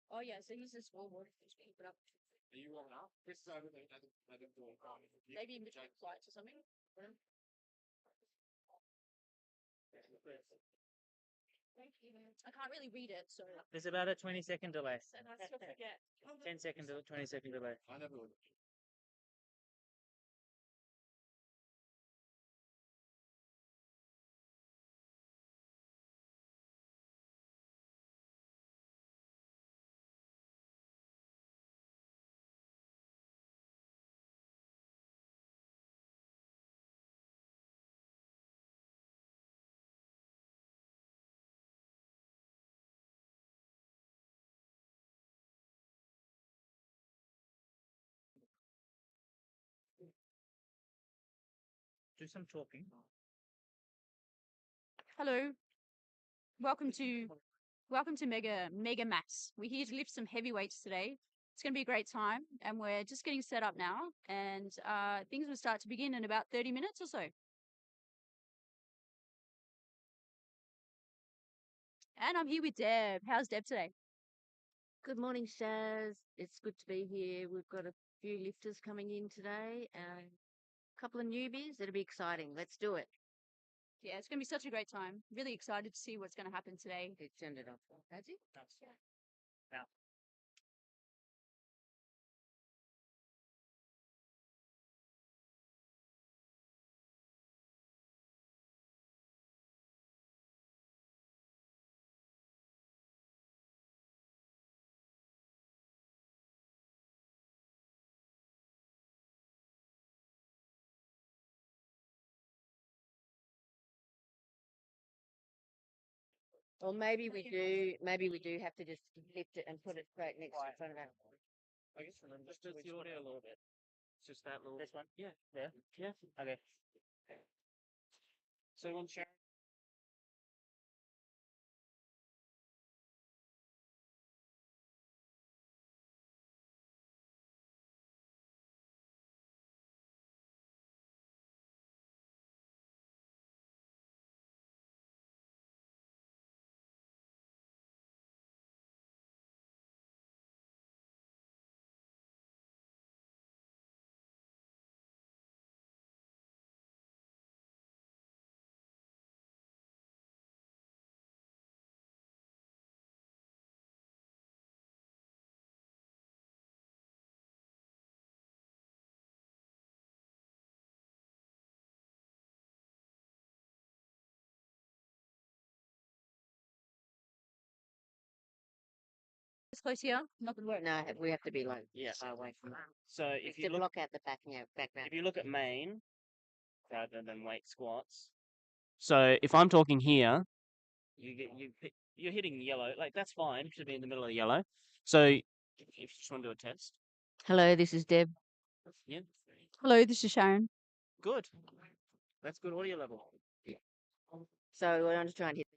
Oh yeah, so he's a scoreboard. Just keep it up. Are you warming up? Chris is over there. Let him do it. Maybe in between flights or something. I can't really read it, so. There's about a 20-second delay. And I still forget. 10-second to 20-second delay. I never would. Do some talking. Hello. Welcome to Mega Mass. We're here to lift some heavy weights today. It's going to be a great time, and we're just getting set up now. And things will start to begin in about 30 minutes or so. And I'm here with Deb. How's Deb today? Good morning, Shaz. It's good to be here. We've got a few lifters coming in today and a couple of newbies. It'll be exciting. Let's do it. Yeah, it's going to be such a great time. Really excited to see what's going to happen today. It turned it off. Has it? Now. Or maybe we do have to just lift it and put it straight next to front of our. I guess just adjust the audio a little bit. It's just that little. This one? Yeah. There? Yeah. Okay. So on Sharon. It's close here. Not going to work. No, we have to be like Yeah. far away from that. So if you To look, block out the background. if you look at main rather than weight squats. So if I'm talking here, you're hitting yellow. Like that's fine to be in the middle of yellow. So if you just want to do a test. Hello, this is Deb. Yeah. Hello, this is Sharon. Good. That's good audio level. So we're just trying to hit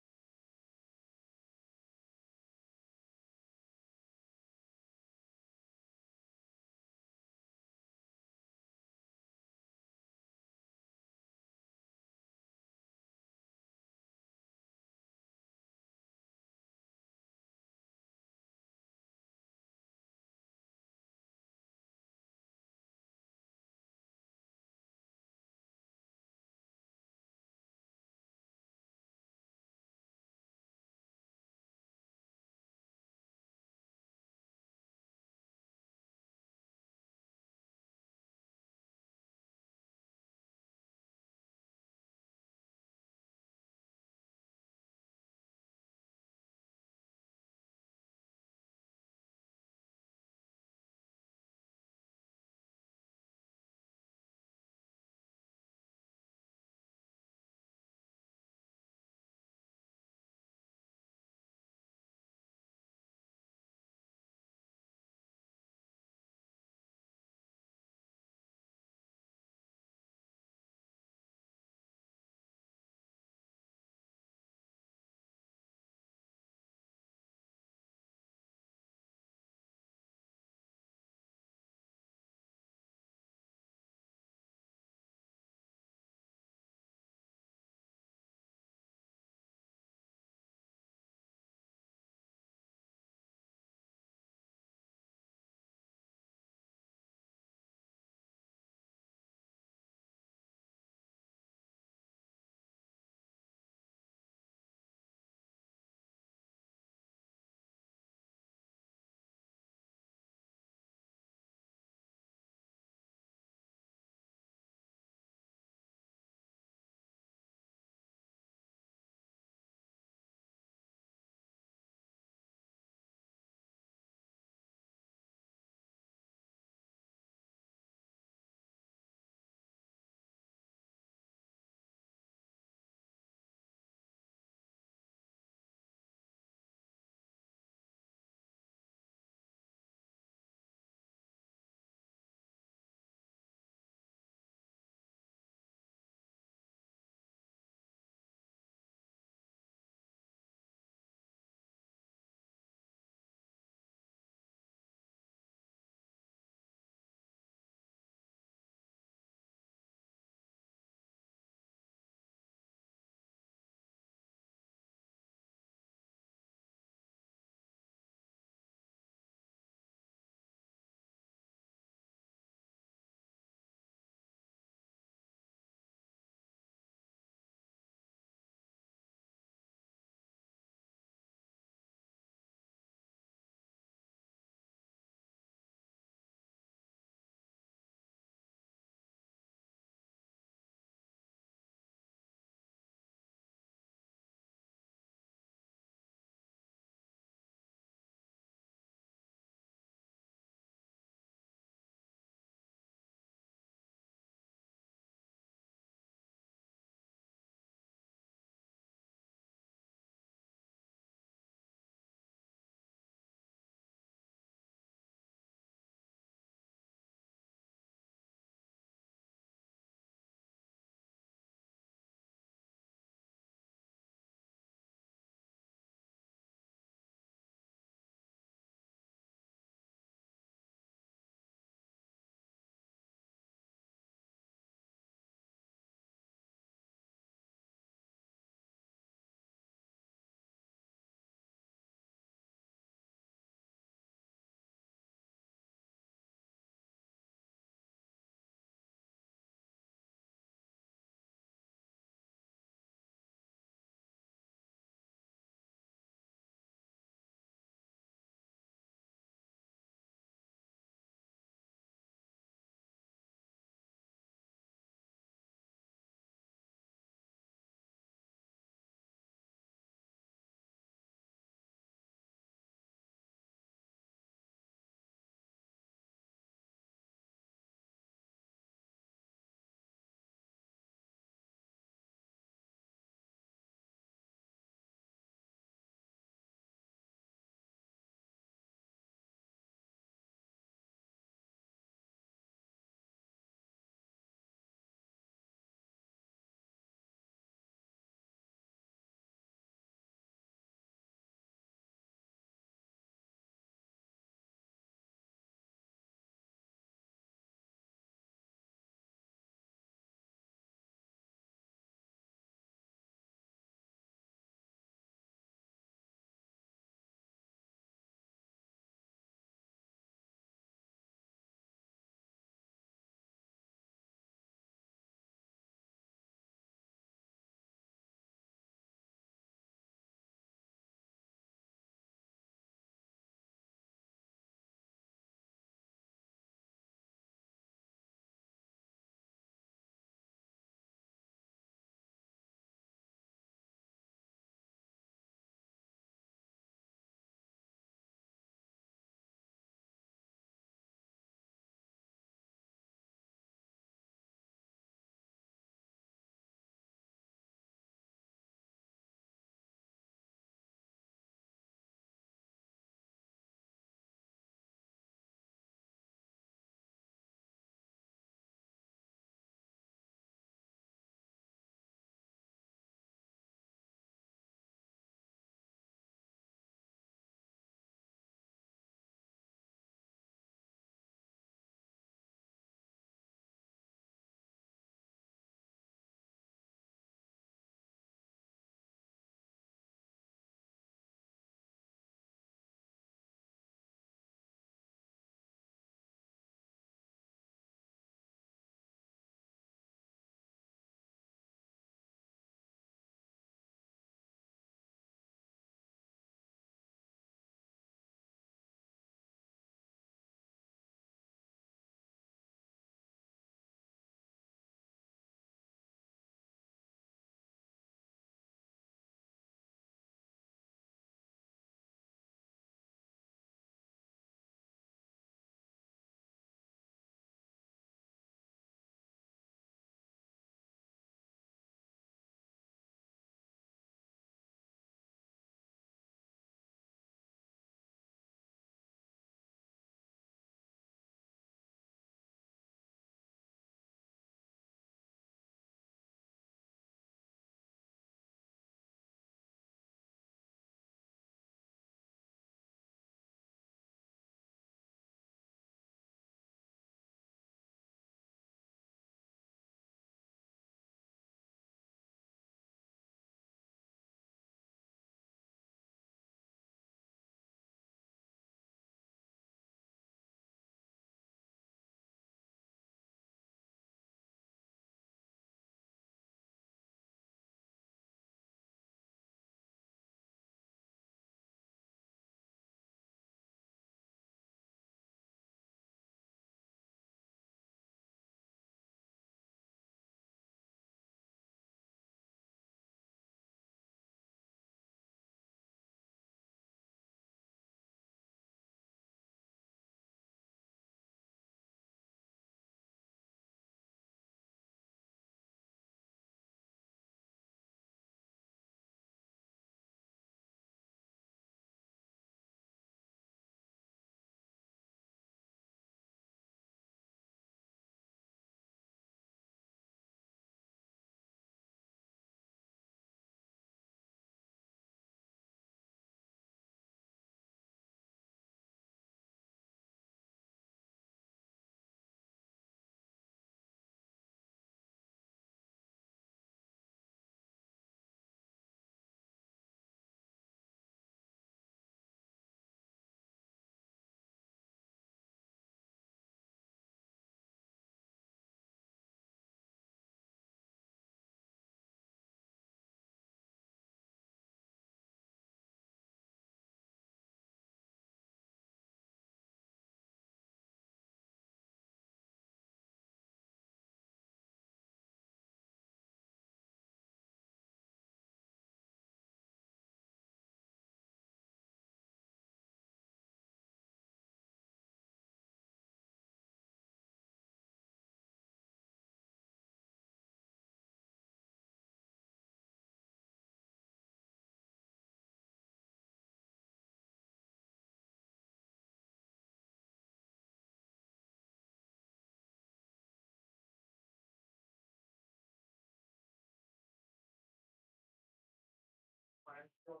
Yep.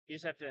You just have to.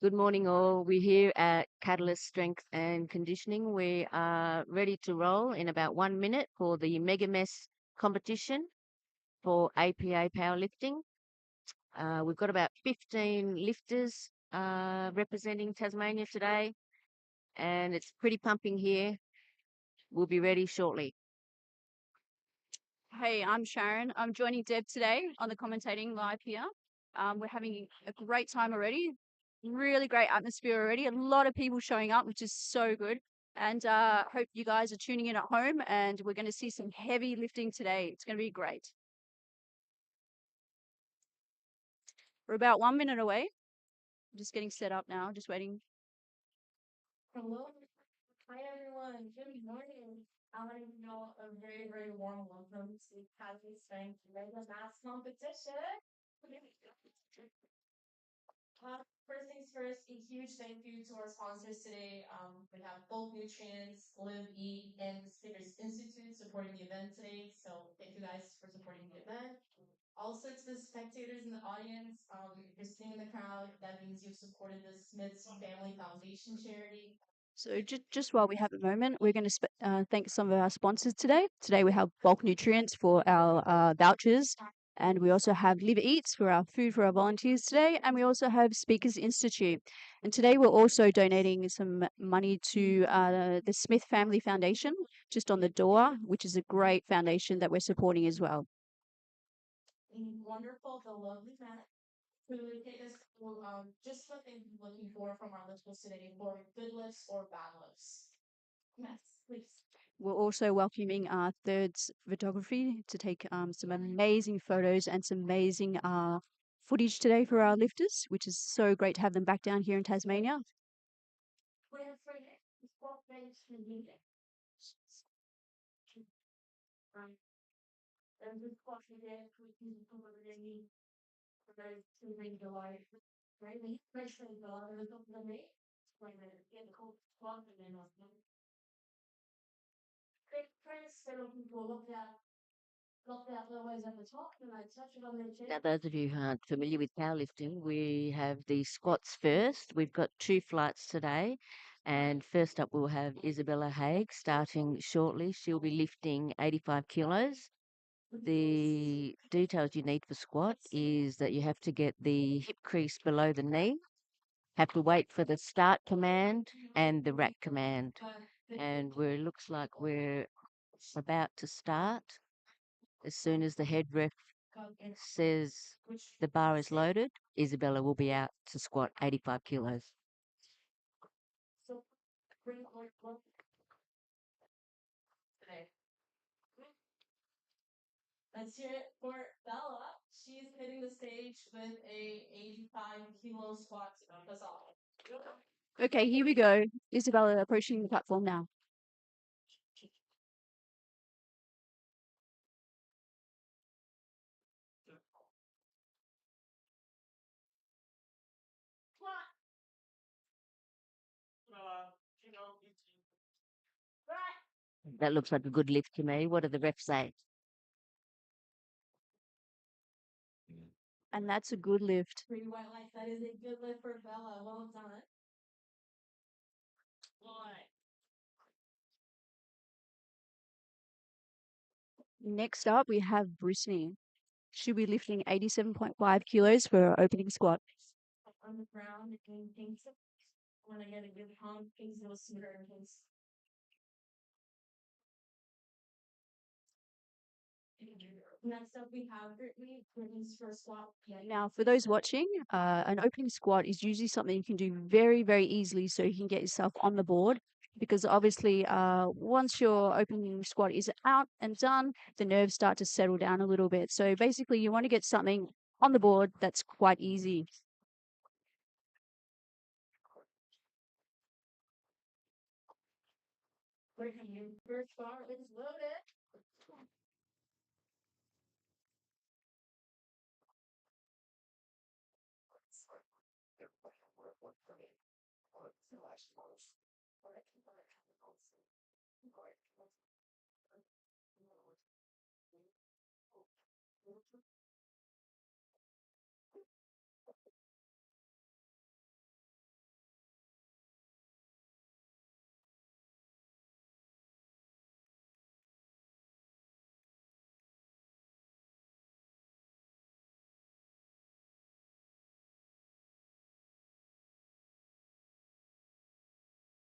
Good morning, all. We're here at Catalyst Strength and Conditioning. We are ready to roll in about 1 minute for the Mega Mess competition for APA powerlifting. We've got about 15 lifters representing Tasmania today, and it's pretty pumping here. We'll be ready shortly. Hey, I'm Sharon. I'm joining Deb today on the commentating live here. We're having a great time already. Really great atmosphere already. A lot of people showing up, which is so good. And hope you guys are tuning in at home. And we're going to see some heavy lifting today. It's going to be great. We're about 1 minute away. I'm just getting set up now. Just waiting. Hello. Hi, everyone. Good morning. I want to know a very, very warm welcome to Tassie Strength Mega Mass Competition. First things first, a huge thank you to our sponsors today. We have Bulk Nutrients, Live Eat, and the Snickers Institute supporting the event today. So thank you guys for supporting the event. Also to the spectators in the audience, if you're sitting in the crowd, that means you've supported the Smith's Family Foundation charity. So just while we have a moment, we're going to thank some of our sponsors today. Today we have Bulk Nutrients for our vouchers, and we also have Live Eats for our food for our volunteers today, and we also have Speakers Institute. And today we're also donating some money to the Smith Family Foundation, just on the door, which is a great foundation that we're supporting as well. Wonderful, the lovely Matt. Who would take us through just what they're looking for from our lifters today, for good lifts or bad lifts. Yes, please. We're also welcoming Thirds Photography to take some amazing photos and some amazing footage today for our lifters, which is so great to have them back down here in Tasmania. Now, those of you who aren't familiar with powerlifting, we have the squats first. We've got 2 flights today. And first up, we'll have Isabella Haig starting shortly. She'll be lifting 85 kilos. The details you need for squat is that you have to get the hip crease below the knee, have to wait for the start command and the rack command. And it looks like we're about to start. As soon as the head ref says the bar is loaded, Isabella will be out to squat 85 kilos. Let's hear it for Bella. She's hitting the stage with a 85-kilo squat. That's all. Okay, here we go. Isabella approaching the platform now. That looks like a good lift to me. What do the refs say? And that's a good lift. Pretty white light. That is a good lift for Bella. Well done. Next up, we have Brittany. She'll be lifting 87.5 kilos for her opening squat. On the ground, and things. When I get a good pump, things will sooner and things. Next up, we have Brittany's first squat. Now, for those watching, an opening squat is usually something you can do very, very easily so you can get yourself on the board. Because obviously, once your opening squat is out and done, the nerves start to settle down a little bit. So basically, you want to get something on the board that's quite easy. Brittany, first bar is loaded.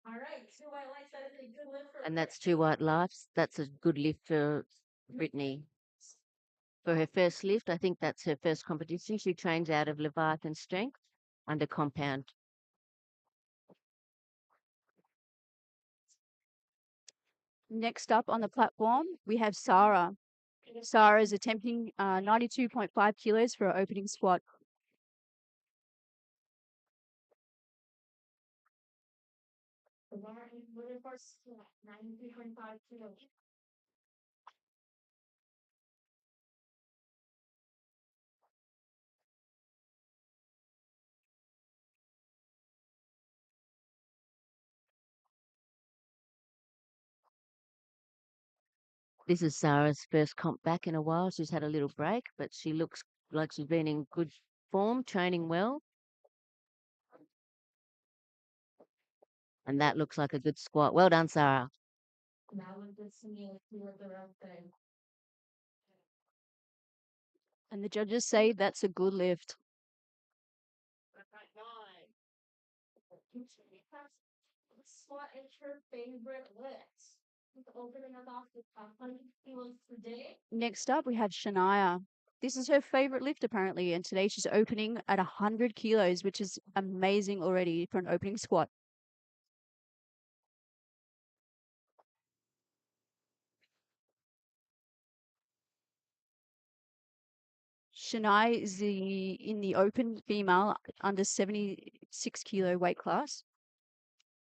All right, 2 white lights. That is a good lift for. And that's 2 white lights. That's a good lift for Brittany. For her first lift, I think that's her first competition. She trains out of Leviathan Strength under compound. Next up on the platform, we have Sarah. Sarah is attempting 92.5 kilos for her opening squat. The bar is loaded for squat. 93.5 kilos. This is Sarah's first comp back in a while. She's had a little break, but she looks like she's been in good form, training well. And that looks like a good squat. Well done, Sarah. That was good to me. You were the right thing. And the judges say that's a good lift. What is her favorite lift? Opening us off the top 100 kilos today. Next up, we have Shania. This is her favorite lift apparently, and today she's opening at 100 kilos, which is amazing already for an opening squat. Shania is in the open female under 76 kilo weight class.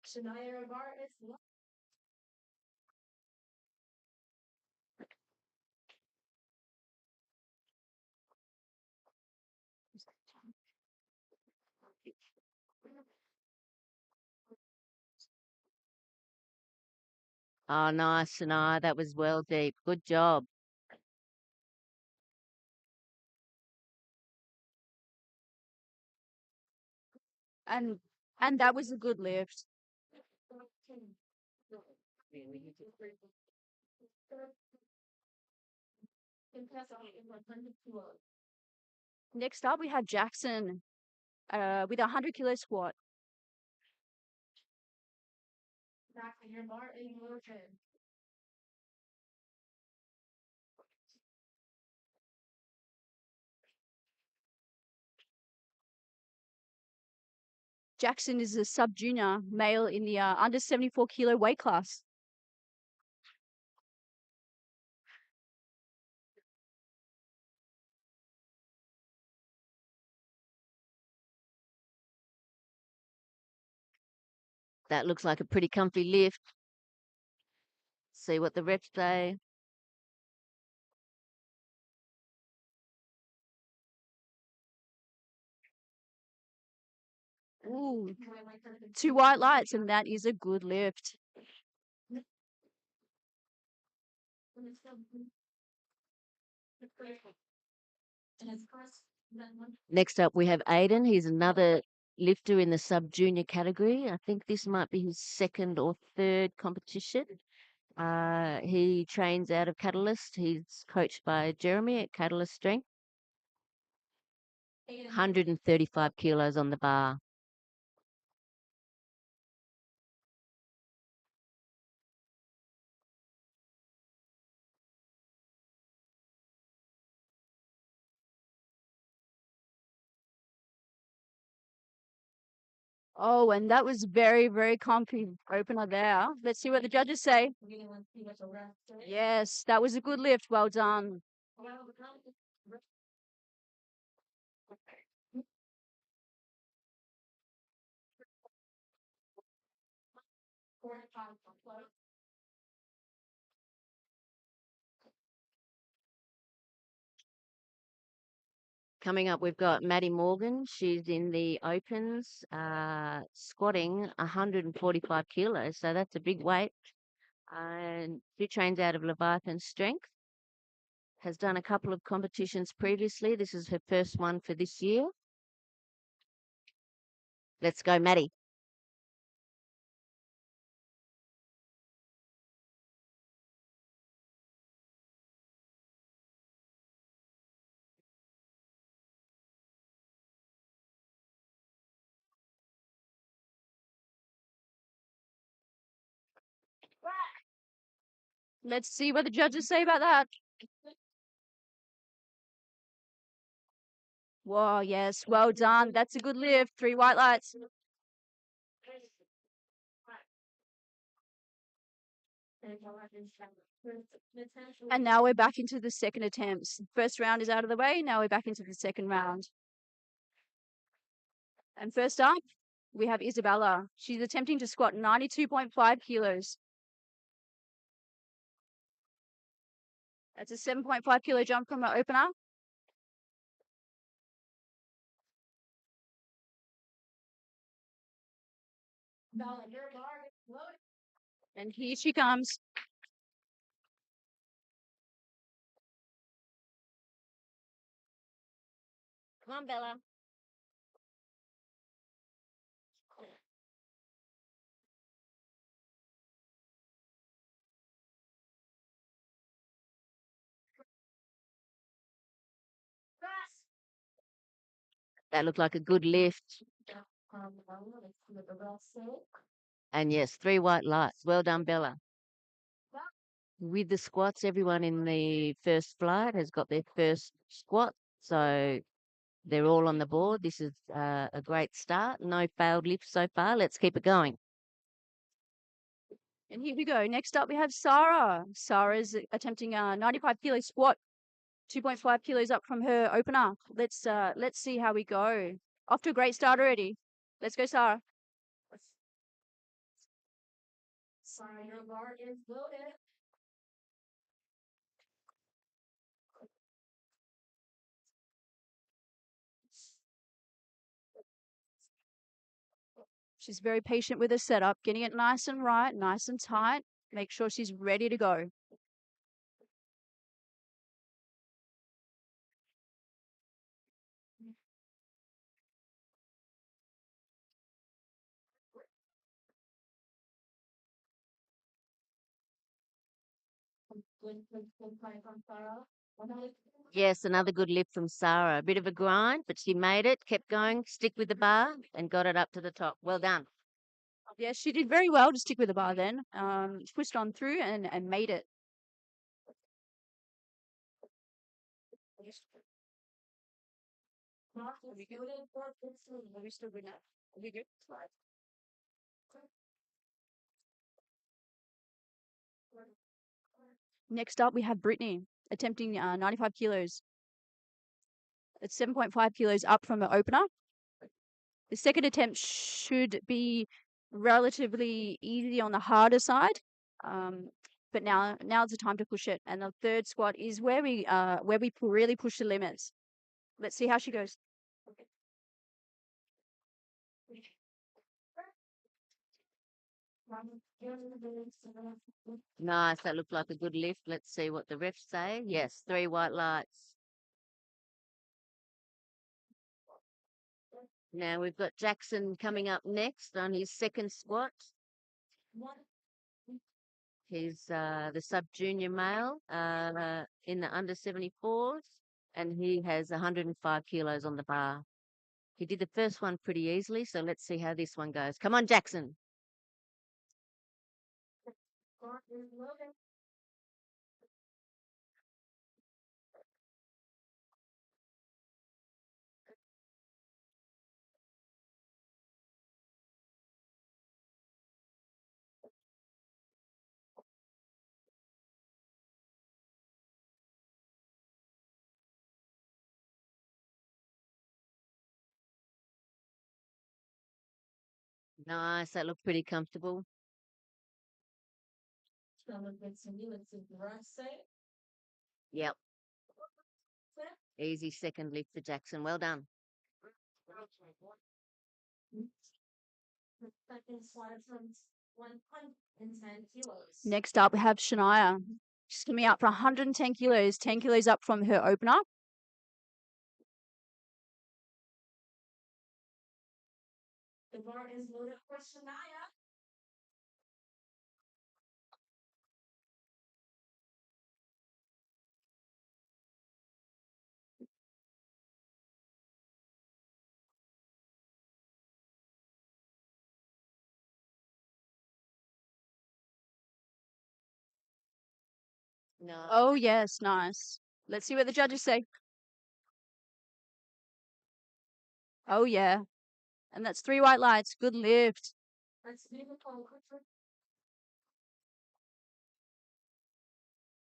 Shania Bar is Oh, nice, Sanaa. That was well deep. Good job. And that was a good lift. Next up, we have Jackson with a 100 kilo squat. Jackson, your bar in motion. Jackson is a sub junior male in the under 74 kilo weight class. That looks like a pretty comfy lift. See what the reps say. Ooh, 2 white lights, and that is a good lift. Next up, we have Aiden. He's another lifter in the sub junior category. I think this might be his second or third competition. He trains out of Catalyst. He's coached by Jeremy at Catalyst Strength. 135 kilos on the bar. Oh, and that was very, very comfy opener there. Let's see what the judges say. Yes, that was a good lift. Well done. Coming up, we've got Maddie Morgan. She's in the opens, squatting 145 kilos. So that's a big weight. And she trains out of Leviathan Strength. Has done a couple of competitions previously. This is her first one for this year. Let's go, Maddie. Let's see what the judges say about that. Whoa, yes, well done. That's a good lift. 3 white lights. And now we're back into the second attempts. First round is out of the way. Now we're back into the second round. And first up, we have Isabella. She's attempting to squat 92.5 kilos. That's a 7.5 kilo jump from her opener. And here she comes. Come on, Bella. That looked like a good lift. And yes, 3 white lights. Well done, Bella. With the squats, everyone in the first flight has got their first squat. So they're all on the board. This is a great start. No failed lifts so far. Let's keep it going. And here we go. Next up, we have Sarah. Sarah's attempting a 95 kilo squat, 2.5 kilos up from her opener. Let's see how we go. Off to a great start already. Let's go, Sarah. Sorry, your bar is loaded. She's very patient with her setup, getting it nice and right, nice and tight. Make sure she's ready to go. Good play from Sarah. Yes, another good lift from Sarah. A bit of a grind, but she made it, kept going, stick with the bar, and got it up to the top. Well done. Yes, she did very well to stick with the bar then. Pushed on through and made it. Are we still good now? Are we good? Next up, we have Brittany attempting 95 kilos. It's 7.5 kilos up from the opener. The second attempt should be relatively easy on the harder side. But now's the time to push it. And the third squat is where we really push the limits. Let's see how she goes. Nice. That looked like a good lift. Let's see what the refs say. Yes, 3 white lights. Now we've got Jackson coming up next on his second squat. He's the sub-junior male in the under 74s, and he has 105 kilos on the bar. He did the first one pretty easily, so let's see how this one goes. Come on, Jackson. Nice. That looked pretty comfortable. Yep. Easy second lift for Jackson. Well done. Next up, we have Shania. She's coming out for 110 kilos, 10 kilos up from her opener. The bar is loaded for Shania. No. Oh, yes, nice. Let's see what the judges say. Oh, yeah. And that's 3 white lights. Good lift. Let's leave it on.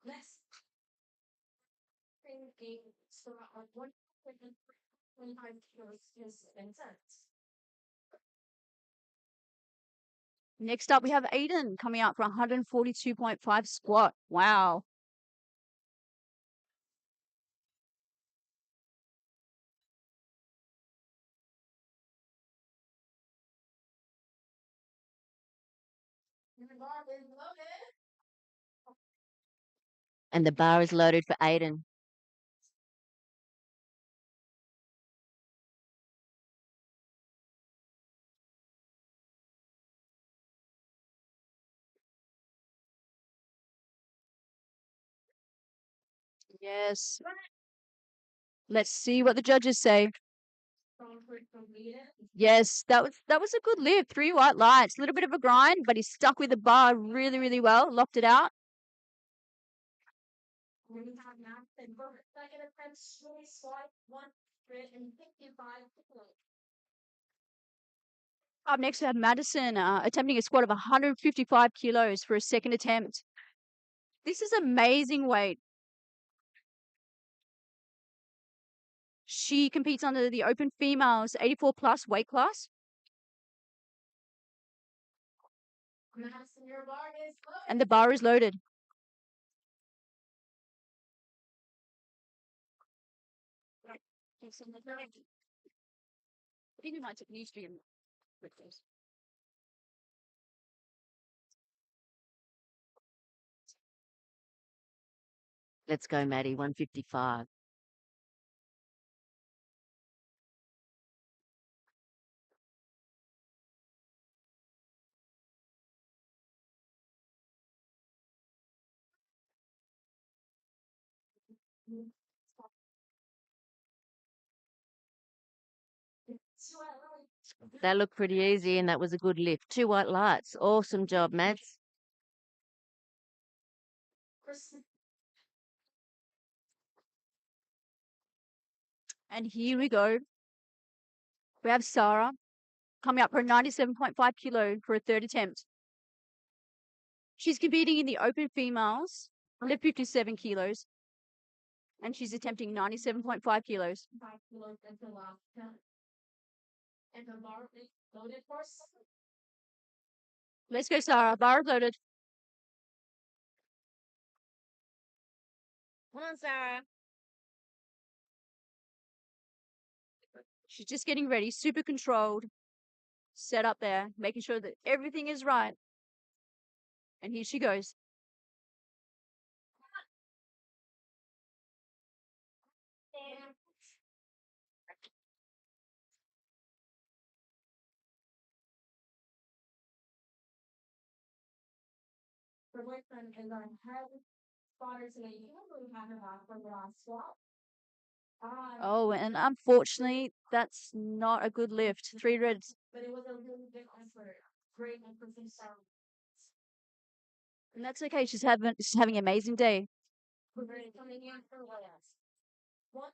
Next. Thinking so on 1.25 kilos is intense. Next up, we have Aiden coming out for 142.5 squat. Wow. The bar is loaded. And the bar is loaded for Aiden. Yes. Let's see what the judges say. Yes, that was a good lift. 3 white lights, a little bit of a grind, but he stuck with the bar really, really well, locked it out. Up next, we have Madison attempting a squat of 155 kilos for a second attempt. This is amazing weight. She competes under the open females 84 plus weight class. And the bar is loaded. Let's go, Maddie. 155. That looked pretty easy, and that was a good lift. 2 white lights. Awesome job, Mads. And here we go. We have Sarah coming up for a 97.5 kilo for a third attempt. She's competing in the open females under 57 kilos. And she's attempting 97.5 kilos. Let's go, Sarah. Bar loaded. Come on, Sarah. She's just getting ready, super controlled. Set up there, making sure that everything is right. And here she goes. Her boyfriend is our head spotter today. You don't really have her back from the last swap. Oh, and unfortunately, that's not a good lift. 3 reds. But it was a really big effort. Great effort from Sarah. And that's okay. She's having an amazing day. We're ready coming in for last. One.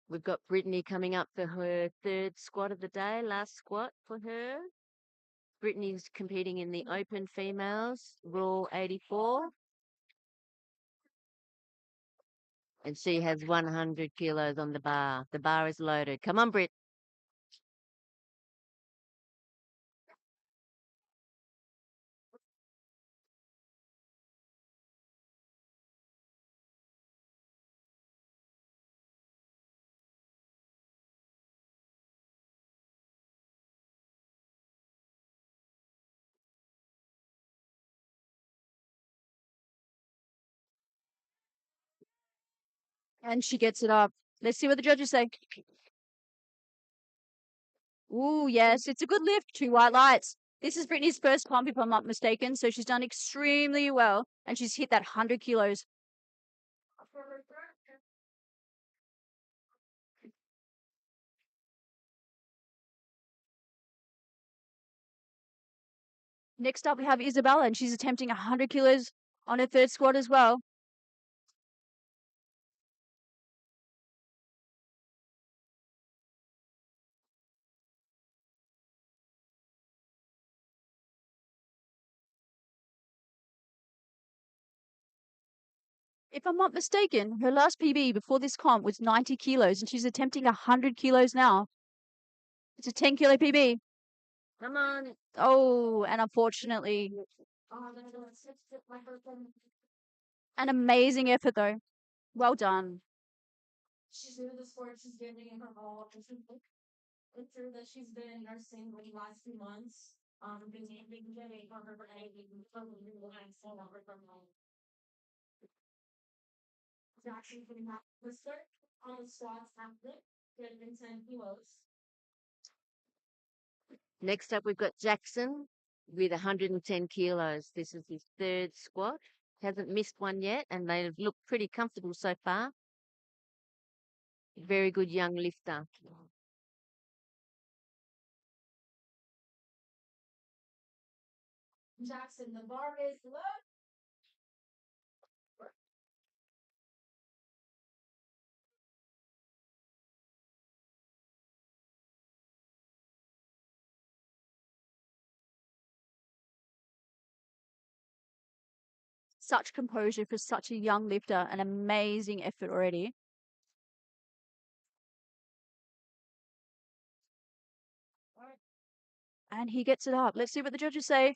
We've got Brittany coming up for her third squat of the day, last squat for her. Brittany's competing in the open females, Raw 84. And she has 100 kilos on the bar. The bar is loaded. Come on, Britt. And she gets it up. Let's see what the judges say. Ooh, yes, it's a good lift. 2 white lights. This is Brittany's first pump, if I'm not mistaken. So she's done extremely well. And she's hit that 100 kilos. Next up, we have Isabella, and she's attempting 100 kilos on her third squat as well. If I'm not mistaken, her last PB before this comp was 90 kilos, and she's attempting 100 kilos now. It's a 10 kilo PB. Come on. Oh, and unfortunately, an amazing effort though. Well done. She's new to the sport. She's giving it her all. It's true that she's been nursing for the last few months. Been getting on her brain, from over from home. It's actually putting that blister on the squats after good than 10 kilos. Next up, we've got Jackson with 110 kilos. This is his third squat. Hasn't missed one yet, and they look pretty comfortable so far. Very good young lifter. Jackson, the bar is low. Such composure for such a young lifter, an amazing effort already. And he gets it up. Let's see what the judges say.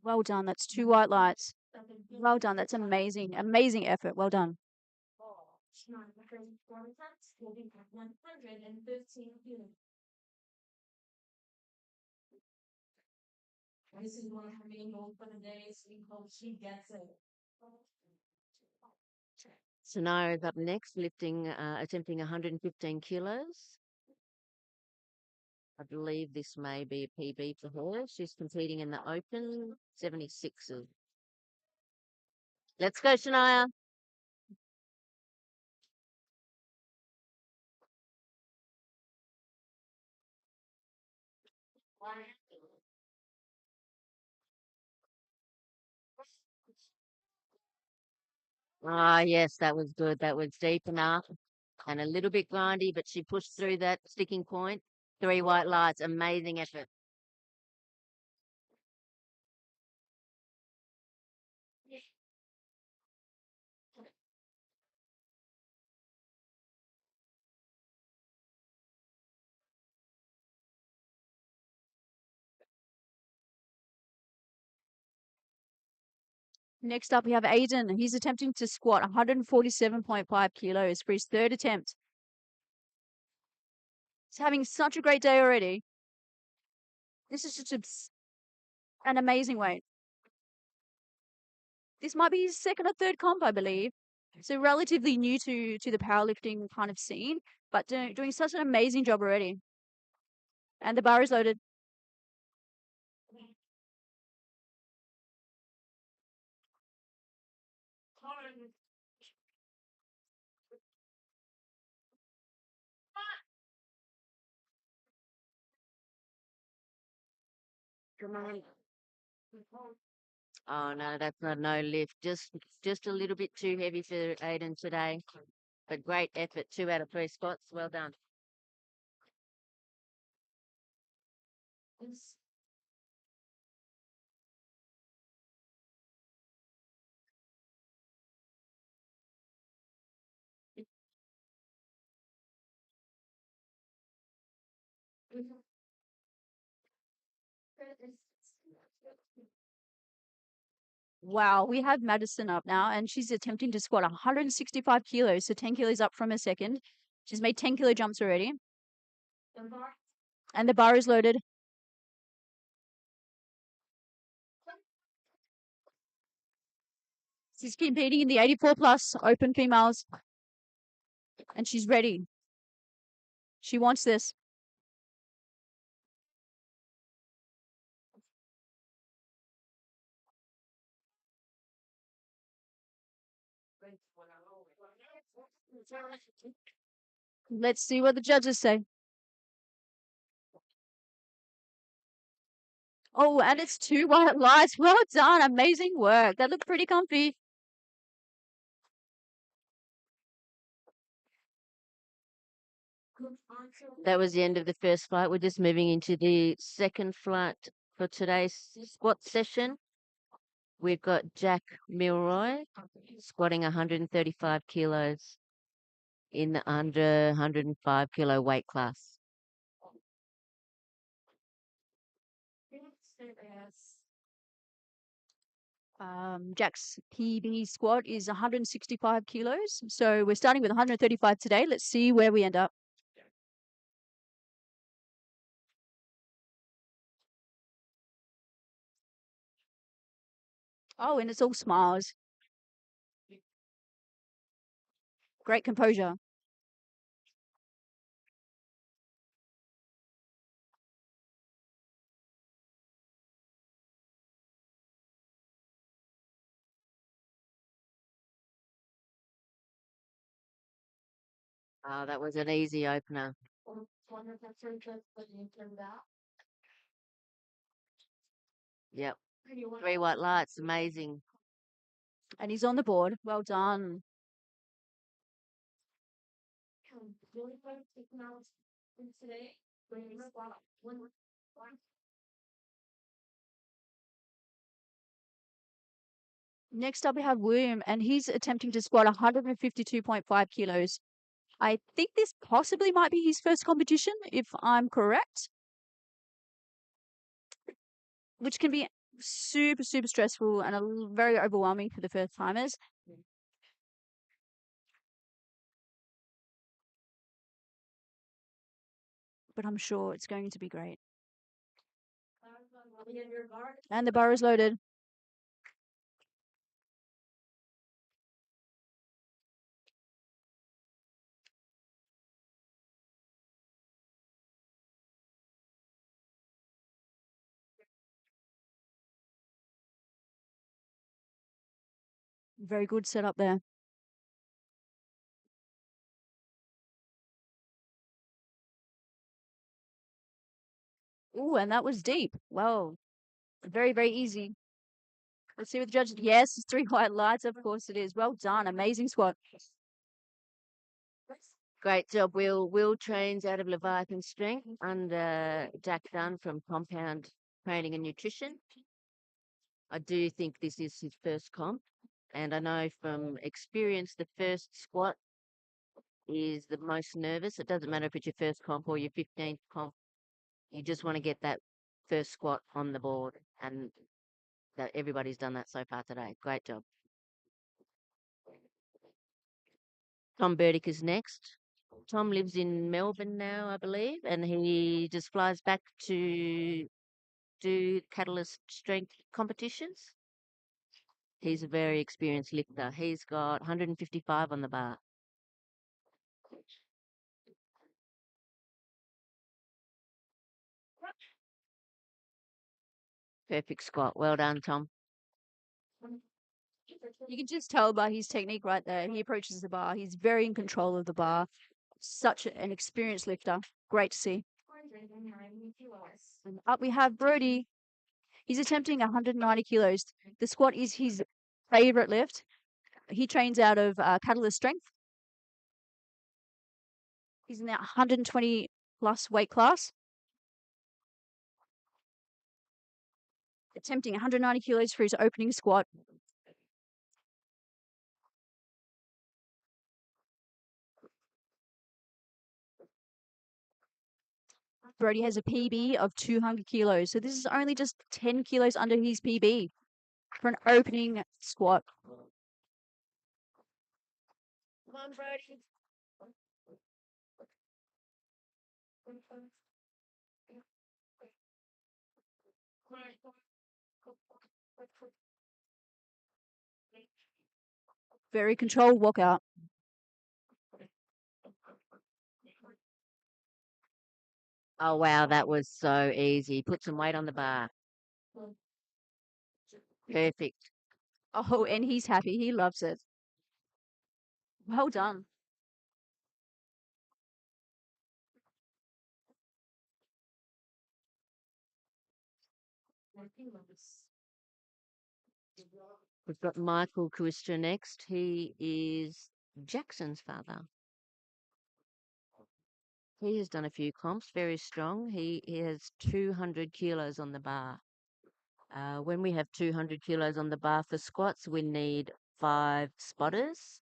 Well done. That's 2 white lights. Well done. That's amazing. Amazing effort. Well done. This is one of her main goals for the day, so we hope she gets it. Scenario is up next, attempting 115 kilos. I believe this may be a PB for her. She's competing in the open 76s. Let's go, Shania. Ah, yes, that was good. That was deep enough and a little bit grindy, but she pushed through that sticking point. 3 white lights. Amazing effort. Next up, we have Aiden. He's attempting to squat 147.5 kilos for his 3rd attempt. He's having such a great day already. This is just an amazing weight. This might be his 2nd or 3rd comp, I believe. So relatively new to the powerlifting kind of scene, but doing such an amazing job already. And the bar is loaded. Oh no, that's not no lift. Just a little bit too heavy for Aiden today. But great effort. 2 out of 3 spots. Well done. Wow, we have Madison up now, and she's attempting to squat 165 kilos, so 10 kilos up from her 2nd. She's made 10 kilo jumps already. And the bar is loaded. She's competing in the 84 plus open females. And she's ready. She wants this. Let's see what the judges say. Oh, and it's 2 white lights. Well done. Amazing work. That looked pretty comfy. That was the end of the first flight. We're just moving into the second flight for today's squat session. We've got Jack Milroy squatting 135 kilos in the under 105 kilo weight class. Jack's PB squat is 165 kilos. So we're starting with 135 today. Let's see where we end up. Oh, and it's all smiles. Great composure. Oh, that was an easy opener. Yep. 3 white lights. Amazing. And he's on the board. Well done. Next up, we have William, and he's attempting to squat 152.5 kilos. I think this possibly might be his first competition, if I'm correct, which can be super, super stressful and very overwhelming for the first timers. But I'm sure it's going to be great. And the bar is loaded. Very good setup there. Ooh, and that was deep. Well, very, very easy. Let's see what the judge. Yes, it's 3 white lights. Of course it is. Well done. Amazing squat. Great job, Will. Will trains out of Leviathan Strength under Jack Dunn from Compound Training and Nutrition. I do think this is his first comp, and I know from experience the first squat is the most nervous. It doesn't matter if it's your first comp or your 15th comp. You just want to get that first squat on the board, and that everybody's done that so far today. Great job. Tom Burdick is next. Tom lives in Melbourne now, I believe, and he just flies back to do Catalyst strength competitions. He's a very experienced lifter. He's got 155 on the bar. Perfect squat. Well done, Tom. You can just tell by his technique right there. He approaches the bar. He's very in control of the bar. Such an experienced lifter. Great to see. And up we have Brody. He's attempting 190 kilos. The squat is his favorite lift. He trains out of Catalyst Strength. He's in that 120 plus weight class. Attempting 190 kilos for his opening squat. Brody has a PB of 200 kilos. So this is only just 10 kilos under his PB for an opening squat. Come on, Brody. Very controlled walkout. Oh, wow, that was so easy. Put some weight on the bar. Perfect. Oh, and he's happy. He loves it. Well done. We've got Michael Kuistra next. He is Jackson's father. He has done a few comps, very strong. He has 200 kilos on the bar. When we have 200 kilos on the bar for squats, we need 5 spotters.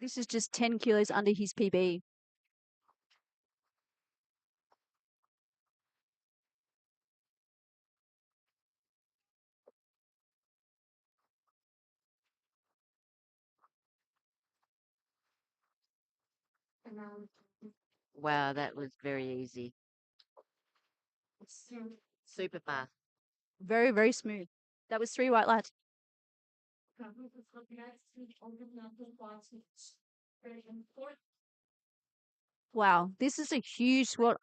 This is just 10 kilos under his PB. Wow, that was very easy. Super fast. Very, very smooth. That was 3 white lights. Wow, this is a huge squat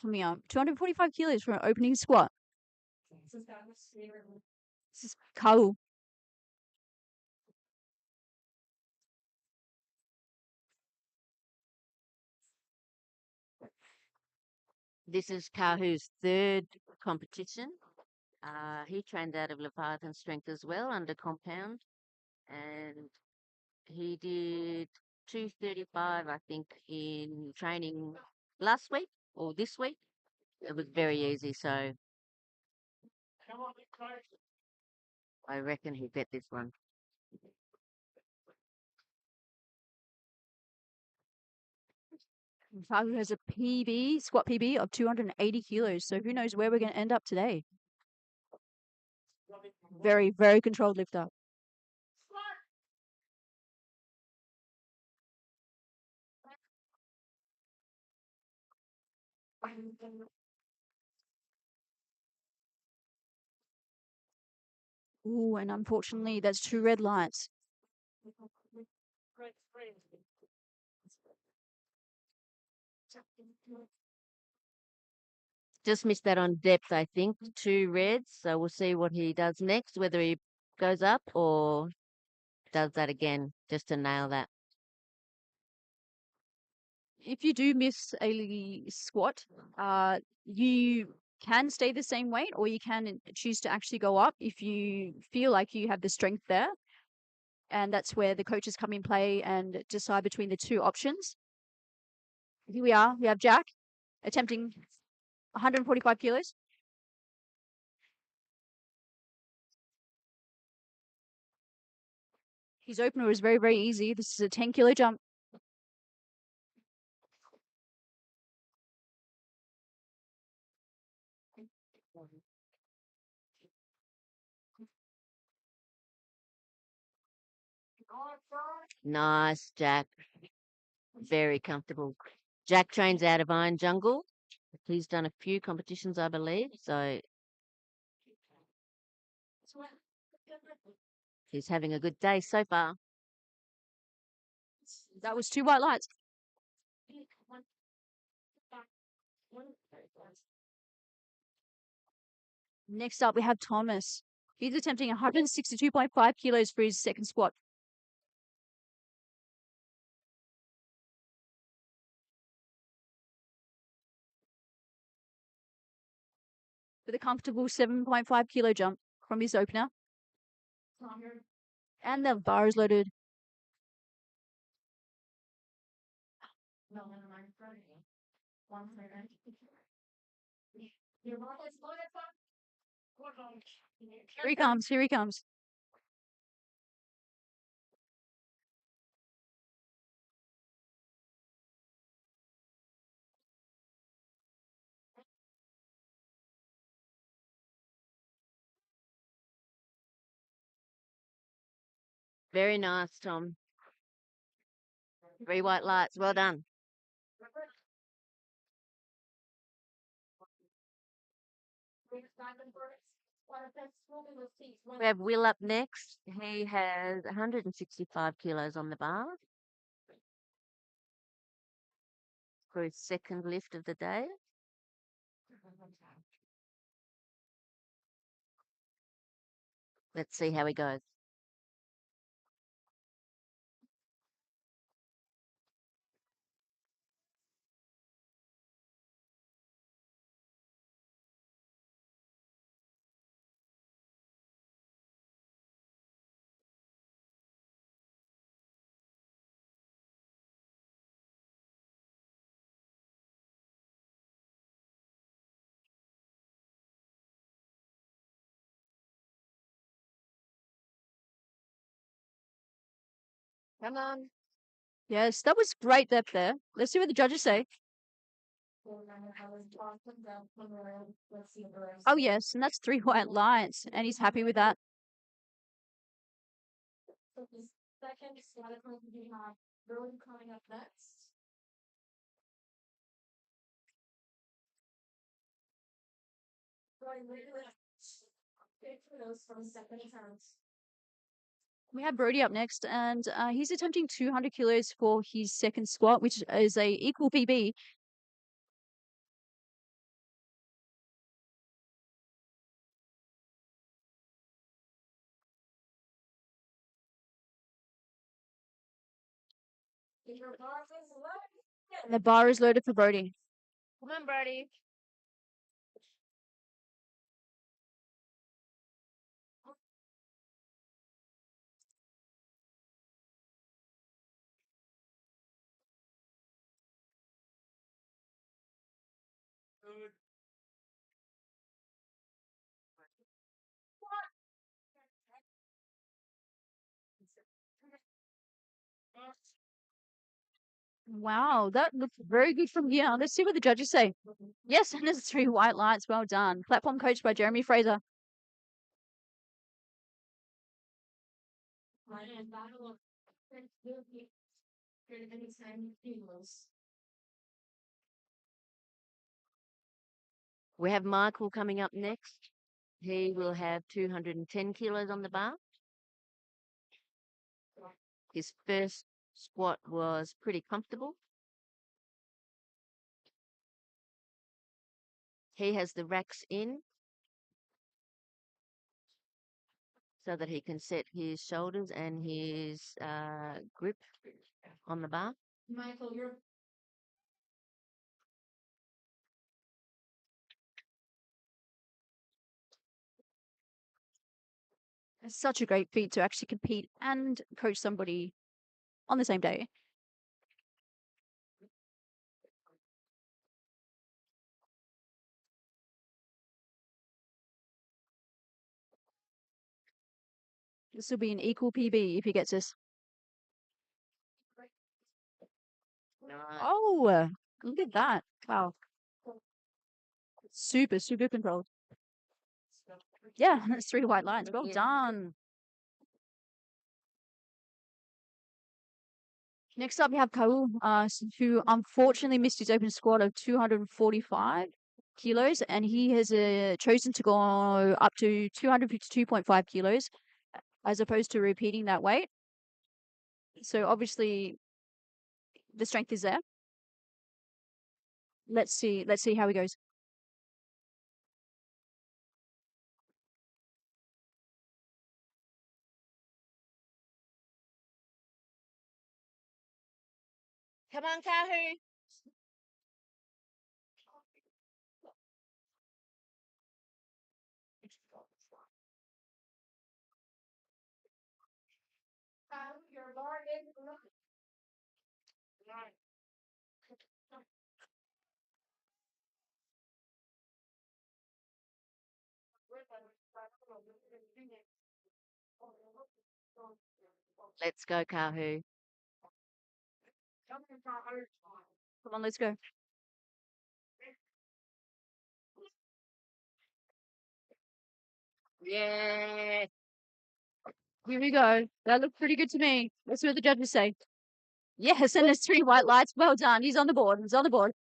coming up. 245 kilos for an opening squat. This is Kau. This is Kahu's third competition. He trained out of Leviathan Strength as well under compound, and he did 235, I think, in training last week or this week. It was very easy, so I reckon he'll get this one. Kau has a PB, squat PB of 280 kilos. So who knows where we're going to end up today. Very, very controlled lift up. Ooh, and unfortunately, that's 2 red lights. Just missed that on depth, I think. 2 reds. So we'll see what he does next, whether he goes up or does that again just to nail that. If you do miss a squat, you can stay the same weight, or you can choose to actually go up if you feel like you have the strength there. And that's where the coaches come in play and decide between the 2 options. Here we are. We have Jack attempting 145 kilos. His opener is very, very easy. This is a 10-kilo jump. Nice, Jack. Very comfortable. Jack trains out of Iron Jungle. He's done a few competitions, I believe. So he's having a good day so far. That was 2 white lights. Next up, we have Thomas. He's attempting 162.5 kilos for his second squat. With a comfortable 7.5 kilo jump from his opener. And the bar is loaded. Here he comes. Here he comes. Very nice, Tom. 3 white lights. Well done. We have Will up next. He has 165 kilos on the bar for his second lift of the day. Let's see how he goes. Come on. Yes, that was great depth there. Let's see what the judges say. Oh, yes, and that's 3 white lights, and he's happy with that. Second squat we have Rowan coming up next. From second attempt. We have Brody up next, and he's attempting 200 kilos for his second squat, which is a equal PB. And the bar is loaded for Brody. Come on, Brody. Wow, that looks very good from here. Let's see what the judges say. Yes, and there's 3 white lights. Well done. Platform coached by Jeremy Fraser. We have Michael coming up next. He will have 210 kilos on the bar. His first squat was pretty comfortable. He has the racks in so that he can set his shoulders and his grip on the bar. Michael, you're It's such a great feat to actually compete and coach somebody on the same day. This will be an equal PB if he gets this. Oh, look at that. Wow. Super, super controlled. Yeah, that's 3 white lines. Well done. Next up, we have Kaul, who unfortunately missed his open squat of 245 kilos, and he has chosen to go up to 252.5 kilos as opposed to repeating that weight. So obviously, the strength is there. Let's see how he goes. Come on, Kahu. your bar is Let's go, Kahu. Come on, let's go. Yeah. Here we go. That looked pretty good to me. Let's see what the judges say. Yes, and there's 3 white lights. Well done. He's on the board. He's on the board.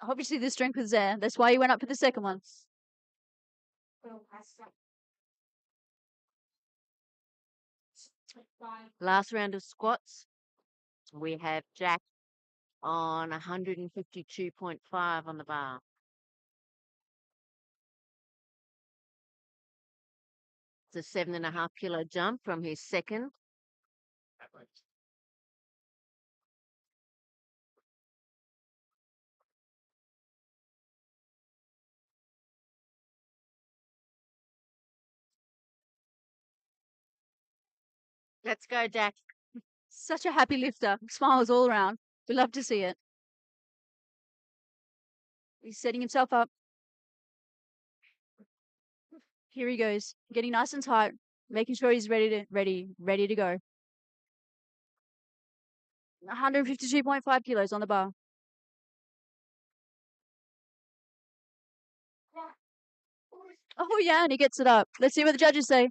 Obviously, the strength was there. That's why he went up for the second one. Last round of squats. We have Jack on 152.5 on the bar. It's a 7.5 kilo jump from his second. Let's go, Jack. Such a happy lifter. Smiles all around. We love to see it. He's setting himself up. Here he goes. Getting nice and tight. Making sure he's ready to go. 152.5 kilos on the bar. Oh yeah, and he gets it up. Let's see what the judges say.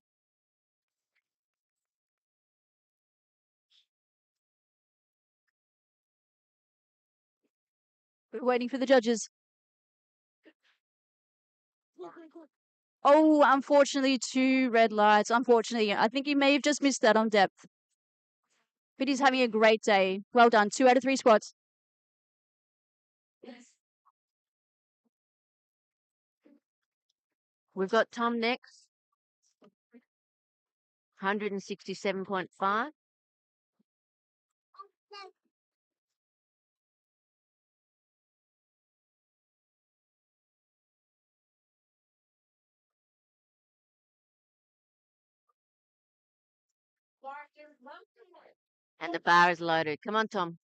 We're waiting for the judges. Oh, unfortunately, 2 red lights. Unfortunately, I think he may have just missed that on depth. But he's having a great day. Well done. 2 out of 3 squats. We've got Tom next. 167.5. And the bar is loaded. Come on, Tom.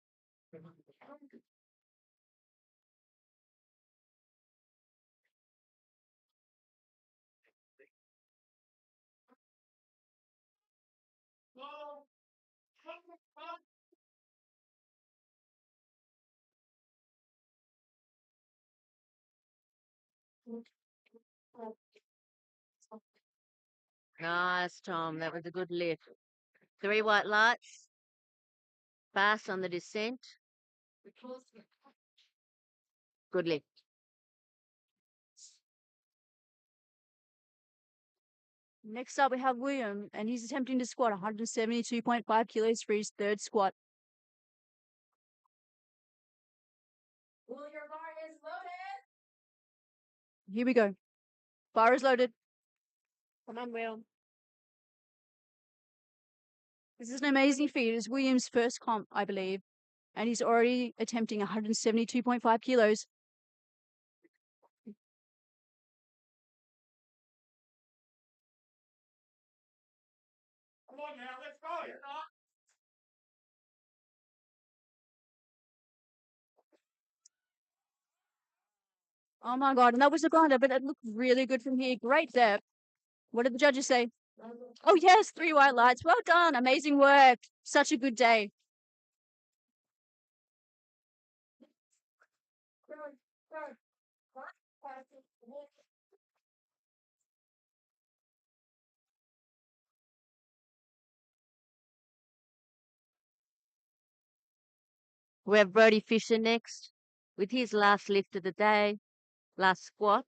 Nice, Tom. That was a good lift. 3 white lights. Fast on the descent. Good lift. Next up, we have William, and he's attempting to squat 172.5 kilos for his third squat. Will your bar is loaded? Here we go. Bar is loaded. Come on, Will. This is an amazing feat. It's William's first comp, I believe, and he's already attempting 172.5 kilos. Come on now, let's go. Oh my God, and that was a grinder, but it looked really good from here. Great depth. What did the judges say? Oh yes, 3 white lights. Well done. Amazing work. Such a good day. We have Brody Fisher next with his last lift of the day, last squat,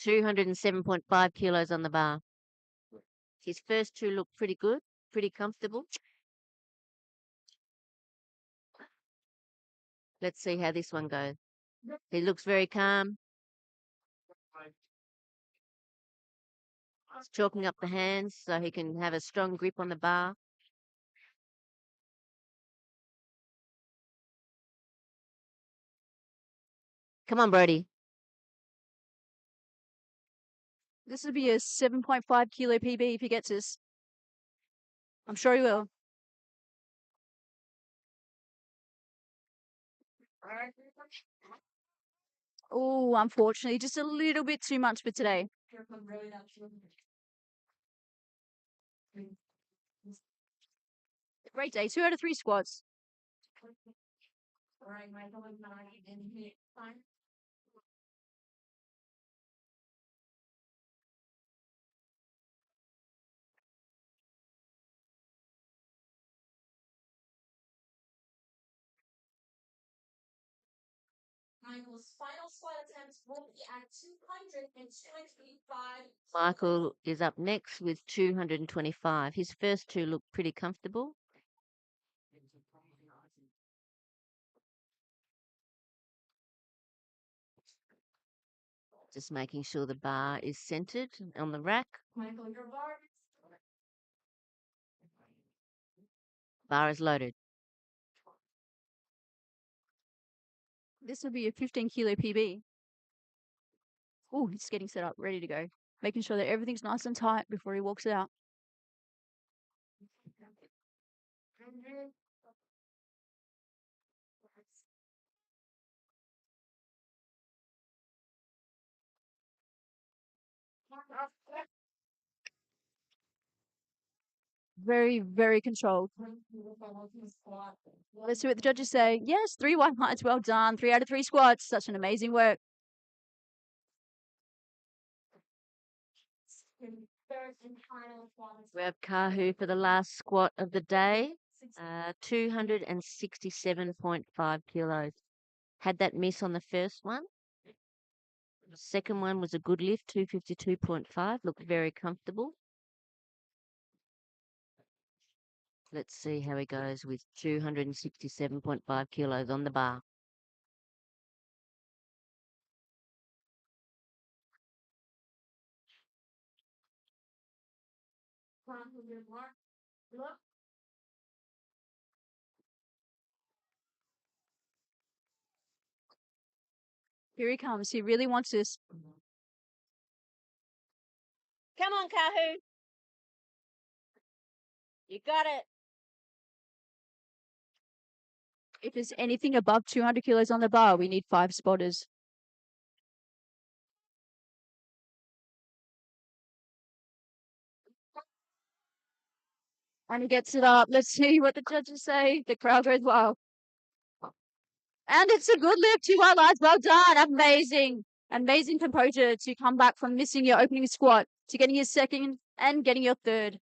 207.5 kilos on the bar. His first two look pretty good, pretty comfortable. Let's see how this one goes. He looks very calm. He's chalking up the hands so he can have a strong grip on the bar. Come on, Brody. This will be a 7.5 kilo PB if he gets this. I'm sure he will. Oh, unfortunately, just a little bit too much for today. Great day. 2 out of 3 squats. All right, Michael and Nani, and time. Michael's final squat attempt will be at 225. Michael is up next with 225. His first two look pretty comfortable. Just making sure the bar is centered on the rack. Michael, your bar. Bar is loaded. This will be a 15 kilo PB. Oh, he's getting set up, ready to go. Making sure that everything's nice and tight before he walks it out. Very, very controlled. Let's see what the judges say. Yes, 3 white lights. Well done. 3 out of 3 squats. Such an amazing work. We have Kahu for the last squat of the day, 267.5 kilos. Had that miss on the first one. The second one was a good lift, 252.5. Looked very comfortable. Let's see how he goes with 267.5 kilos on the bar. Here he comes. He really wants this. Come on, Kahu. You got it. If there's anything above 200 kilos on the bar, we need 5 spotters. And he gets it up. Let's see what the judges say. The crowd goes wild. And it's a good lift. 2 highlights. Well done. Amazing. Amazing composure to come back from missing your opening squat to getting your second and getting your third.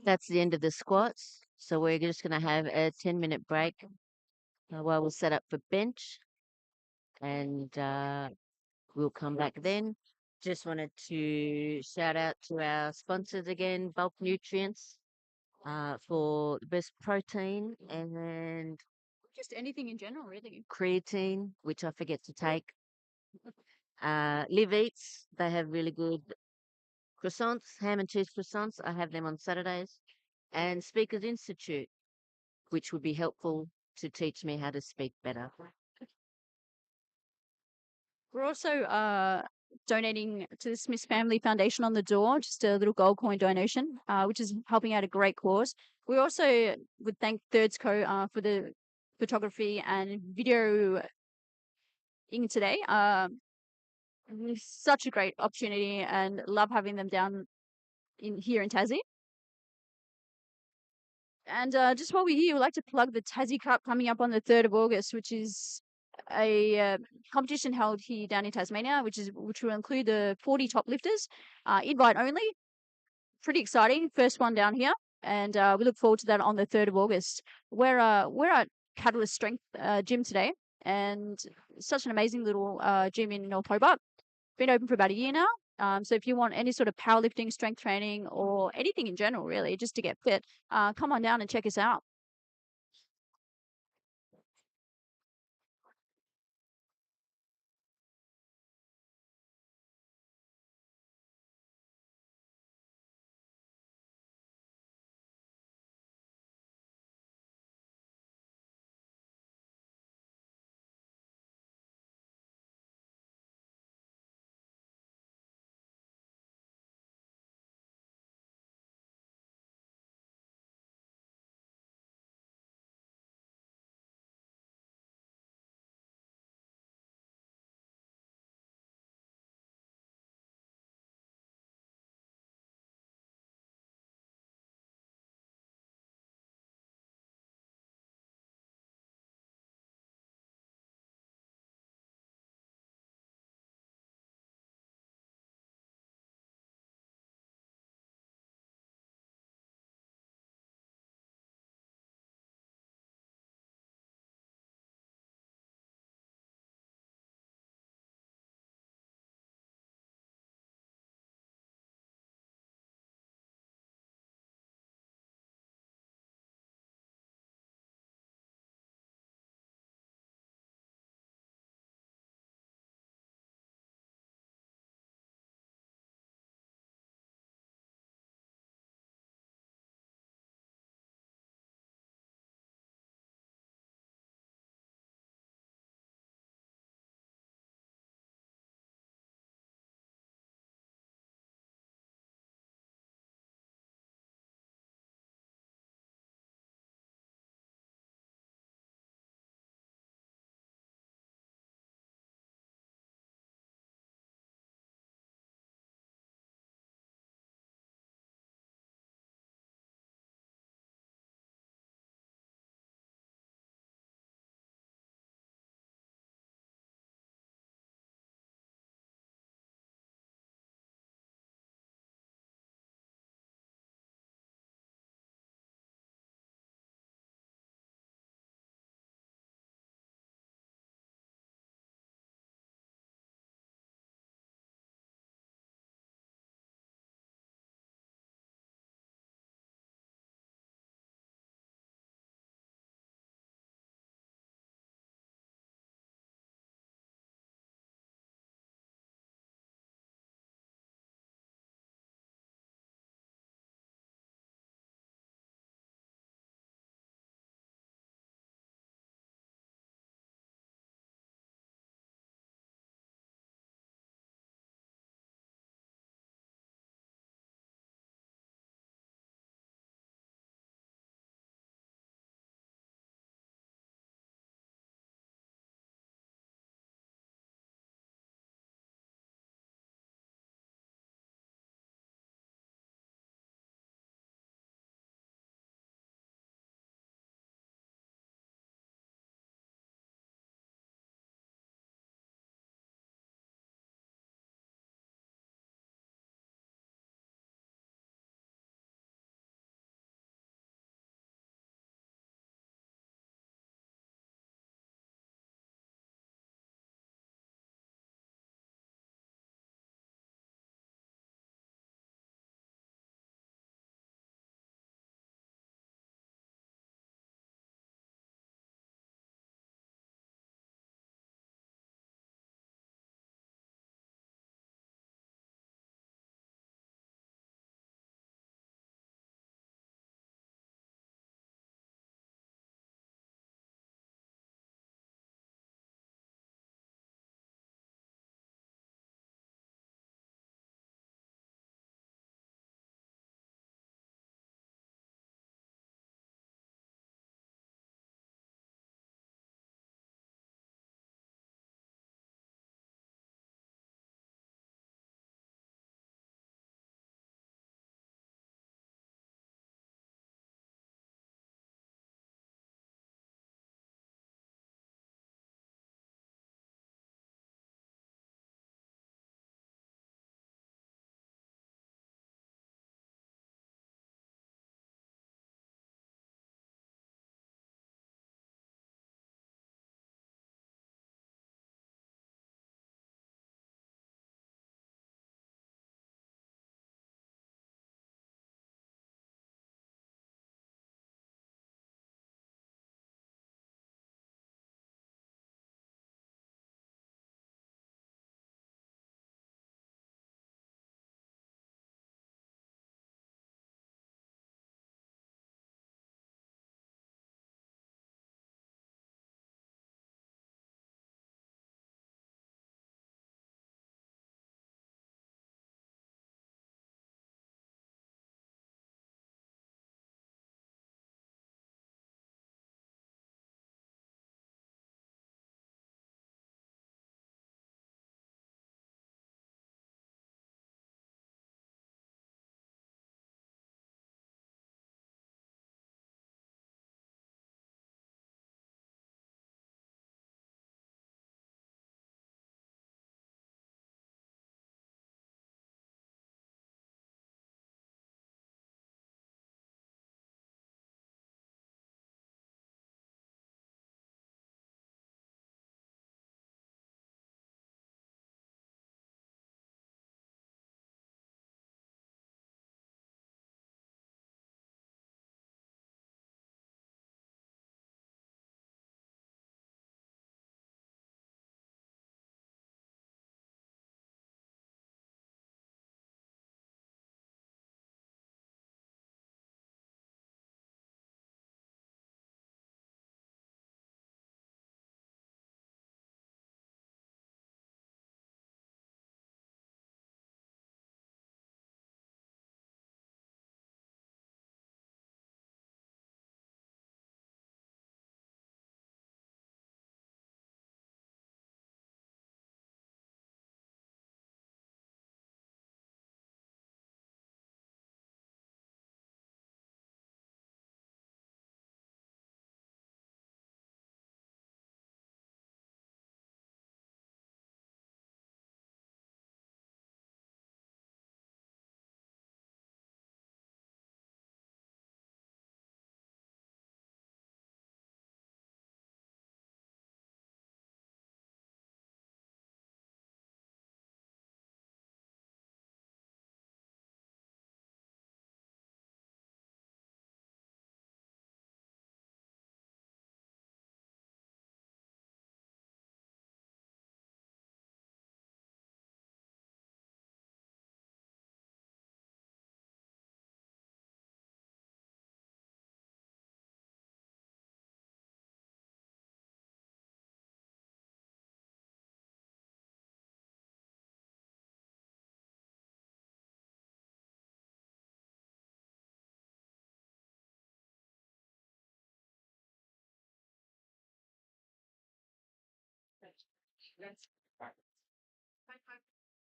That's the end of the squats. So we're just going to have a 10-minute break while we'll set up for bench. And we'll come back then. Just wanted to shout out to our sponsors again, Bulk Nutrients, for the best protein and Just anything in general, really. creatine, which I forget to take. Live Eats, they have really good croissants, ham and cheese croissants. I have them on Saturdays. And Speakers Institute, which would be helpful to teach me how to speak better. We're also donating to the Smith Family Foundation on the door, just a little gold coin donation, which is helping out a great cause. We also would thank Thirds Co for the photography and video in today. Such a great opportunity and love having them down here in Tassie. And just while we're here, we'd like to plug the Tassie Cup coming up on the 3rd of August, which is a competition held here down in Tasmania, which will include the 40 top lifters, invite only. Pretty exciting, first one down here, and we look forward to that on the 3rd of August. We're at Catalyst Strength Gym today, and such an amazing little gym in North Hobart. Been open for about a year now. So if you want any sort of powerlifting, strength training, or anything in general, really, just to get fit, come on down and check us out.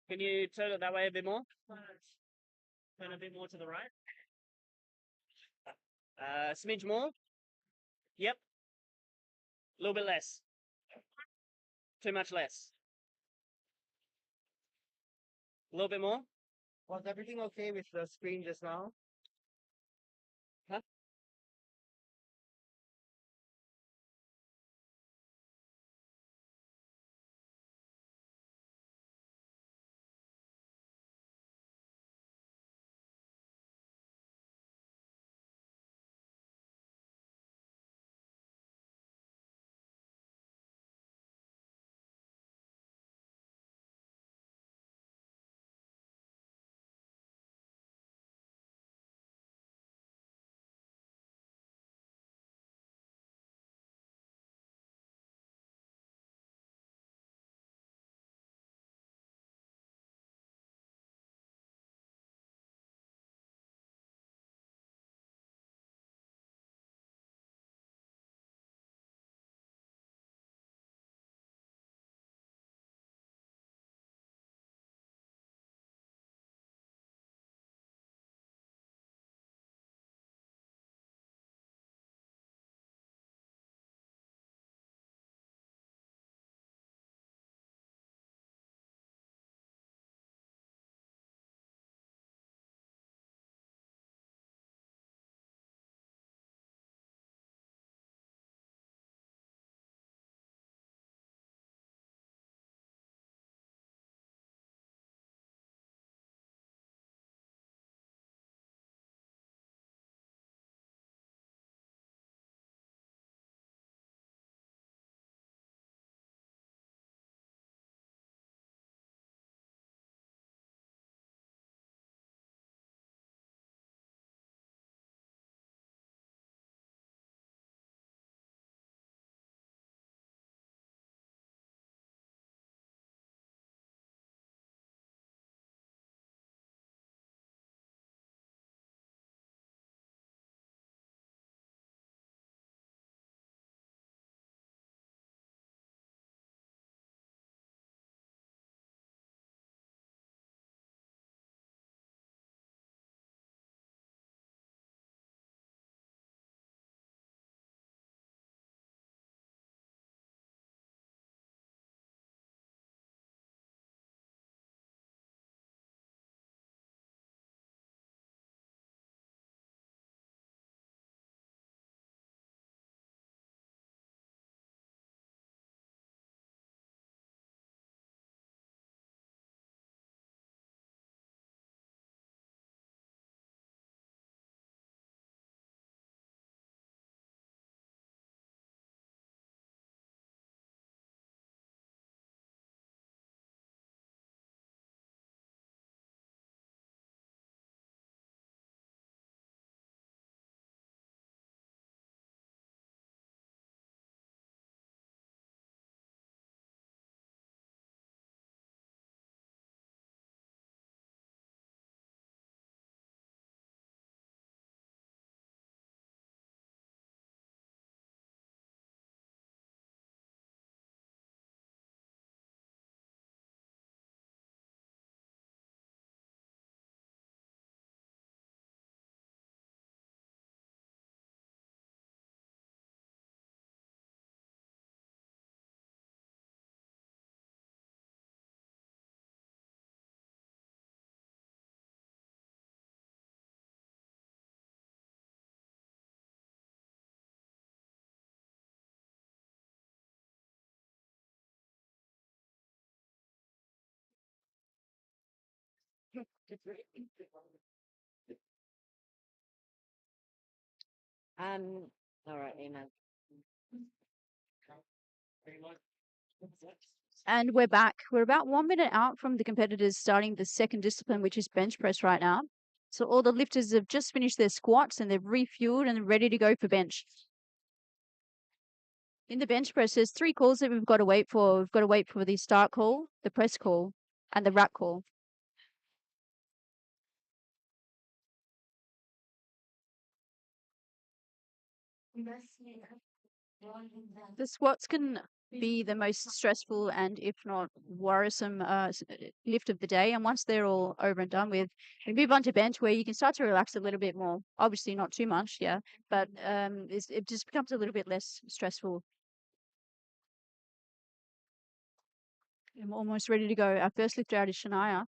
Can you turn it that way a bit more? Turn a bit more to the right. Smidge more. Yep. A little bit less. Too much less. A little bit more. Was everything okay with the screen just now? All right, Emma. And we're back. We're about 1 minute out from the competitors starting the second discipline, which is bench press right now. So all the lifters have just finished their squats and they've refueled and they're ready to go for bench. In the bench press, there's 3 calls that we've got to wait for. We've got to wait for the start call, the press call, and the rack call. The squats can be the most stressful and, if not worrisome, lift of the day. And once they're all over and done with, we move on to bench where you can start to relax a little bit more. Obviously, not too much, yeah, but it just becomes a little bit less stressful. I'm almost ready to go. Our first lifter out is Shania.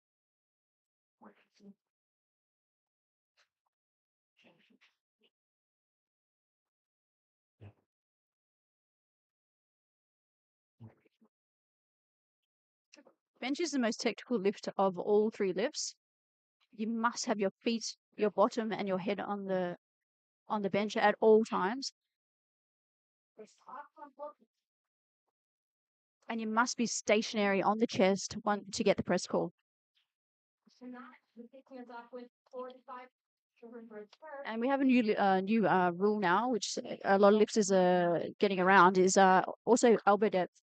Bench is the most technical lift of all three lifts. You must have your feet, your bottom, and your head on the bench at all times. And you must be stationary on the chest to get the press call. And we have a new rule now, which a lot of lifters are getting around, is also elbow depth.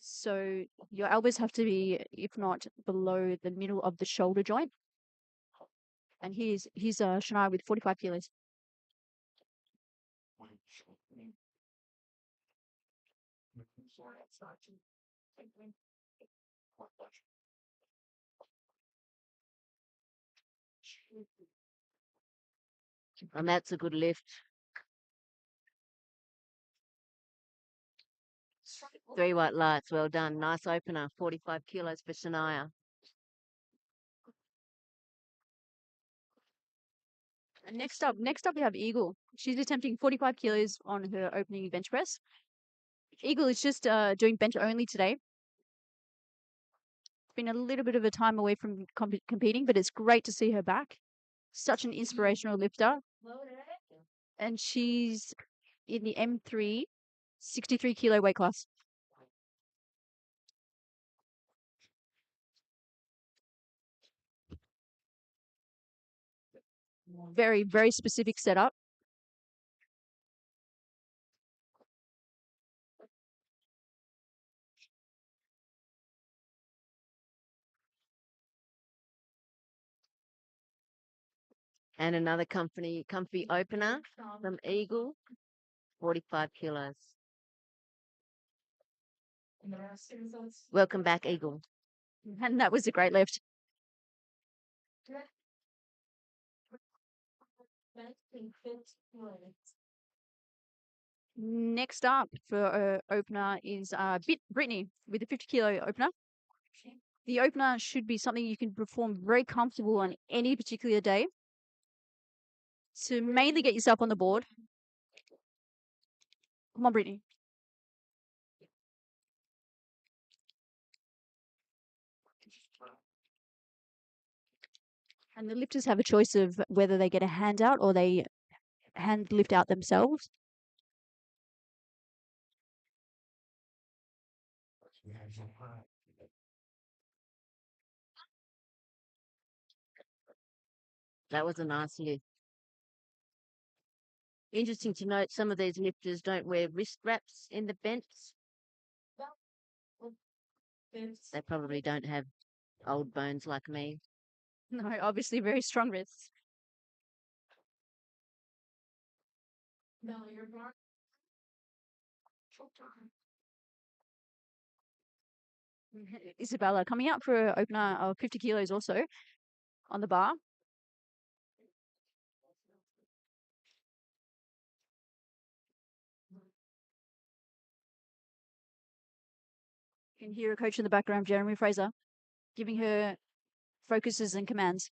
So your elbows have to be, if not below the middle of the shoulder joint. And here's Shania with 45 kilos. And that's a good lift. 3 white lights, well done. Nice opener, 45 kilos for Shania. And next up we have Eagle. She's attempting 45 kilos on her opening bench press. Eagle is just doing bench only today. It's been a little bit of a time away from competing, but it's great to see her back. Such an inspirational lifter. And she's in the M3 63 kilo weight class. Very, very specific setup. And another comfy opener from Eagle, 45 kilos. Welcome back, Eagle. And that was a great lift. Next up for opener is Brittany with a 50 kilo opener. The opener should be something you can perform very comfortable on any particular day to mainly get yourself on the board. Come on, Brittany. And the lifters have a choice of whether they get a hand out or they hand lift out themselves. That was a nice lift. Interesting to note, some of these lifters don't wear wrist wraps in the bench. They probably don't have old bones like me. No, obviously very strong wrists. Isabella coming out for an opener of 50 kilos also on the bar. You can hear a coach in the background, Jeremy Fraser, giving her focuses and commands.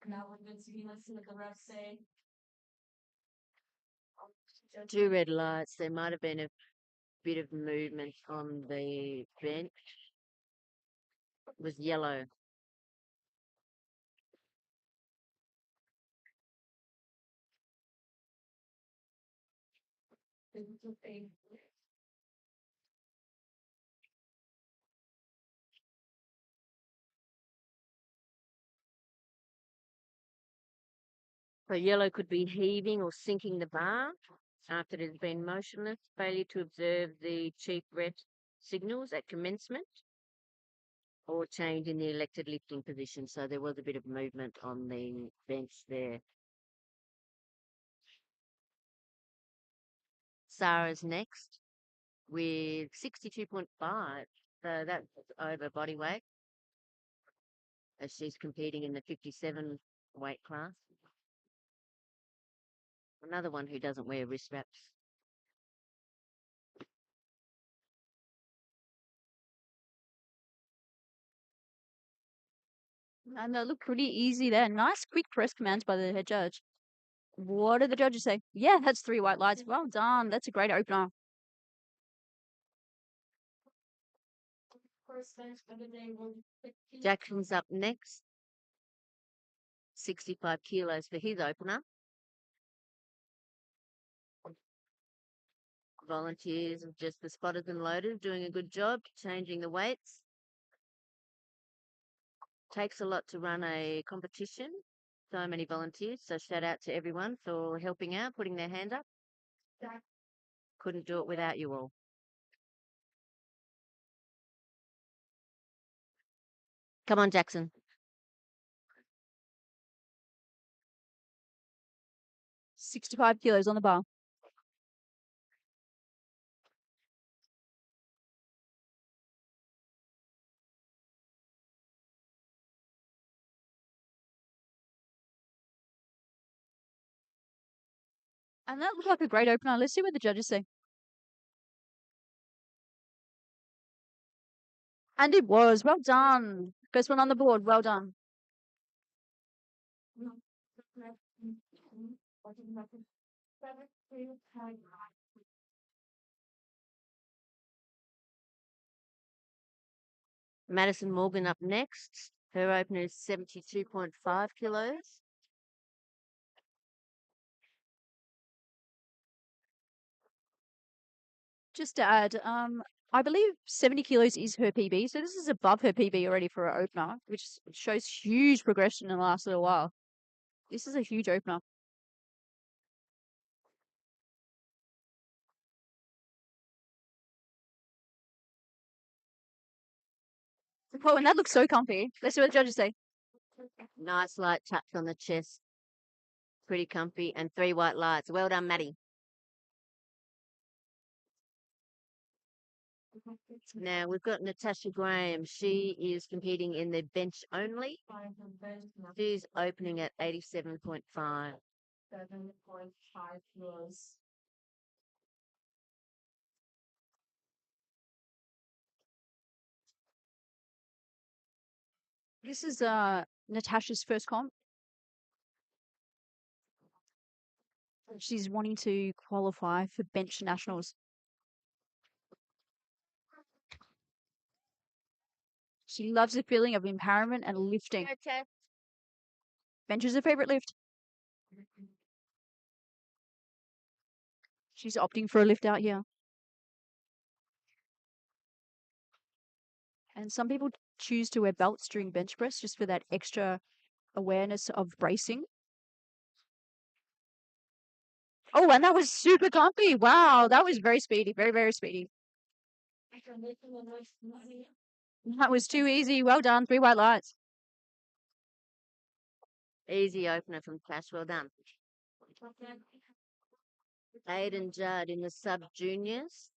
Now we're good to be listening to the refs say. 2 red lights. There might have been a bit of movement on the bench. It was yellow. So yellow could be heaving or sinking the bar after it has been motionless, failure to observe the chief rep signals at commencement, or change in the elected lifting position. So there was a bit of movement on the bench there. Sarah's next with 62.5. So that's over body weight as she's competing in the 57 weight class. Another one who doesn't wear wrist wraps. And they look pretty easy there. Nice quick press commands by the head judge. What do the judges say? Yeah, that's 3 white lights. Well done. That's a great opener. First bench of the day will be 15. Jackson's up next. 65 kilos for his opener. Volunteers of just the spotters and loaders doing a good job changing the weights. Takes a lot to run a competition. So many volunteers. So shout out to everyone for helping out, putting their hand up. Couldn't do it without you all. Come on, Jackson. 65 kilos on the bar. And that looked like a great opener. Let's see what the judges say. And it was. Well done. First one on the board. Well done. Madison Morgan up next. Her opener is 72.5 kilos. Just to add, I believe 70 kilos is her PB. So this is above her PB already for her opener, which shows huge progression in the last little while. This is a huge opener. Oh, and that looks so comfy. Let's see what the judges say. Nice light touch on the chest. Pretty comfy. And 3 white lights. Well done, Maddie. Now we've got Natasha Graham. She is competing in the bench only. She's opening at 87.5. 7.5 kilos. This is Natasha's first comp. She's wanting to qualify for bench nationals. She loves the feeling of empowerment and lifting. Bench is her favorite lift. She's opting for a lift out here. And some people choose to wear belts during bench press just for that extra awareness of bracing. Oh, and that was super comfy. Wow, that was very speedy. Very, very speedy. That was too easy. Well done. 3 white lights. Easy opener from Cash. Well done. Aiden Judd in the sub-juniors.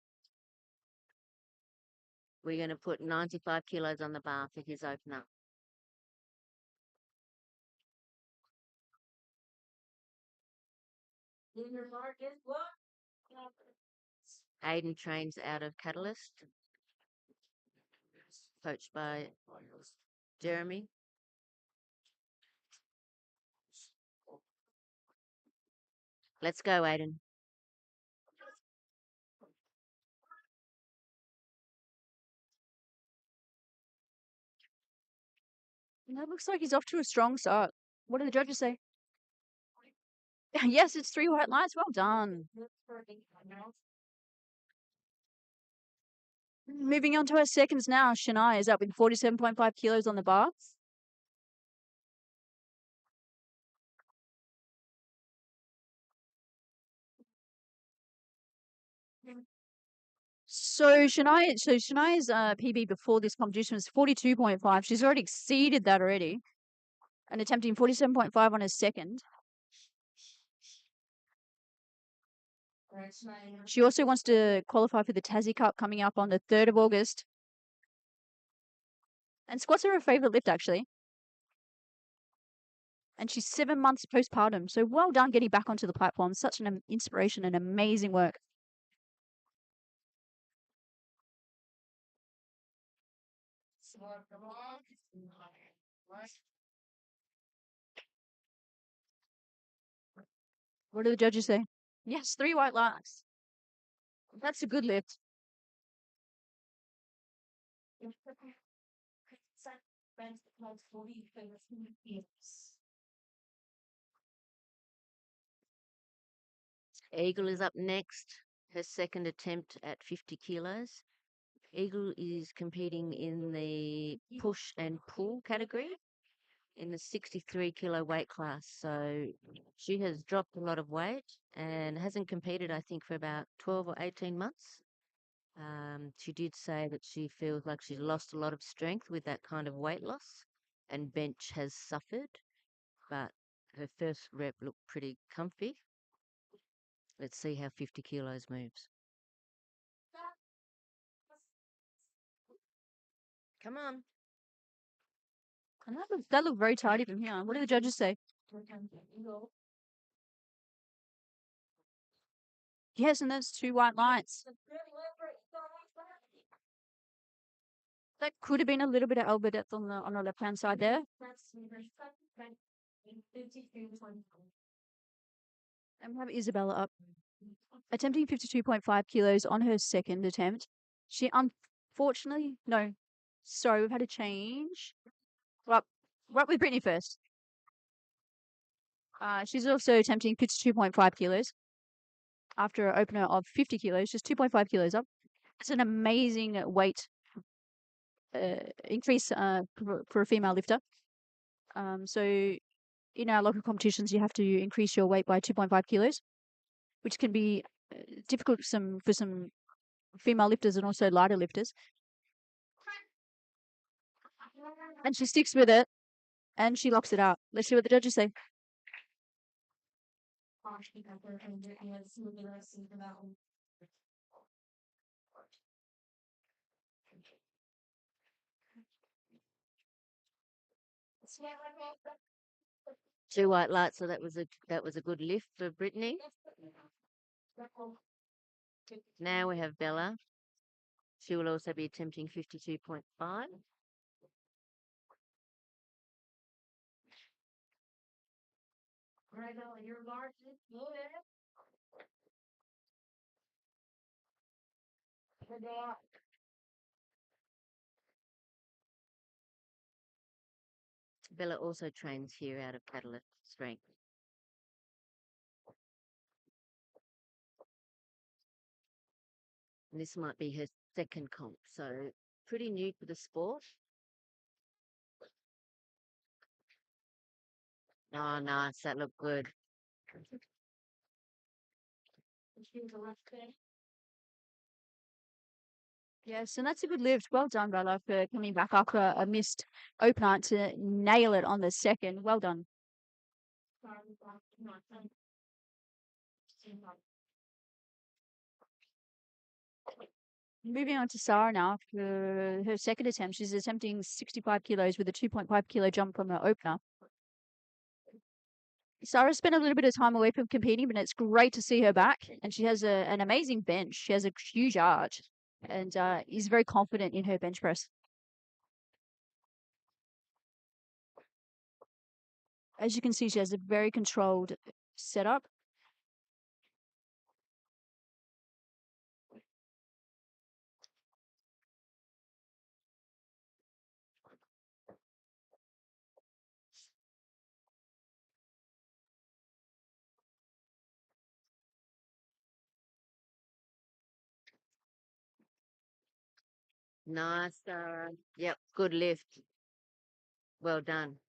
We're going to put 95 kilos on the bar for his opener. Aiden trains out of Catalyst, coached by Jeremy. Let's go, Aiden. And that looks like he's off to a strong start. What do the judges say? Yes, it's 3 white lights. Well done. Moving on to our seconds now. Shania is up with 47.5 kilos on the bar. So Shania's PB before this competition was 42.5. She's already exceeded that already. And attempting 47.5 on her second. She also wants to qualify for the Tassie Cup coming up on the 3rd of August. And squats are her favourite lift, actually. And she's 7 months postpartum. So well done getting back onto the platform. Such an inspiration and amazing work. What do the judges say? Yes, 3 white lights. That's a good lift. Eagle is up next. Her second attempt at 50 kilos. Eagle is competing in the push and pull category in the 63 kilo weight class. So she has dropped a lot of weight and hasn't competed, I think, for about 12 or 18 months. She did say that she feels like she's lost a lot of strength with that kind of weight loss, and bench has suffered, but her first rep looked pretty comfy. Let's see how 50 kilos moves. Come on. And that looked very tidy from here. What do the judges say? Yes, and there's 2 white lights. That could have been a little bit of elbow depth on the left-hand side there. And we have Isabella up, attempting 52.5 kilos on her second attempt. She unfortunately, no, sorry, we've had a change. Well, right with Brittany first. She's also attempting 52.5 kilos after an opener of 50 kilos, just 2.5 kilos up. It's an amazing weight increase for a female lifter. So in our local competitions, you have to increase your weight by 2.5 kilos, which can be difficult for some female lifters and also lighter lifters. And she sticks with it, and she locks it out. Let's see what the judges say. Two white lights, so that was a good lift for Brittany. Now we have Bella. She will also be attempting 52.5. Bella also trains here out of Catalyst Strength. And this might be her second comp, so pretty new to the sport. Oh, nice. That looked good. Yes, and that's a good lift. Well done, Bella, for coming back after a missed opener to nail it on the second. Well done. Moving on to Sarah now for her second attempt. She's attempting 65 kilos with a 2.5 kilo jump from her opener. Sarah spent a little bit of time away from competing, but it's great to see her back. And she has an amazing bench. She has a huge arch and is very confident in her bench press. As you can see, she has a very controlled setup. Nice, Sarah. Yep, good lift. Well done.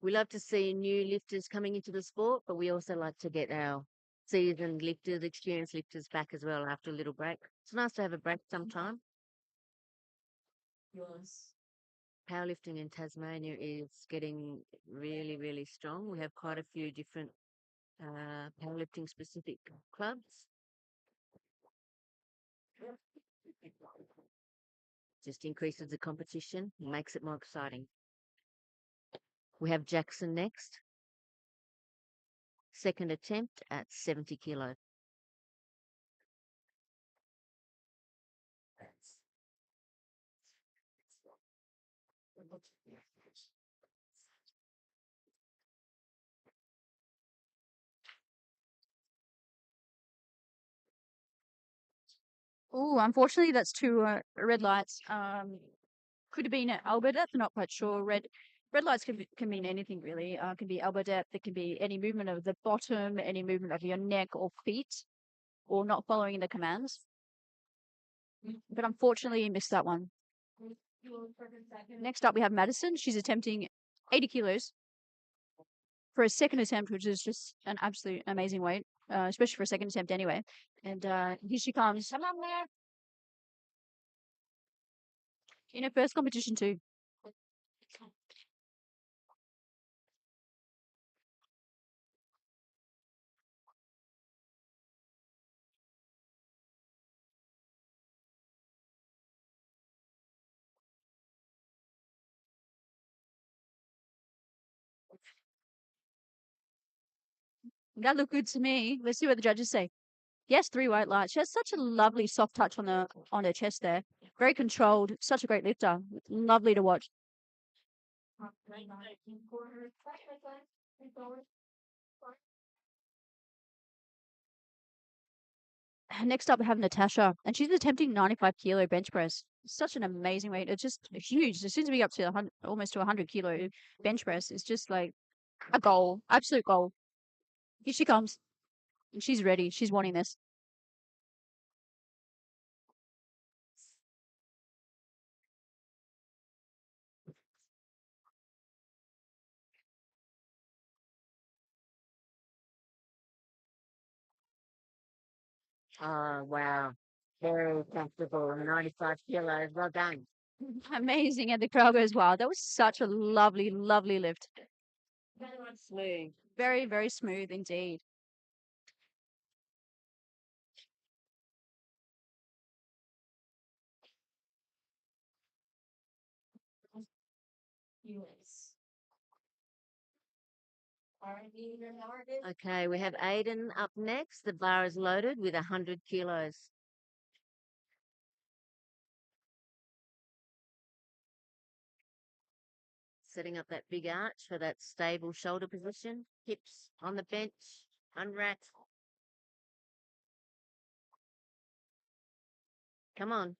We love to see new lifters coming into the sport, but we also like to get our seasoned lifters, experienced lifters back as well after a little break. It's nice to have a break sometime. Powerlifting in Tasmania is getting really, really strong. We have quite a few different powerlifting specific clubs. Just increases the competition, makes it more exciting. We have Jackson next. Second attempt at 70 kilos. Oh, unfortunately, that's two red lights. Could have been at elbow depth. I'm not quite sure. Red lights can mean anything really. Can be elbow depth. It can be any movement of the bottom, any movement of your neck or feet, or not following the commands. But unfortunately, you missed that one. Next up, we have Madison. She's attempting 80 kilos for a second attempt, which is just an absolute amazing weight, especially for a second attempt anyway. And here she comes. Come on there. In her first competition too. That looked good to me. Let's see what the judges say. Yes, 3 white lights. She has such a lovely soft touch on her chest there. Very controlled. Such a great lifter. Lovely to watch. Next up, we have Natasha, and she's attempting 95 kilo bench press. Such an amazing weight. It's just huge. As soon as we get up to 100, almost to 100 kilo bench press, it's just like a goal, absolute goal. Here she comes. And she's ready. She's wanting this. Oh, wow. Very comfortable. 95 kilos. Well done. Amazing. And the crowd goes, wow, that was such a lovely, lovely lift. Smooth. Very, very smooth indeed. Okay, we have Aiden up next. The bar is loaded with 100 kilos. Setting up that big arch for that stable shoulder position. Hips on the bench, unwrapped. Come on.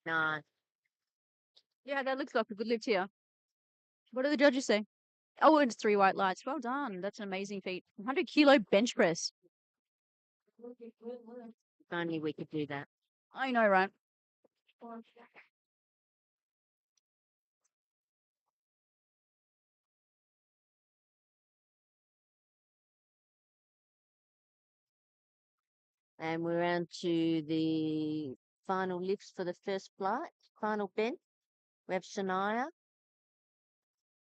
Nice. Yeah, that looks like a good lift here. What do the judges say? Oh, it's 3 white lights. Well done. That's an amazing feat. 100 kilo bench press. If only we could do that. I know, right? And we're on to the final lifts for the first flight, final bend. We have Shania.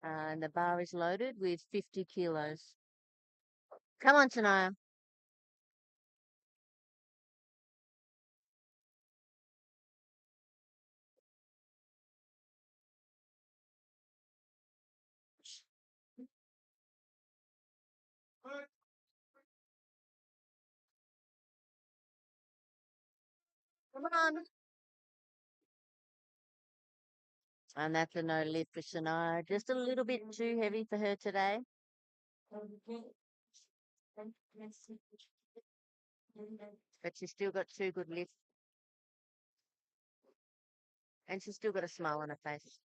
And the bar is loaded with 50 kilos. Come on, Shania. Come on. And that's a no lift for Shania. Just a little bit too heavy for her today. But she's still got 2 good lifts. And she's still got a smile on her face.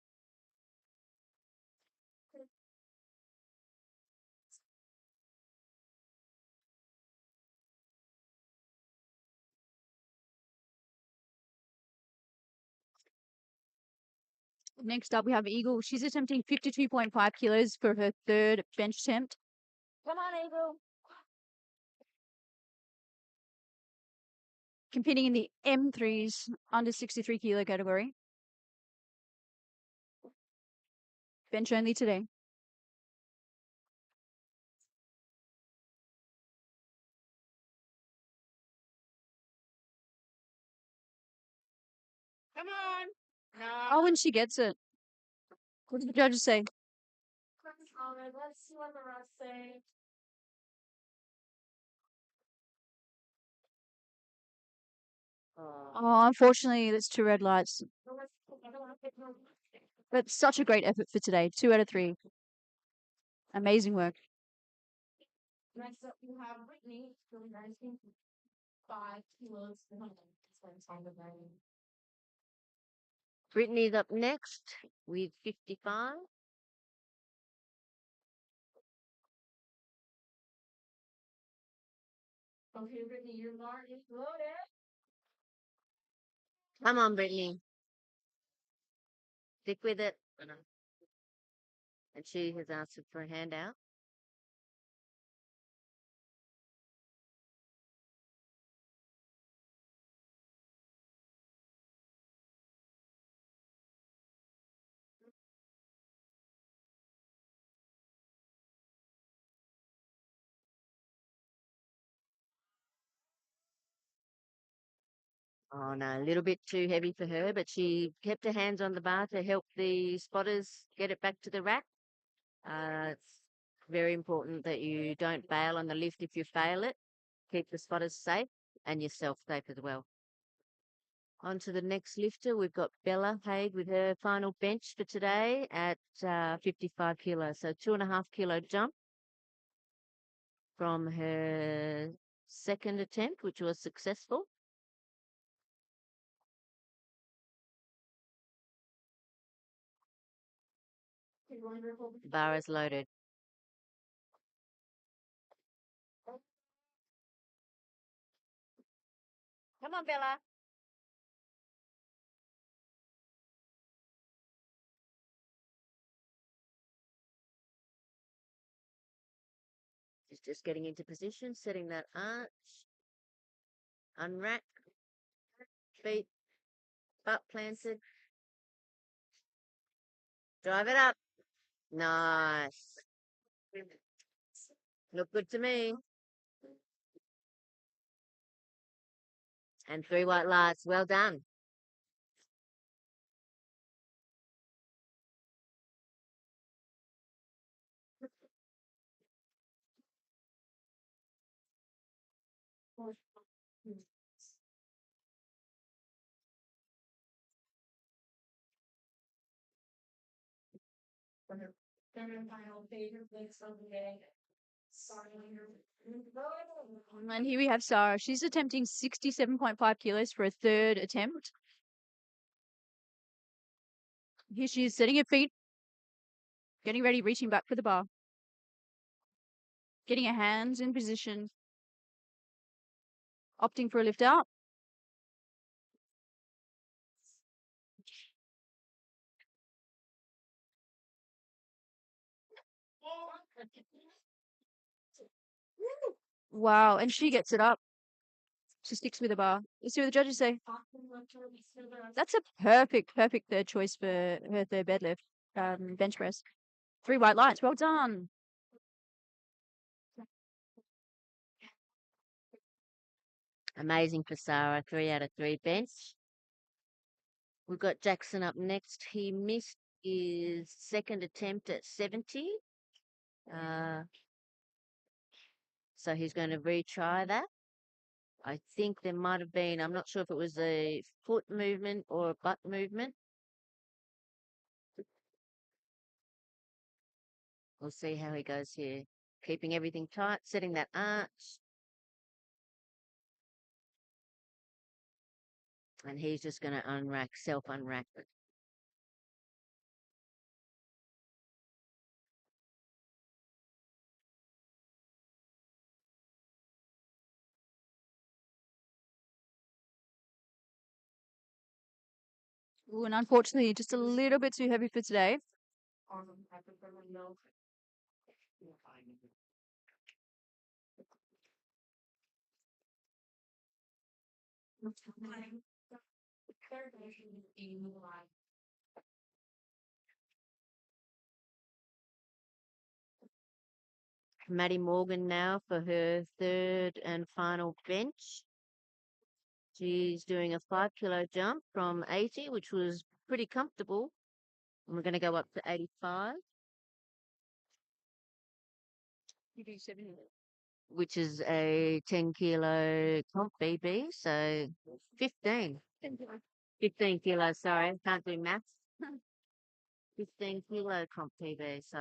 Next up, we have Eagle. She's attempting 52.5 kilos for her third bench attempt. Come on, Eagle. Competing in the M3s under 63 kilo category. Bench only today. Come on. No. Oh, when she gets it. What did the judges say? All right, let's see what the refs say. Oh, unfortunately, that's 2 red lights. But such a great effort for today. 2 out of 3. Amazing work. Next up, you have Brittany, who is 5 kilos behind. That's on the very. Brittany's up next with 55. Okay, Brittany, your bar is loaded. Come on, Brittany. Stick with it. And she has asked for a handout. Oh no, a little bit too heavy for her, but she kept her hands on the bar to help the spotters get it back to the rack. It's very important that you don't bail on the lift if you fail it. Keep the spotters safe and yourself safe as well. On to the next lifter, we've got Bella Haig with her final bench for today at 55 kilos. So 2.5 kilo jump from her second attempt, which was successful. Bar is loaded. Come on, Bella. She's just getting into position, setting that arch. Unrack. Feet. Butt planted. Drive it up. Nice. Look good to me. And 3 white lights. Well done. Third and final favorite place of the day. Starting your. And here we have Sarah. She's attempting 67.5 kilos for a 3rd attempt. Here she is setting her feet, getting ready, reaching back for the bar, getting her hands in position, opting for a lift out. Wow, and she gets it up. She sticks with the bar. Let's see what the judges say. That's a perfect 3rd choice for her 3rd bed lift, bench press. 3 white lights. Well done. Amazing for Sarah. 3 out of 3 bench. We've got Jackson up next. He missed his 2nd attempt at 70. So he's going to retry that. I think there might have been, I'm not sure if it was a foot movement or a butt movement. We'll see how he goes here. Keeping everything tight, setting that arch. And he's just going to unrack, self-unrack it. Ooh, and unfortunately, just a little bit too heavy for today. Maddie Morgan now for her 3rd and final bench. She's doing a 5 kilo jump from 80, which was pretty comfortable. And we're going to go up to 85, You do 70. which is a 10 kilo comp BB. So 15. 15 kilos, sorry. Can't do maths. 15 kilo comp PB. So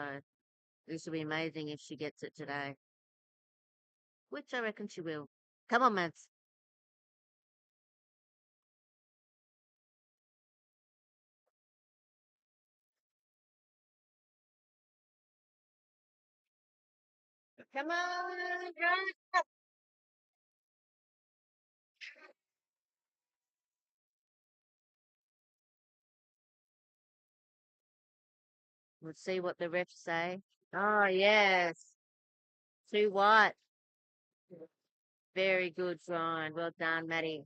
this will be amazing if she gets it today, which I reckon she will. Come on, maths. Come on, girl. Let's see what the refs say. Oh, yes. Too white. Very good, Ryan. Well done, Maddie.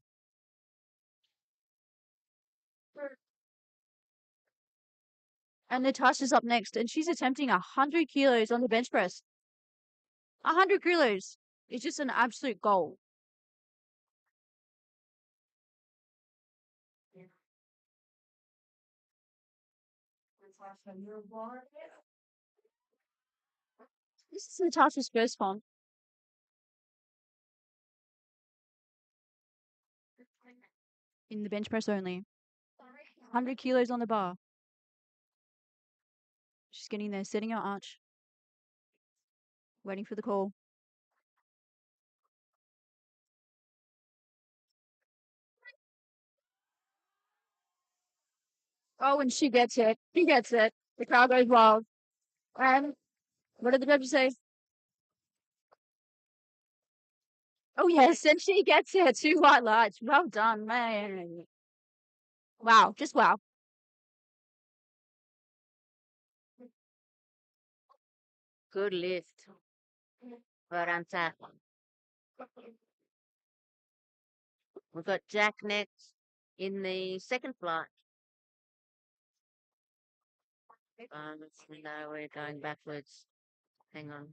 And Natasha's up next, and she's attempting 100 kilos on the bench press. 100 kilos is just an absolute goal. This is Natasha's first one. In the bench press only. 100 kilos on the bar. She's getting there, setting her arch. Waiting for the call. Oh, and she gets it. She gets it. The crowd goes wild. And what did the judges say? Oh, yes, and she gets it. 2 white lights. Well done, man. Wow, just wow. Good lift. Well done, Taff. We've got Jack next in the second flight. No, we're going backwards. Hang on.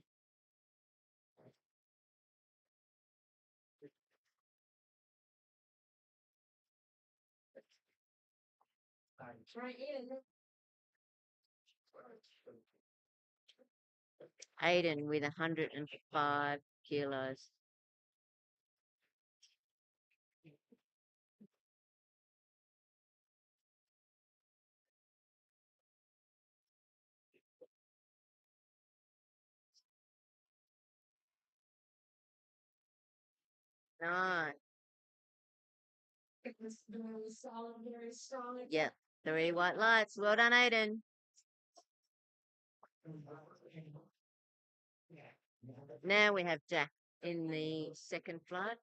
Aiden with 105 kilos. Nine. Very solid, very strong. Yep. 3 white lights. Well done, Aiden. Now we have Jack in the second flight.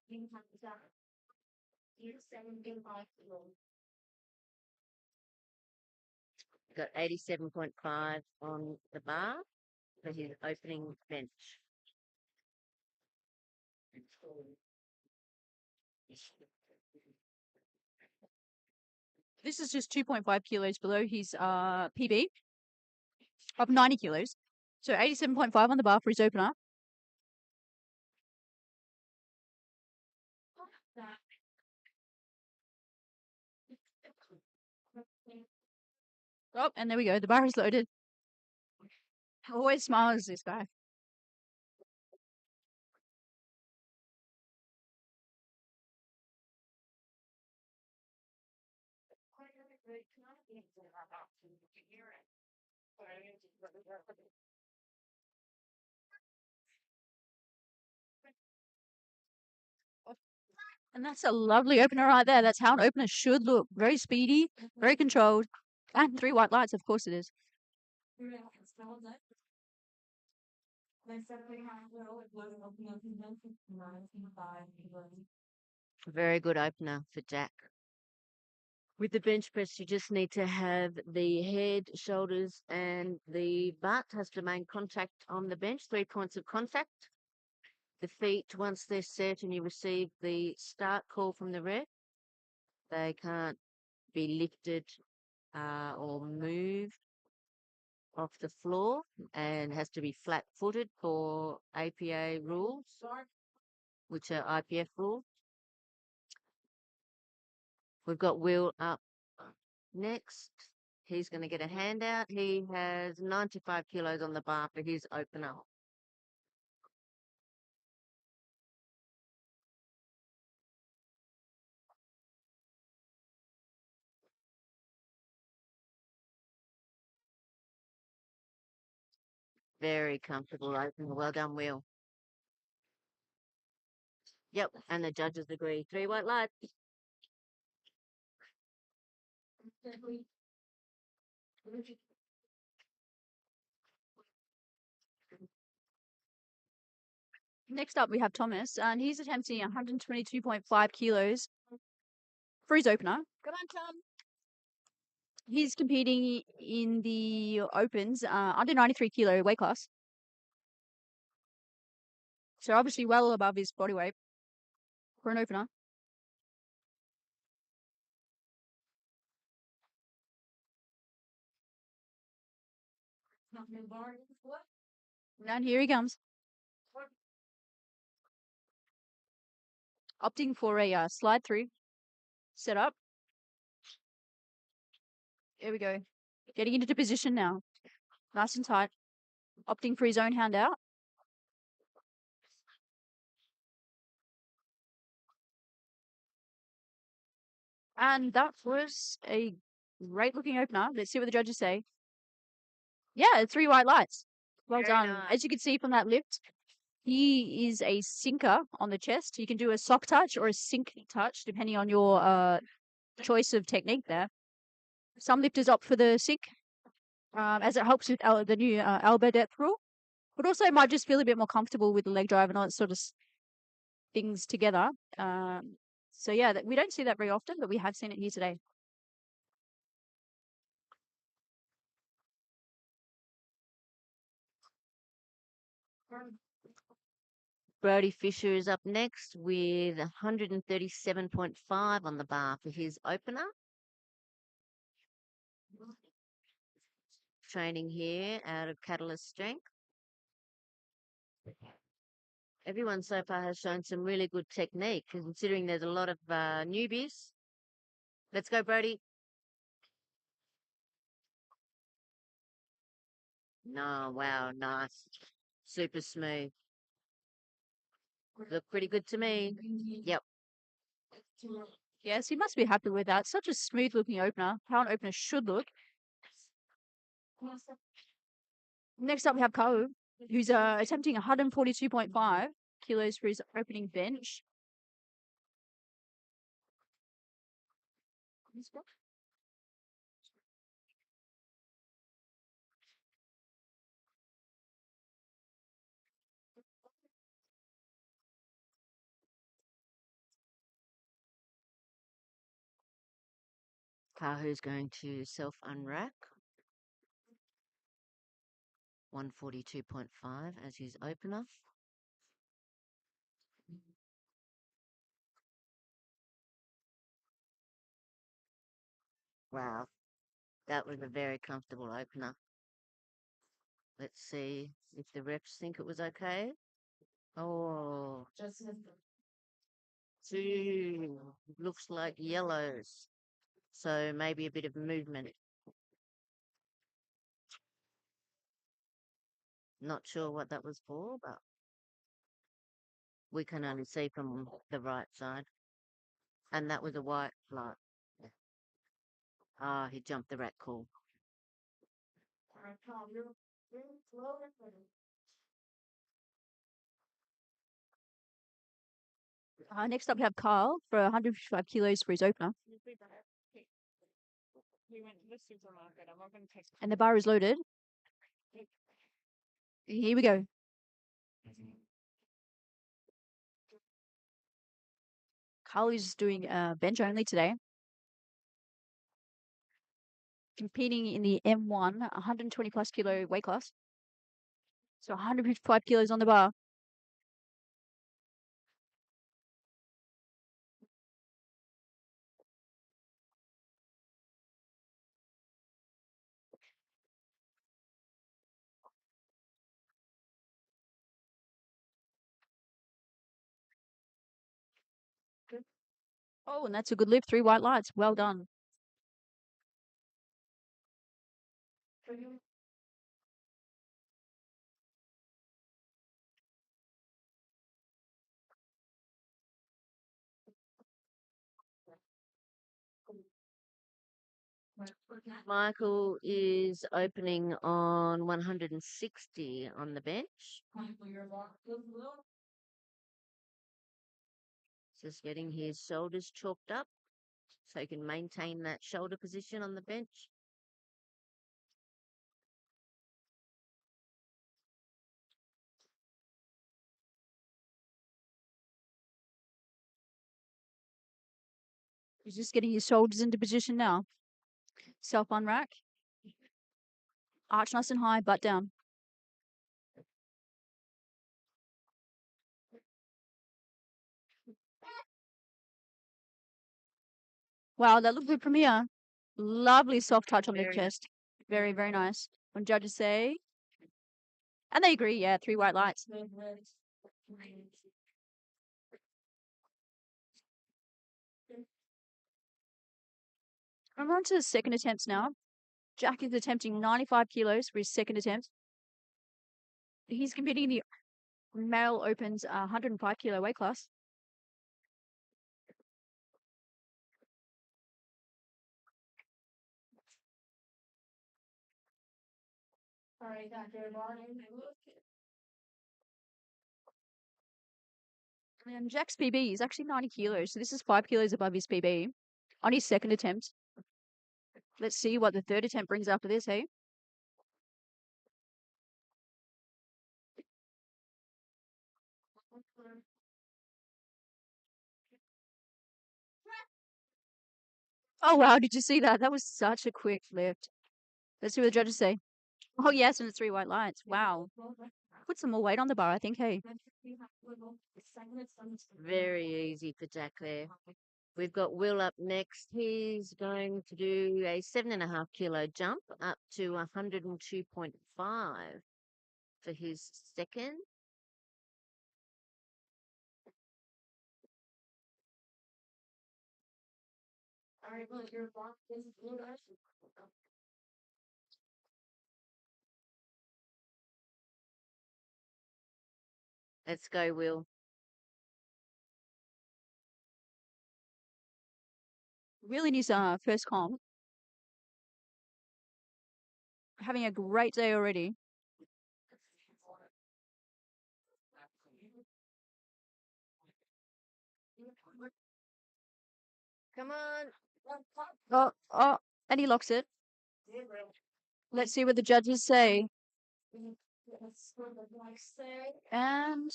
Got 87.5 on the bar for his opening bench. This is just 2.5 kilos below his PB of 90 kilos. So 87.5 on the bar for his opener. Oh, and there we go. The bar is loaded. Always smiles, this guy. And that's a lovely opener right there. That's how an opener should look. Very speedy, very controlled. And 3 white lights, of course it is. Very good opener for Jack. With the bench press, you just need to have the head, shoulders, and the butt has to remain contact on the bench, 3 points of contact. The feet, once they're set and you receive the start call from the ref, they can't be lifted or moved off the floor and has to be flat-footed for APA rules, which are IPF rules. We've got Will up next. He's going to get a handout. He has 95 kilos on the bar for his opener. Very comfortable opener. Well done, Will. Yep, and the judges agree. 3 white lights. Next up, we have Thomas, and he's attempting 122.5 kilos for his opener. Come on, Tom. He's competing in the Opens under 93 kilo weight class. So obviously well above his body weight for an opener. And here he comes. Opting for a slide through setup. There we go. Getting into position now. Nice and tight. Opting for his own handout. And that was a great looking opener. Let's see what the judges say. Yeah, 3 white lights. Well Very done. nice. As you can see from that lift, he is a sinker on the chest. You can do a sock touch or a sink touch, depending on your choice of technique there. Some lifters opt for the sink, as it helps with the new elbow depth rule, but also might just feel a bit more comfortable with the leg drive and all that sort of things together. So yeah, we don't see that very often, but we have seen it here today. Brody Fisher is up next with 137.5 on the bar for his opener. Training here out of Catalyst Strength. Everyone so far has shown some really good technique, considering there's a lot of newbies. Let's go, Brody. No, wow, nice. Super smooth. Look pretty good to me. Yep. Yes, he must be happy with that. Such a smooth looking opener. How an opener should look. Next up, we have Kau, who's attempting 142.5 kilos for his opening bench. Kahu's going to self unrack. 142.5 as his opener. Wow, that was a very comfortable opener. Let's see if the refs think it was okay. Oh, two looks like yellows. So maybe a bit of movement. Not sure what that was for, but we can only see from the right side. And that was a white light. Ah, he jumped the rat call. Next up, we have Kyle for 155 kilos for his opener. We went to the supermarket. I'm not going to take. And the bar is loaded. Here we go. Kyle is doing bench only today. Competing in the M1, 120 plus kilo weight class. So 155 kilos on the bar. Oh, and that's a good lift. 3 white lights. Well done. Michael is opening on 160 on the bench. Just getting his shoulders chalked up so he can maintain that shoulder position on the bench. He's just getting his shoulders into position now. Self unrack. Arch nice and high, butt down. Wow, that looked good from here. Lovely soft touch on the Very chest. Very, very nice. When judges say, and they agree, yeah, 3 white lights. And we're on to the second attempts now. Jack is attempting 95 kilos for his second attempt. He's competing in the male opens 105 kilo weight class. And Jack's PB is actually 90 kilos, so this is 5 kilos above his PB on his second attempt. Let's see what the third attempt brings after this, hey? Oh, wow, did you see that? That was such a quick lift. Let's see what the judges say. Oh, yes, and it's 3 white lights. Wow. Put some more weight on the bar, I think, hey? Very easy for Jack there. We've got Will up next. He's going to do a 7.5 kilo jump up to 102.5 for his second. Let's go, Will. Really needs first comp. Having a great day already. Come on. Oh, and he locks it. Let's see what the judges say. And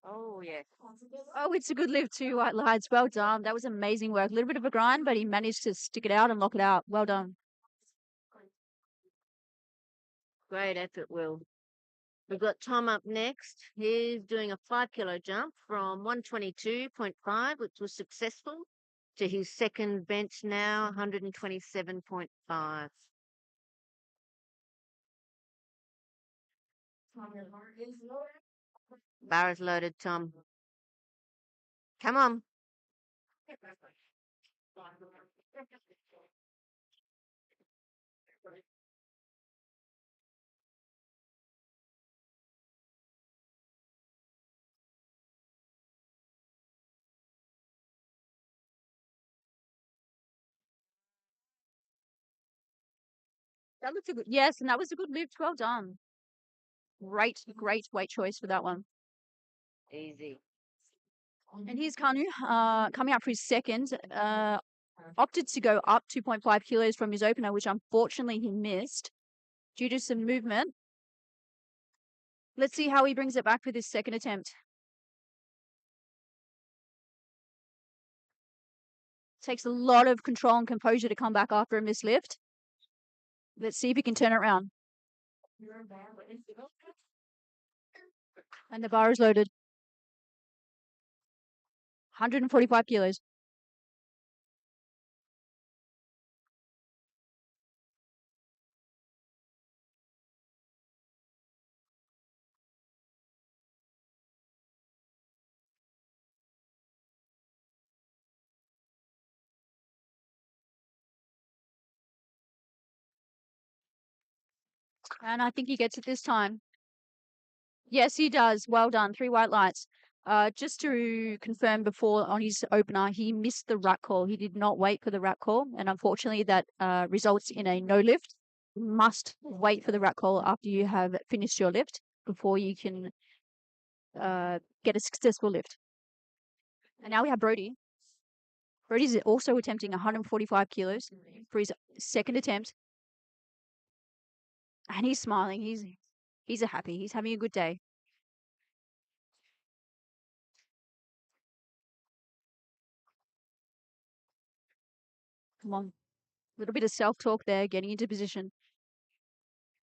Oh, yeah. oh, it's a good lift too, white lights. Well done. That was amazing work. A little bit of a grind, but he managed to stick it out and lock it out. Well done. Great effort, Will. We've got Tom up next. He's doing a 5 kilo jump from 122.5, which was successful, to his second bench now, 127.5. Bar is loaded, Tom. Come on. That looked a good. Yes, and that was a good lift. Well done. Great, great weight choice for that one. Easy. And here's Kanu, coming up for his second. Opted to go up 2.5 kilos from his opener, which unfortunately he missed due to some movement. Let's see how he brings it back for this second attempt. Takes a lot of control and composure to come back after a missed lift. Let's see if he can turn it around. And the bar is loaded. 145 kilos. And I think he gets it this time. Yes, he does. Well done. 3 white lights. Just to confirm before on his opener, he missed the rat call. He did not wait for the rat call, and unfortunately, that results in a no lift. You must wait for the rat call after you have finished your lift before you can get a successful lift. And now we have Brody. Brody's also attempting 145 kilos for his second attempt, and he's smiling. He's happy. He's having a good day. Come on. A little bit of self-talk there, getting into position.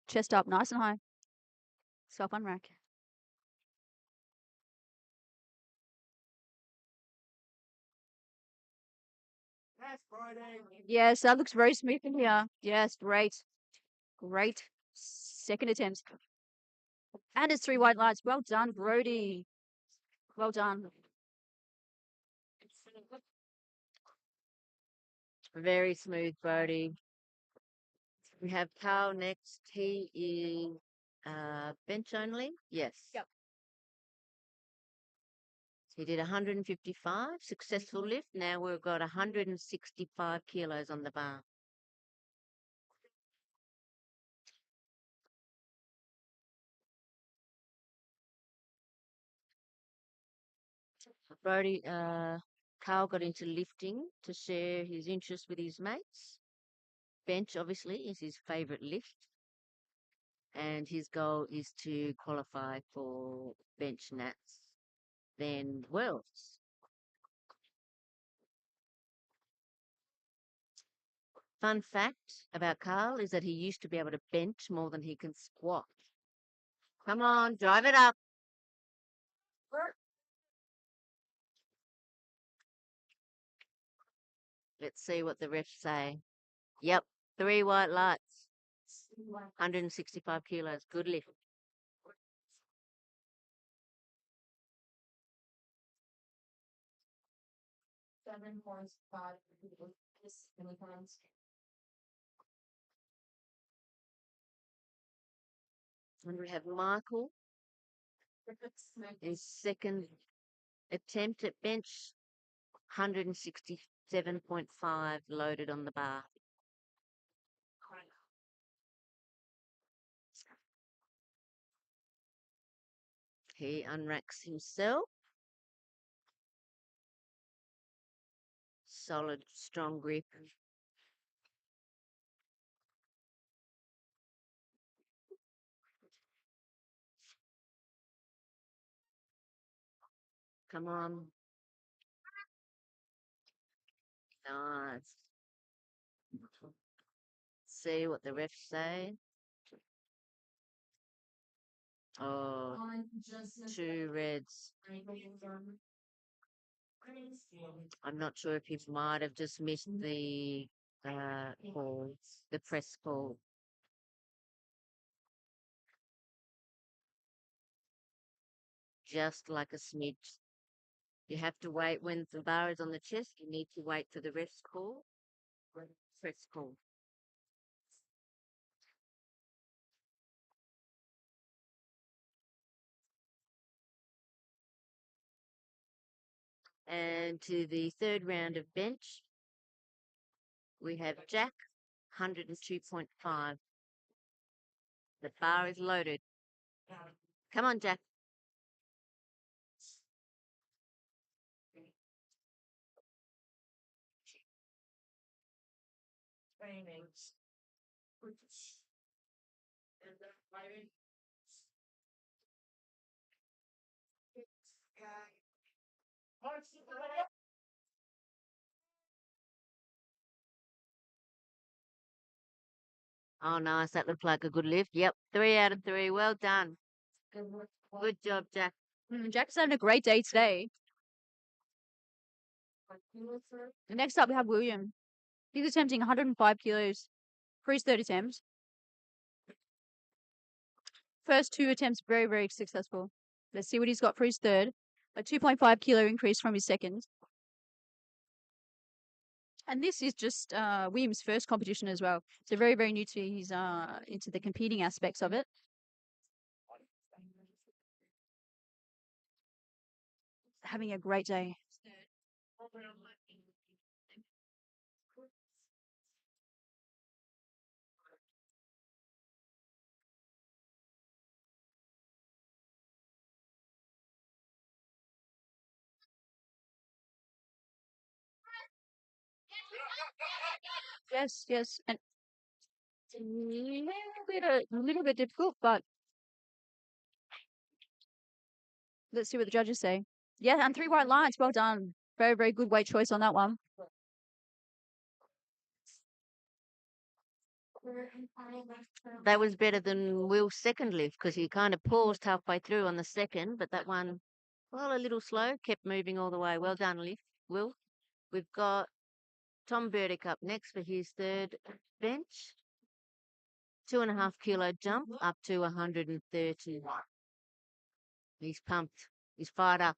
Chest up, nice and high. Self-unrack. That's Friday. Yes, that looks very smooth in here. Yes, great. Great. Second attempt. And it's 3 white lights. Well done, Brody. Well done. Very smooth, Brody. We have Carl next. He is bench only. Yes. Yep. He did 155, successful lift. Now we've got 165 kilos on the bar. Brody, Carl got into lifting to share his interest with his mates. Bench, obviously, is his favourite lift. And his goal is to qualify for bench nats, then worlds. Fun fact about Carl is that he used to be able to bench more than he can squat. Come on, drive it up. Let's see what the refs say. Yep, 3 white lights. 165 kilos. Good lift. And we have Michael. His second attempt at bench, 167.5 loaded on the bar. He unracks himself. Solid, strong grip. Come on. Nice. See what the refs say. Oh, 2 reds. I'm not sure if he might have just missed the call, the press call. Just like a smidge. You have to wait when the bar is on the chest. You need to wait for the ref's call. Press call. And to the third round of bench, we have Jack, 102.5. The bar is loaded. Come on, Jack. Oh, nice. That looked like a good lift. Yep, 3 out of 3. Well done. Good job, Jack. Jack's having a great day today. Next up, we have William. He's attempting 105 kilos for his third attempt. First 2 attempts, very, very successful. Let's see what he's got for his third. A 2.5 kilo increase from his second. And this is just William's first competition as well. So very, very new to his into the competing aspects of it. Having a great day. Yes, yes, and it's a little bit difficult, but let's see what the judges say. Yeah, and 3 white lines. Well done. Very, very good weight choice on that one. That was better than Will's second lift because he kind of paused halfway through on the second, but that one, well, a little slow, kept moving all the way. Well done, Will. We've got Tom Burdick up next for his third bench. 2.5 kilo jump up to 130. He's pumped. He's fired up.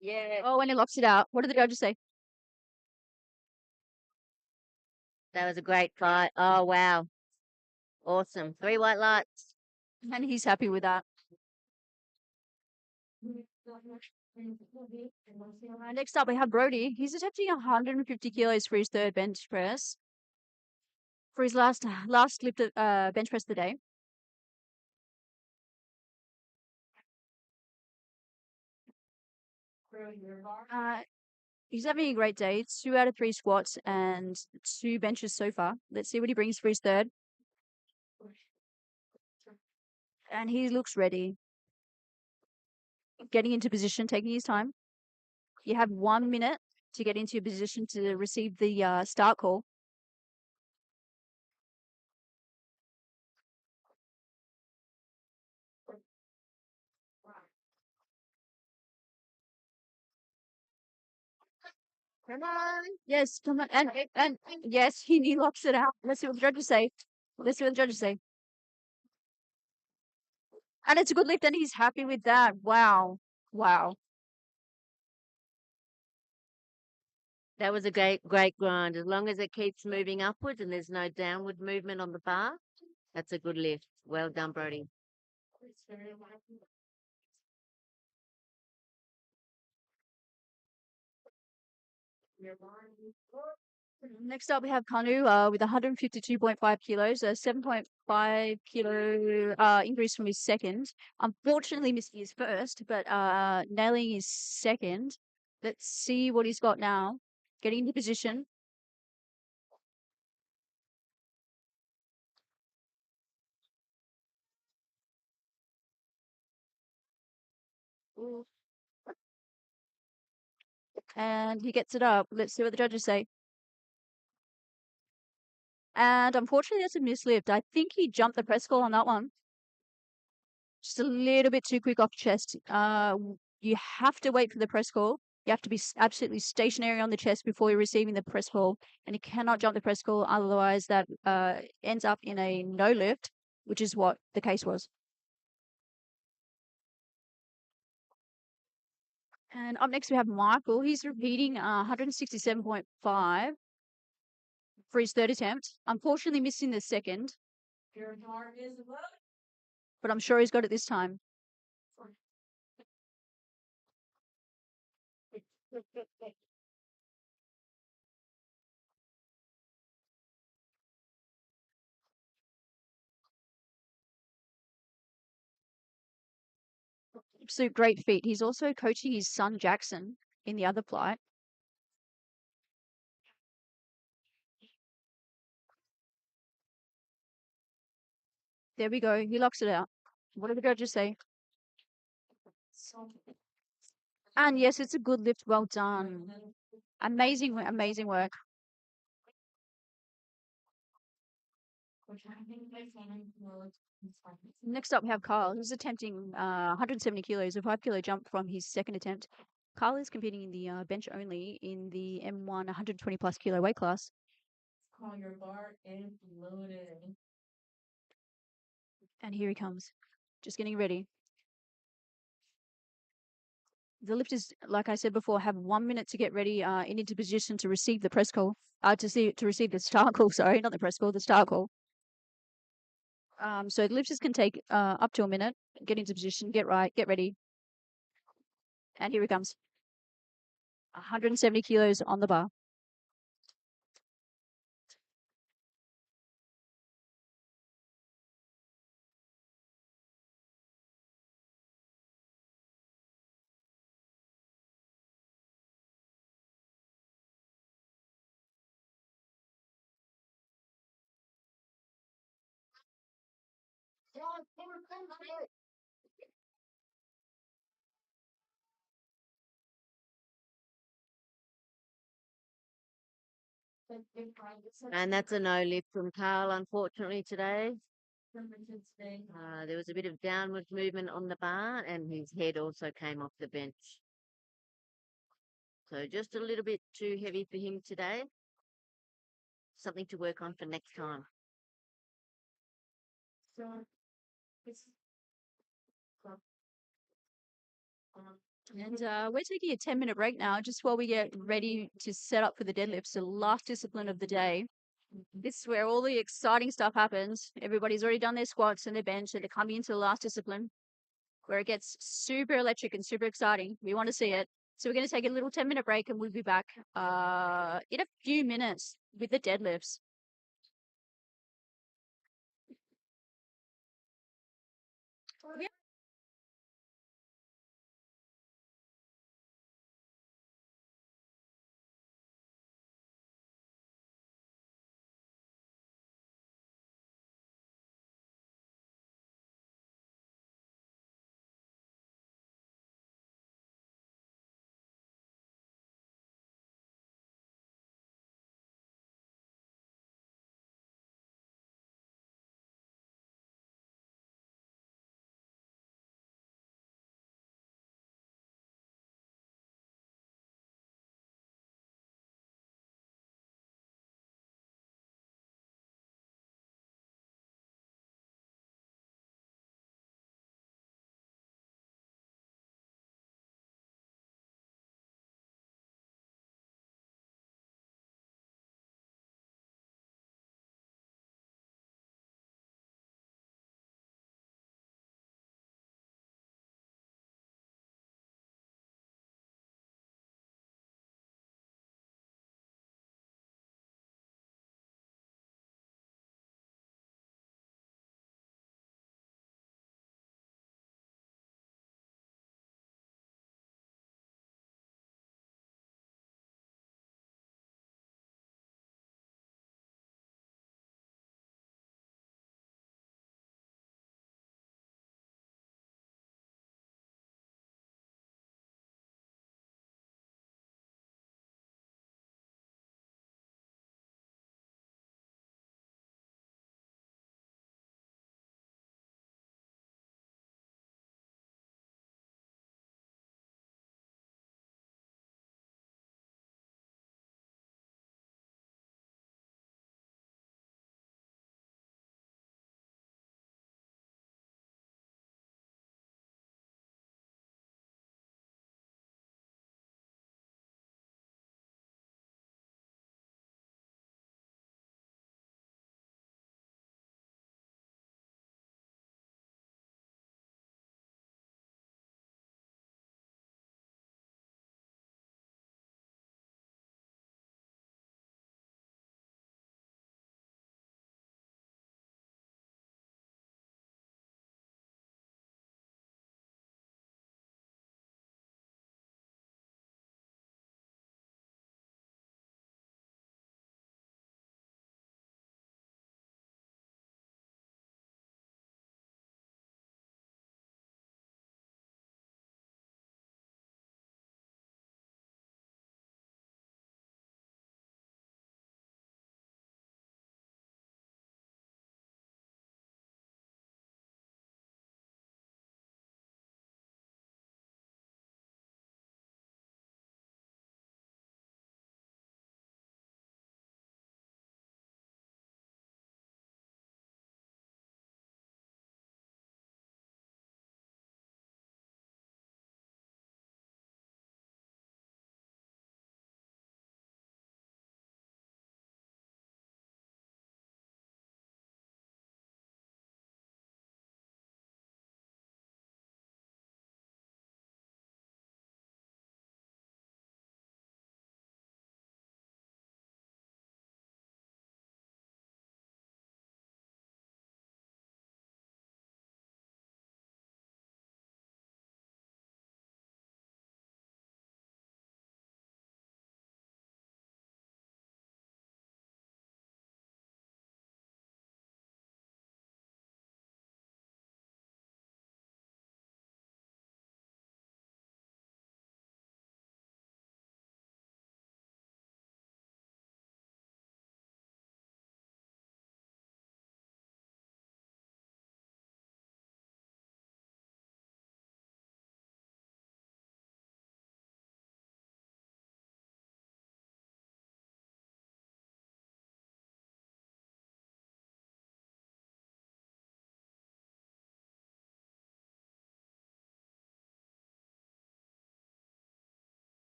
Yeah. Oh, and he locks it out. What did the judges say? That was a great fight. Oh, wow. Awesome. 3 white lights. And he's happy with that. Next up, we have Brody. He's attempting 150 kilos for his third bench press. For his last lift of bench press of the day. He's having a great day. 2 out of 3 squats and 2 benches so far. Let's see what he brings for his third. And he looks ready. Getting into position, taking his time. You have 1 minute to get into your position to receive the start call. Come on. Yes, come on. And yes, he locks it out. Let's see what the judges say. Let's see what the judges say. And it's a good lift, and he's happy with that. Wow. Wow. That was a great grind. As long as it keeps moving upwards and there's no downward movement on the bar, that's a good lift. Well done, Brody. Next up, we have Kanu with 152.5 kilos, a 7.5 kilo increase from his second. Unfortunately, missing his first, but nailing his second. Let's see what he's got now. Getting into position. And he gets it up. Let's see what the judges say. And unfortunately, that's a mislift. I think he jumped the press call on that one. Just a little bit too quick off chest. You have to wait for the press call. You have to be absolutely stationary on the chest before you're receiving the press call, and you cannot jump the press call. Otherwise, that ends up in a no lift, which is what the case was. And up next, we have Michael. He's repeating 167.5 for his third attempt. Unfortunately, missing the second, but I'm sure he's got it this time. Absolute great feat. He's also coaching his son Jackson in the other flight. There we go. He locks it out. What did the judges say? And yes, it's a good lift. Well done. Amazing, amazing work. Next up, we have Kyle. He's attempting 170 kilos, a 5 kilo jump from his second attempt. Carl is competing in the bench only in the M1 120 plus kilo weight class. Call your bar and loaded. And here he comes, just getting ready. The lifters, like I said before, have 1 minute to get ready and into position to receive the press call. To receive the start call. Sorry, not the press call, the start call. So the lifters can take up to a minute, get into position, get ready. And here he comes. 170 kilos on the bar. And that's a no lift from Carl, unfortunately, today. There was a bit of downward movement on the bar, and his head also came off the bench. So just a little bit too heavy for him today. Something to work on for next time. And we're taking a 10-minute break now, just while we get ready to set up for the deadlifts, the last discipline of the day. This is where all the exciting stuff happens. Everybody's already done their squats and their bench, and they're coming into the last discipline, where it gets super electric and super exciting. We want to see it. So we're going to take a little 10-minute break, and we'll be back in a few minutes with the deadlifts.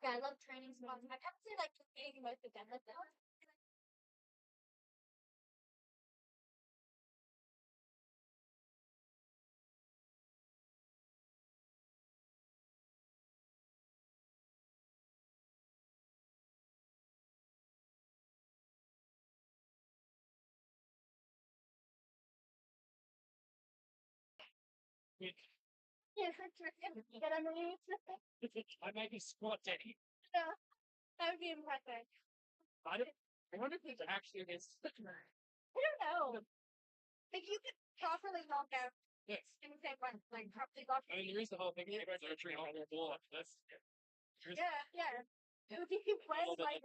Yeah, I love training spots. I can't say like competing most of them. Like that. Yeah, for sure. But I mean, I make a squat daddy. that would be impressive. I wonder if it's actually against. I don't know. Like you could properly knock out Yes. in the same one, like properly knock. I mean, there is the whole thing. Everyone's actually on the floor. That's. Yeah, yeah. It would be impressive. Like,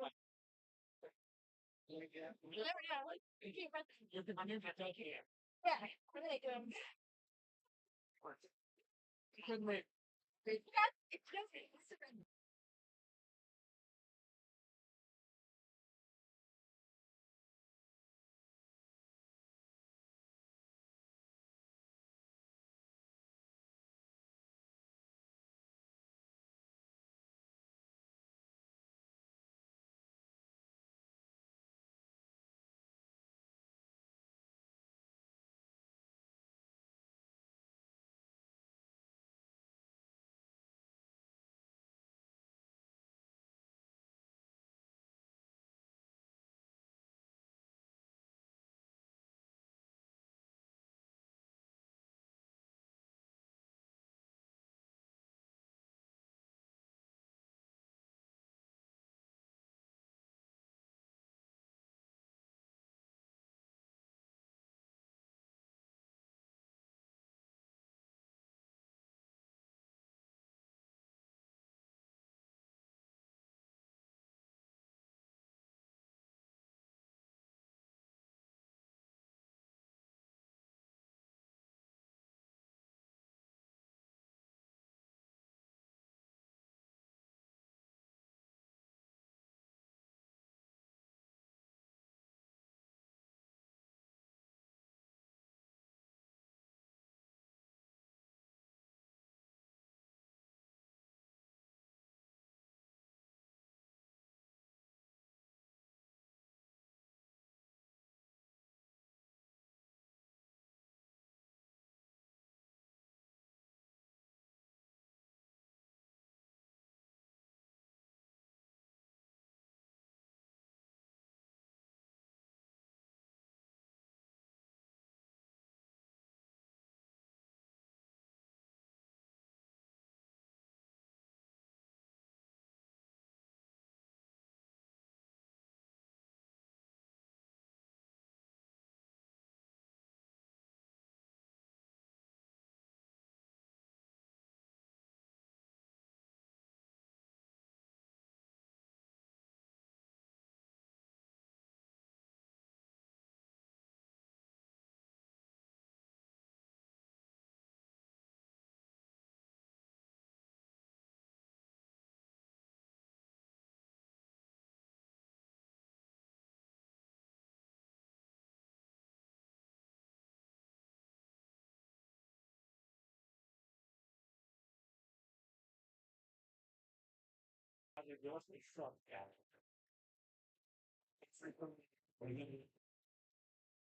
Yeah. you never know. Like, it'd be impressive. You're here. Yeah, what are they doing? Couldn't wait. It's just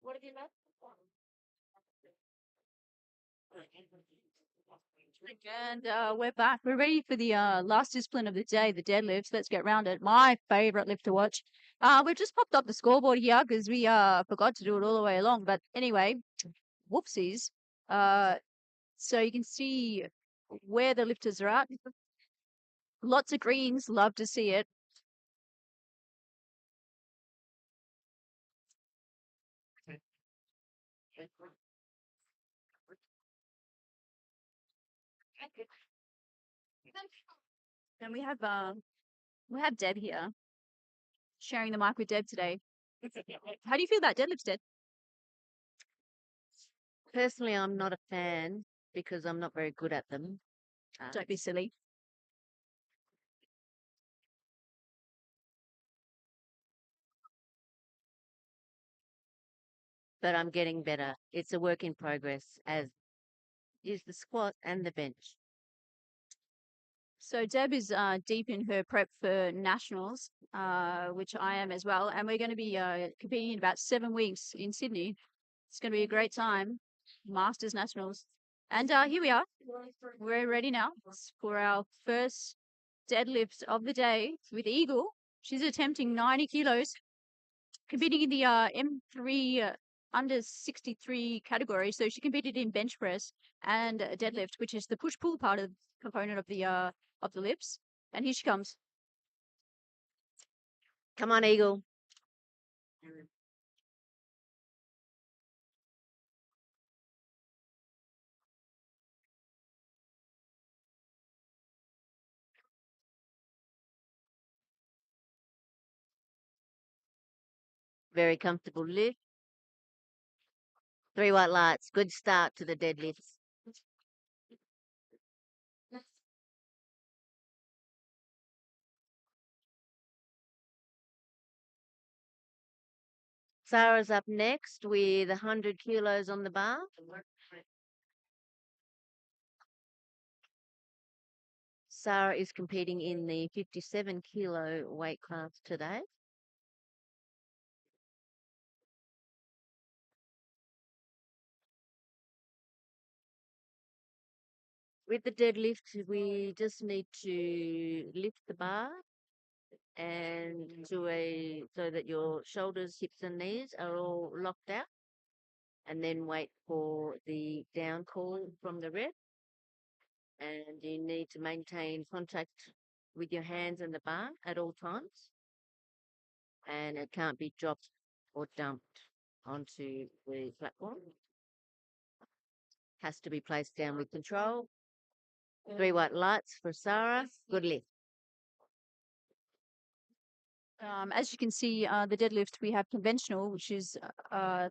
what have you met? And we're back. We're ready for the last discipline of the day, the deadlifts. Let's get round it. My favorite lift to watch. We've just popped up the scoreboard here because we forgot to do it all the way along. But anyway, whoopsies. So you can see where the lifters are at. Lots of greens. Love to see it. And we have Deb here, sharing the mic with Deb today. How do you feel about deadlifts, Deb? Personally, I'm not a fan because I'm not very good at them. Don't be silly. But I'm getting better. It's a work in progress, as is the squat and the bench. So Deb is deep in her prep for nationals, which I am as well, and we're going to be competing in about 7 weeks in Sydney. It's going to be a great time, Masters Nationals, and here we are. We're ready now for our first deadlift of the day with Eagle. She's attempting 90 kilos, competing in the M3 under 63 category. So she competed in bench press and deadlift, which is the push pull part of component of the lifts. And here she comes. Come on, Eagle. Very comfortable lift. 3 white lights. Good start to the deadlifts. Sarah's up next with 100 kilos on the bar. Sarah is competing in the 57 kilo weight class today. With the deadlift, we just need to lift the bar and so that your shoulders, hips and knees are all locked out, and then wait for the down call from the rep. And you need to maintain contact with your hands and the bar at all times, and it can't be dropped or dumped onto the platform. Has to be placed down with control. 3 white lights for Sarah. Good lift. As you can see, the deadlift, we have conventional, which is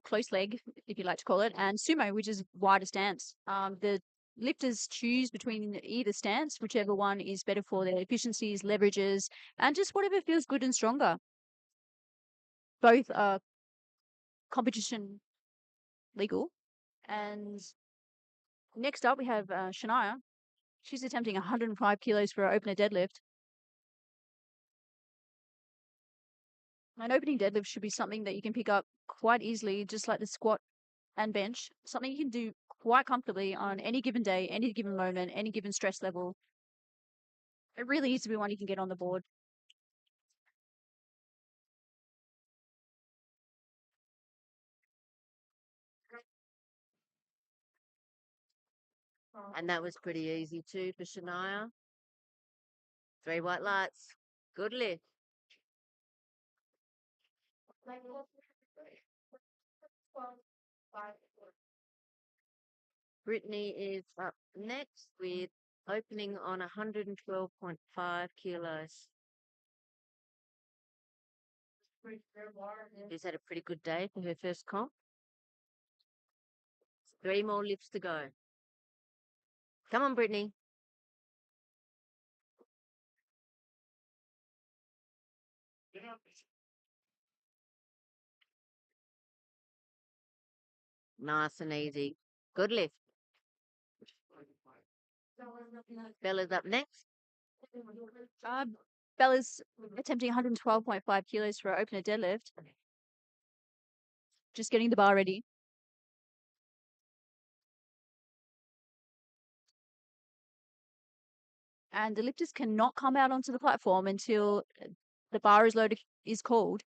close leg, if you like to call it, and sumo, which is wider stance. The lifters choose between either stance, whichever one is better for their efficiencies, leverages, and just whatever feels good and stronger. Both are competition legal. And next up, we have Shania. She's attempting 105 kilos for her opener deadlift. An opening deadlift should be something that you can pick up quite easily, just like the squat and bench. Something you can do quite comfortably on any given day, any given moment, any given stress level. It really needs to be one you can get on the board. And that was pretty easy too for Shania. 3 white lights. Good lift. Brittany is up next with opening on 112.5 kilos. She's had a pretty good day for her first comp. 3 more lifts to go. Come on, Brittany. Nice and easy. Good lift. Bella's up next. Bella's attempting 112.5 kilos for her opener deadlift. Just getting the bar ready. And the lifters cannot come out onto the platform until the bar is loaded, is called.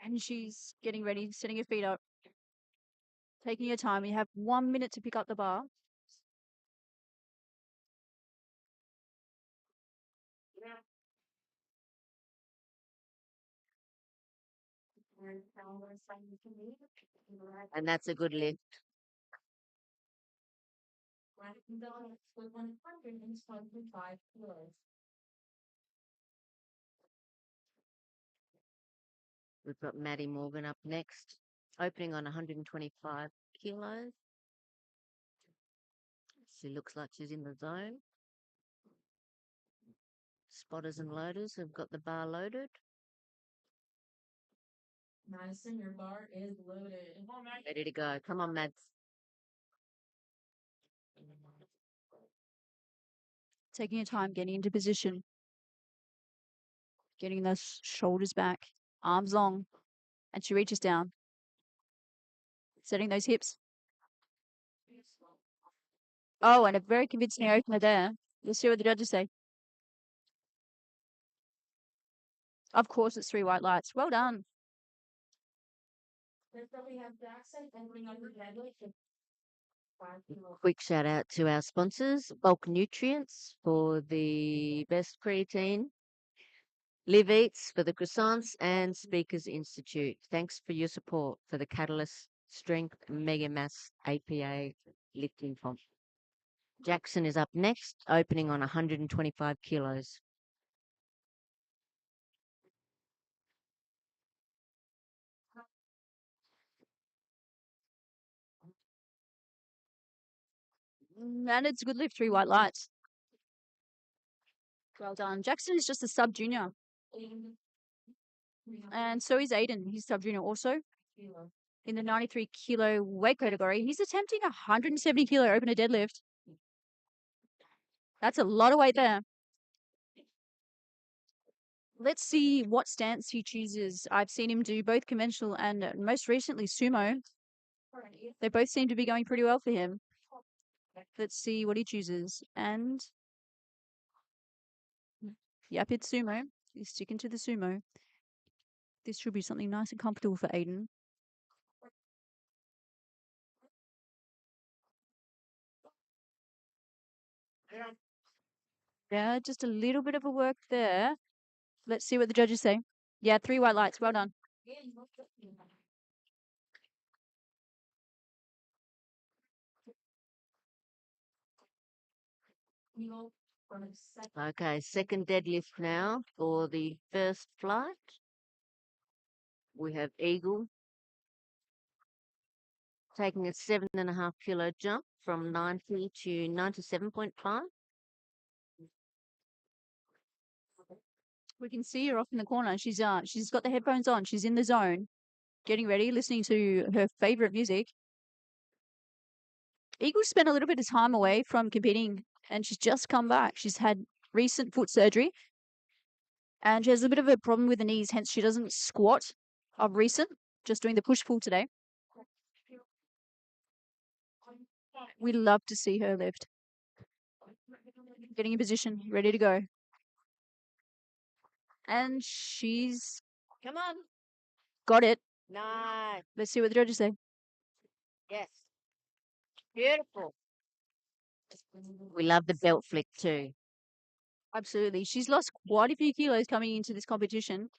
And she's getting ready, setting her feet up, taking your time. You have 1 minute to pick up the bar. And that's a good lift. With 125 kilos. We've got Maddie Morgan up next, opening on 125 kilos. She looks like she's in the zone. Spotters and loaders have got the bar loaded. Madison, your bar is loaded. Ready to go. Come on, Mads. Taking your time, getting into position. Getting those shoulders back, arms long. And she reaches down. Setting those hips. Oh, and a very convincing opener there. Let's see what the judges say. Of course, it's 3 white lights. Well done. Next up, we have Jackson entering on the deadlift. Quick shout out to our sponsors, Bulk Nutrients for the best creatine, Live Eats for the croissants, and Speakers Institute. Thanks for your support for the Catalyst Strength Mega Mass APA lifting comp. Jackson is up next, opening on 125 kilos. And it's a good lift, 3 white lights. Well done. Jackson is just a sub junior. And so is Aiden. He's sub junior also. In the 93 kilo weight category, he's attempting a 170 kilo opener deadlift. That's a lot of weight there. Let's see what stance he chooses. I've seen him do both conventional and most recently sumo. They both seem to be going pretty well for him. Let's see what he chooses. And yep, it's sumo. He's sticking to the sumo. This should be something nice and comfortable for Aiden. Yeah, just a little bit of a work there. Let's see what the judges say. Yeah, 3 white lights. Well done. Okay, second deadlift now for the first flight. We have Eagle taking a 7.5 kilo jump from 90 to 97.5. We can see her off in the corner. She's got the headphones on. She's in the zone, getting ready, listening to her favorite music. Eagle spent a little bit of time away from competing, and she's just come back. She's had recent foot surgery, and she has a bit of a problem with the knees. Hence, she doesn't squat of recent. Just doing the push pull today. We love to see her lift. Getting in position, ready to go. And she's Come on. got it. Nice. Let's see what the judges say. Yes. Beautiful. We love the belt flick too. Absolutely. She's lost quite a few kilos coming into this competition,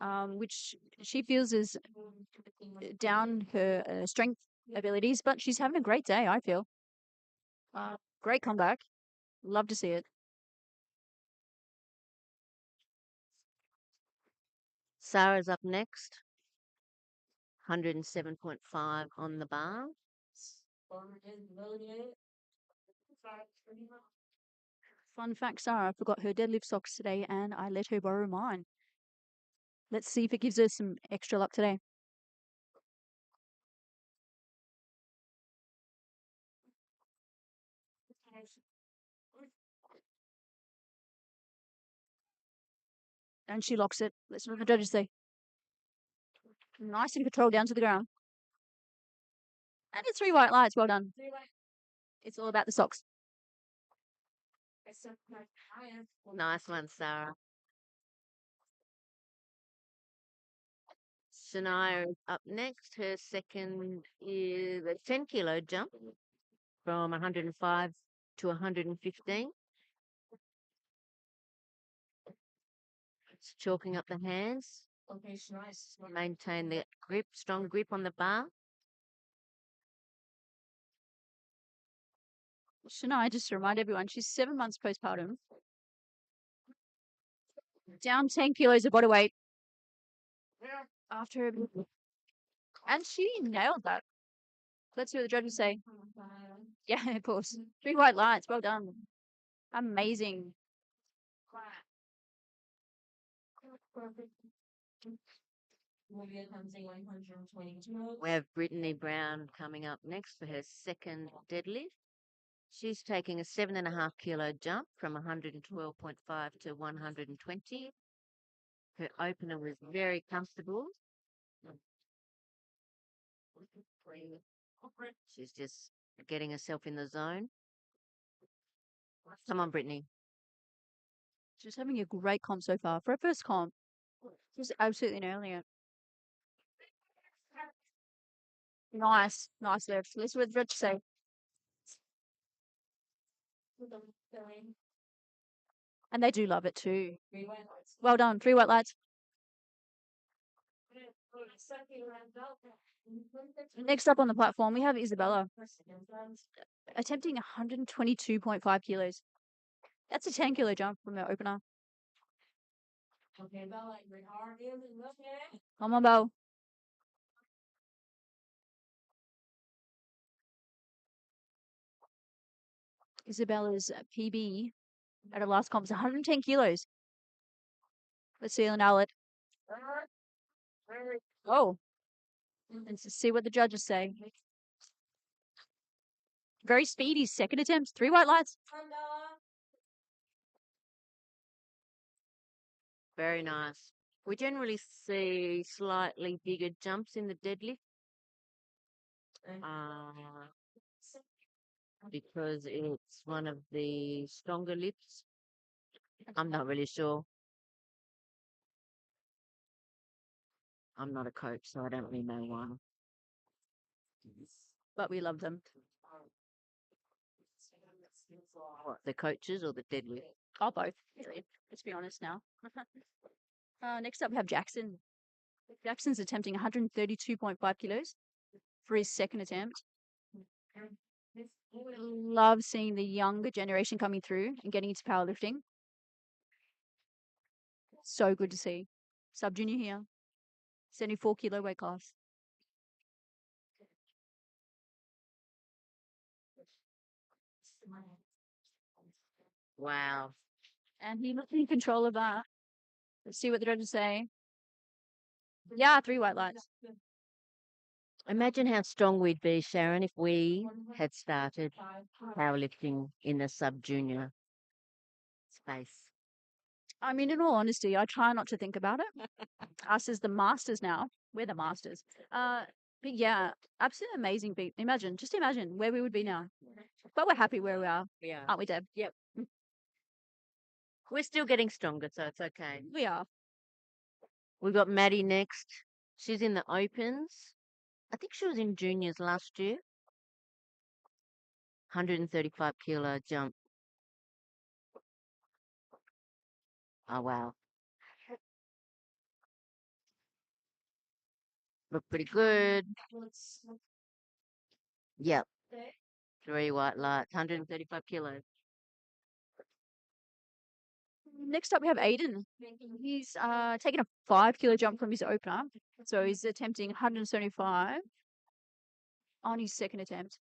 which she feels is down her strength abilities, but she's having a great day, I feel. Great comeback. Love to see it. Sarah's up next. 107.5 on the bar. Fun fact, Sarah forgot her deadlift socks today and I let her borrow mine. Let's see if it gives her some extra luck today. And she locks it. Let's see what the judges say. Nice and controlled down to the ground. And it's 3 white lights. Well done. It's all about the socks. Nice one, Sarah. Shania is up next. Her second is a 10 kilo jump from 105 to 115. It's chalking up the hands. Maintain the grip, strong grip on the bar. Shania, just to remind everyone, she's 7 months postpartum. Down 10 kilos of body weight. After and she nailed that. Let's see what the judges say. Yeah, of course. 3 white lights. Well done. Amazing. We have Brittany Brown coming up next for her second deadlift. She's taking a 7.5 kilo jump from 112.5 to 120. Her opener was very comfortable. She's just getting herself in the zone. Come on, Brittany. She's having a great comp so far. For her first comp, she's absolutely nailing it. Nice. Nice lift. Let's what Rich say. And they do love it too. Well done. 3 white lights. Next up on the platform, we have Isabella attempting 122.5 kilos. That's a 10 kilo jump from her opener. Come on, Belle. Isabella's PB at her last comp is 110 kilos. Let's see her nail it. Oh. Let's see what the judges say. Very speedy second attempt. 3 white lights. Very nice. We generally see slightly bigger jumps in the deadlift. Because it's one of the stronger lifts. I'm not really sure. I'm not a coach, so I don't really know why. But we love them. What, the coaches or the deadlift? Oh, both. Really. Let's be honest now. Next up, we have Jackson. Jackson's attempting 132.5 kilos for his second attempt. Love seeing the younger generation coming through and getting into powerlifting. So good to see. Sub junior here. 74 kilo weight class. Wow. And he looks in control of that. Let's see what the judges say. Yeah, 3 white lights. Imagine how strong we'd be, Sharon, if we had started powerlifting in the sub-junior space. I mean, in all honesty, I try not to think about it. Us as the masters now. We're the masters. But yeah, absolutely amazing beat. Just imagine where we would be now. But we're happy where we are, Yeah. aren't we, Deb? Yep. We're still getting stronger, so it's okay. We are. We've got Maddie next. She's in the opens. I think she was in juniors last year. 135 kilo jump. Oh, wow. Look pretty good. Yep. 3 white lights, 135 kilos. Next up, we have Aiden. He's taking a 5 kilo jump from his opener. So he's attempting 175 on his second attempt.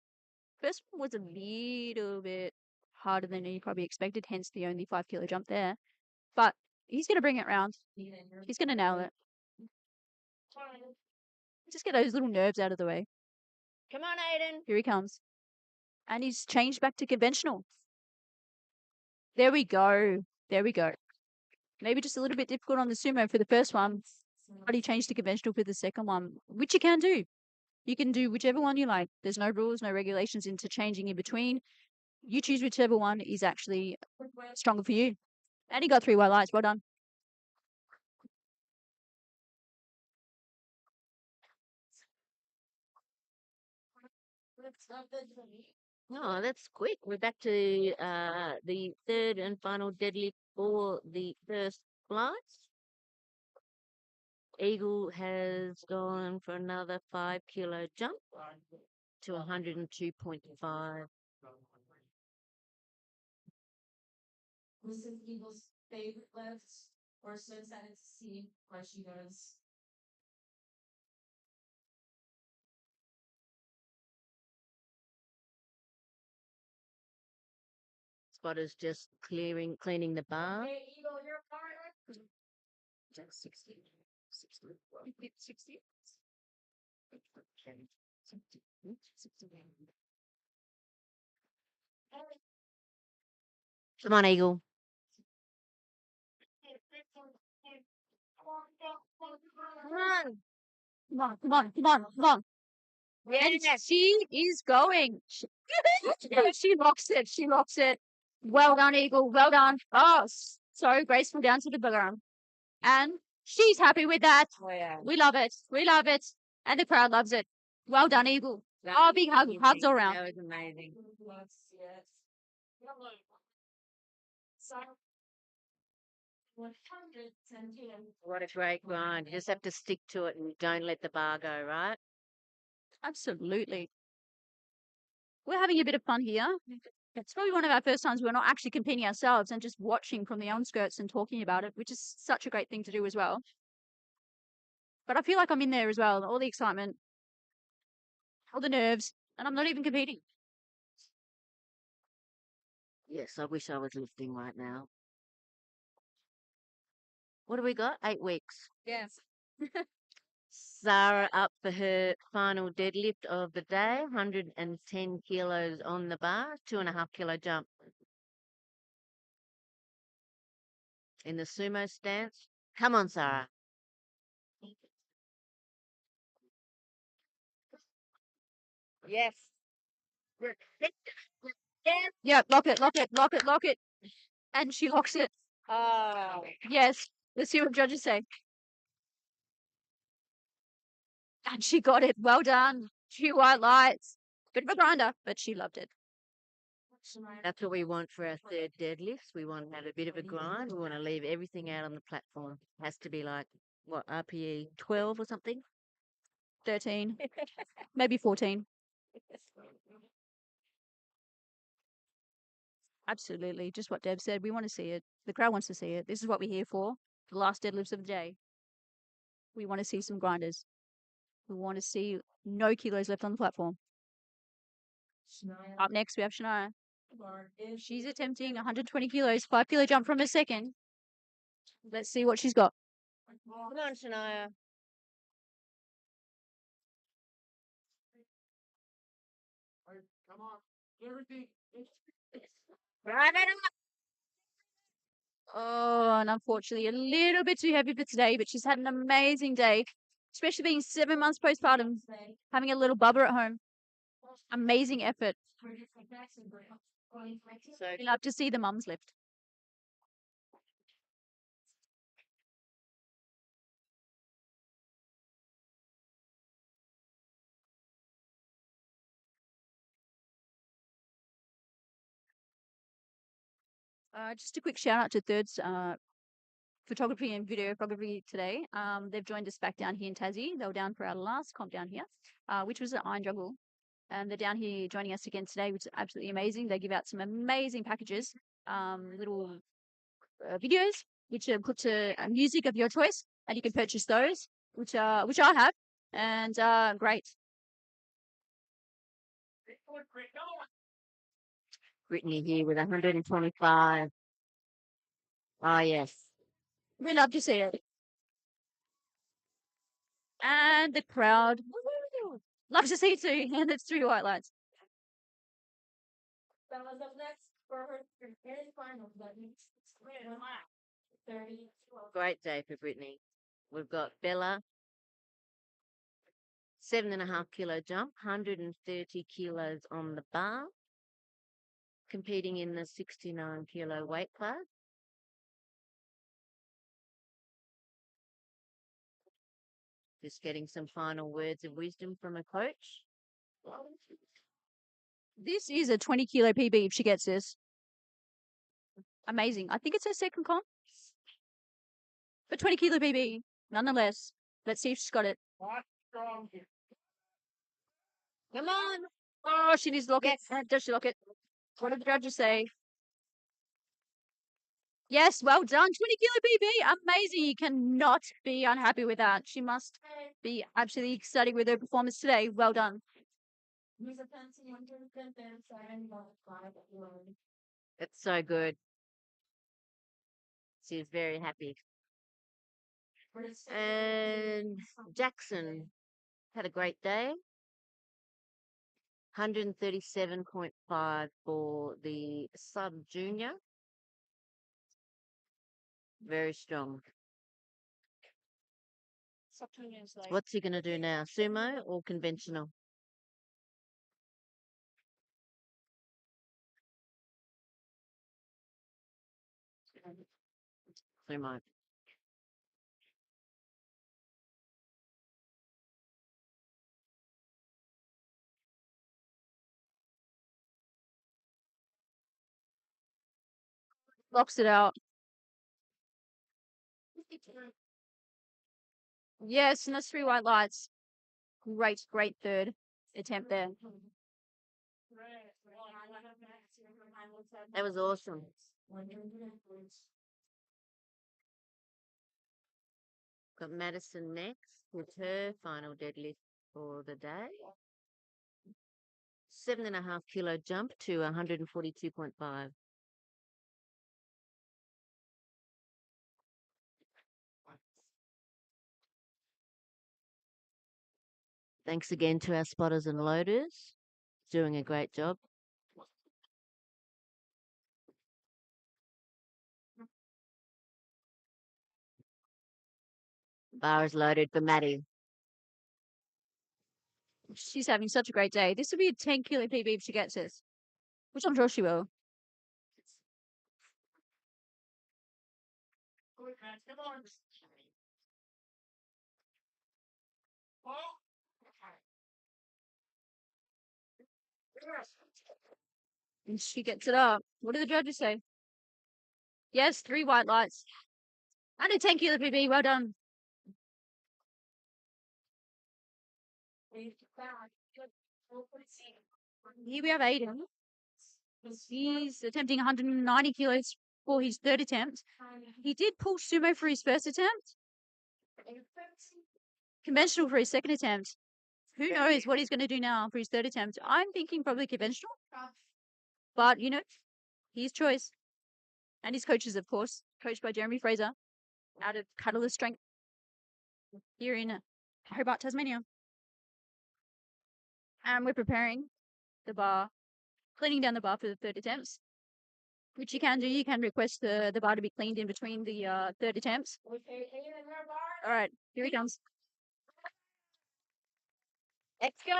First one was a little bit harder than he probably expected, hence the only 5 kilo jump there. But he's going to bring it round. He's going to nail it. Just get those little nerves out of the way. Come on, Aiden. Here he comes. And he's changed back to conventional. There we go. There we go. Maybe just a little bit difficult on the sumo for the first one. But he changed to conventional for the second one, which you can do. You can do whichever one you like. There's no rules, no regulations into changing in between. You choose whichever one is actually stronger for you. And he got 3 white lights. Well done. Oh, that's quick. We're back to the third and final deadlift for the first flight. Eagle has gone for another 5 kilo jump to 102.5. This is Eagle's favorite lift. We're so excited to see where she goes. Spotter's just cleaning the bar. Hey, Eagle, you're part. 60. 60. 60. Come on, Eagle. Come on. Come on, come on, come on, come on. And she is going. She locks it. She locks it. Well done, Eagle. Well done. Oh, so graceful down to the ground. And she's happy with that. Oh, yeah. We love it. We love it. And the crowd loves it. Well done, Eagle. Oh, big hug. Hugs all around. That was amazing. What a great grind. You just have to stick to it and don't let the bar go, right? Absolutely. We're having a bit of fun here. It's probably one of our first times we're not actually competing ourselves and just watching from the outskirts and talking about it, which is such a great thing to do as well. But I feel like I'm in there as well. All the excitement, all the nerves, and I'm not even competing. Yes, I wish I was lifting right now. What do we got? 8 weeks. Yes. Sarah up for her final deadlift of the day, 110 kilos on the bar, 2.5 kilo jump. In the sumo stance. Come on, Sarah. Yes. Yep, lock it, lock it, lock it, lock it. And she locks it. Oh. Yes. Let's see what judges say. And she got it. Well done. 2 white lights. Bit of a grinder, but she loved it. That's what we want for our third deadlift. We want to have a bit of a grind. We want to leave everything out on the platform. Has to be like, what, RPE 12 or something? 13. Maybe 14. Absolutely. Just what Deb said. We want to see it. The crowd wants to see it. This is what we're here for. The last deadlifts of the day. We want to see some grinders. We want to see no kilos left on the platform. Up next, we have Shania. She's attempting 120 kilos, 5 kilo jump from a second. Let's see what she's got. Come on, Shania. Come on. Everything. Drive it up. Oh, and unfortunately, a little bit too heavy for today, but she's had an amazing day, especially being 7 months postpartum, having a little bubba at home. Amazing effort. So We love to see the mums lift. Just a quick shout out to Thirds photography and videography today. They've joined us back down here in Tassie. They were down for our last comp down here, which was at Iron Juggle. And they're down here joining us again today, which is absolutely amazing. They give out some amazing packages, little videos, which are put to music of your choice, and you can purchase those, which I have, and great. Brittany here with 125. Oh, yes. We love to see it. And the crowd love to see it too. And it's 3 white lights. Bella's up next for her very final. That means 30. Great day for Brittany. We've got Bella, 7.5 kilo jump, 130 kilos on the bar, competing in the 69 kilo weight class. Just getting some final words of wisdom from a coach. This is a 20 kilo PB if she gets this. Amazing. I think it's her second comp. But 20 kilo PB, nonetheless. Let's see if she's got it. Come on. Oh, she needs to lock it. Does she lock it? What did the judges say? Yes, well done. 20 kilo PB. Amazing. You cannot be unhappy with that. She must be absolutely ecstatic with her performance today. Well done. It's so good. She's very happy. And Jackson had a great day. 137.5 for the sub junior. Very strong. Subterranean like What's he going to do now? Sumo or conventional? Sumo. blocks it out. Yes, and that's 3 white lights. Great third attempt there. That was awesome. Got Madison next with her final deadlift for the day. 7.5 kilo jump to 142.5. Thanks again to our spotters and loaders. Doing a great job. Bar is loaded for Maddie. She's having such a great day. This will be a 10 kilo PB if she gets this, which I'm sure she will. And she gets it up. What do the judges say? Yes, 3 white lights. And a 10 kilo PB. Well done. Here we have Aiden. He's attempting 190 kilos for his third attempt. He did pull sumo for his first attempt. Conventional for his second attempt. Who knows what he's going to do now for his third attempt? I'm thinking probably conventional. But, you know, his choice. And his coaches, of course. Coached by Jeremy Fraser out of Catalyst Strength here in Hobart, Tasmania. And we're preparing the bar, cleaning down the bar for the third attempts. Which you can do. You can request the bar to be cleaned in between the third attempts. All right, here he comes. Let's go.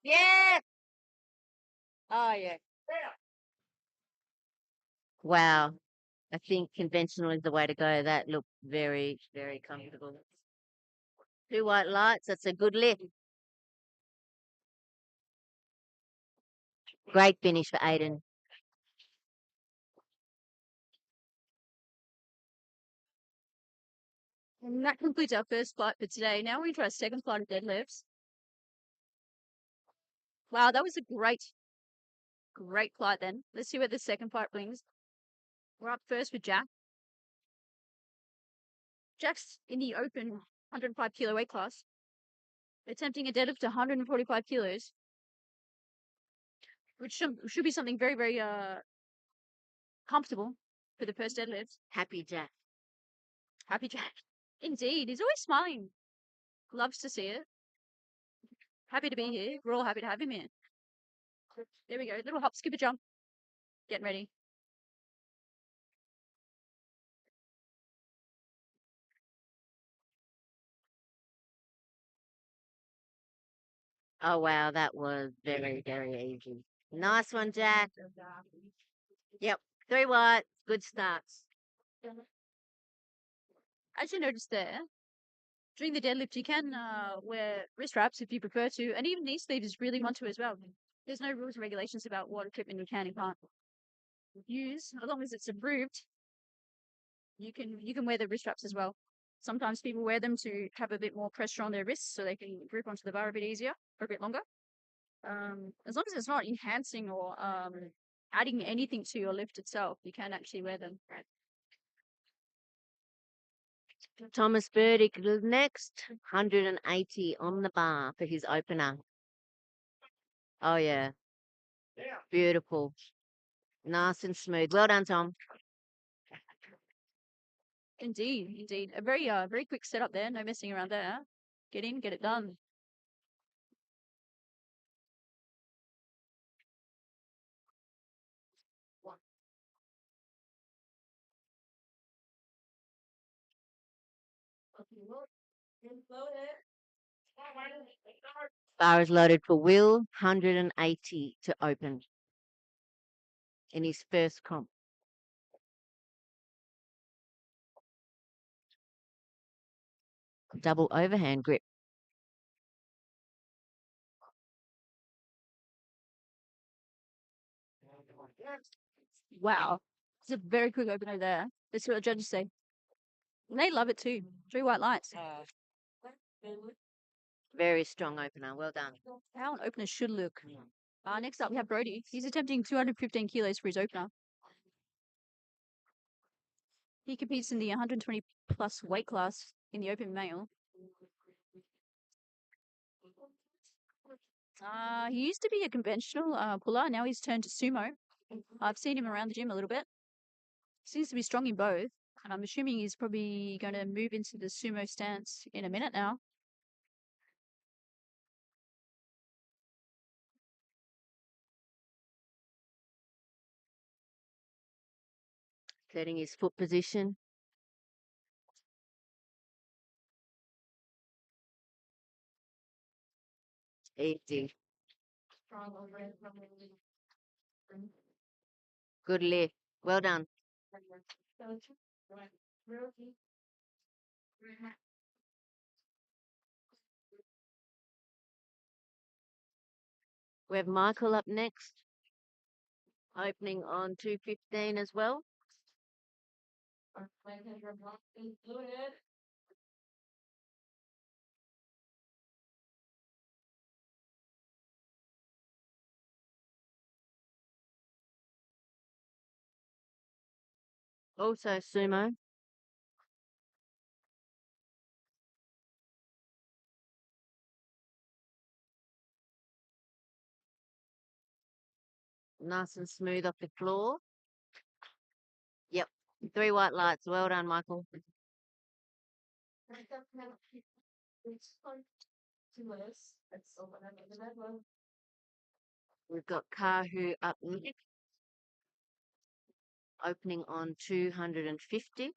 Yeah. Oh, yeah. Wow. I think conventional is the way to go. That looked very, very comfortable. 2 white lights. That's a good lift. Great finish for Aiden. And that concludes our first flight for today. Now we're into our second flight of deadlifts. Wow, that was a great flight then. Let's see where the second flight brings. We're up first with Jack. Jack's in the open 105 kilo weight class, attempting a deadlift to 145 kilos, which should be something very, very comfortable for the first deadlift. Happy Jack. Happy Jack. Indeed. He's always smiling. Loves to see it. Happy to be here. We're all happy to have him here. There we go. Little hop, skip, a jump. Getting ready. Oh, wow. That was very, very easy. Nice one, Jack. Yep. 3 white. Good starts. As you noticed there, during the deadlift, you can wear wrist wraps if you prefer to, and even knee sleeves if you really want to as well. There's no rules and regulations about what equipment you can and can't use. As long as it's approved, you can wear the wrist wraps as well. Sometimes people wear them to have a bit more pressure on their wrists so they can grip onto the bar a bit easier or a bit longer. As long as it's not enhancing or adding anything to your lift itself, you can actually wear them. Thomas Burdick next. 180 on the bar for his opener. Oh, yeah. Beautiful. Nice and smooth. Well done, Tom. Indeed. A very quick setup there. No messing around there. Get in, get it done. Bar is loaded for Will, 180 to open in his first comp. Double overhand grip. Wow. It's a very quick opener there. Let's see what the judges say. And they love it too. 3 white lights. Very strong opener. Well done. How an opener should look. Next up, we have Brody. He's attempting 215 kilos for his opener. He competes in the 120 plus weight class in the open male. He used to be a conventional puller. Now he's turned to sumo. I've seen him around the gym a little bit. Seems to be strong in both. And I'm assuming he's probably going to move into the sumo stance in a minute now. Setting his foot position. Easy. Good lift. Well done. We have Michael up next. Opening on 215 as well. Also sumo. Nice and smooth off the floor. Yep. 3 white lights. Well done, Michael. We've got Kahu up next. Opening on 250.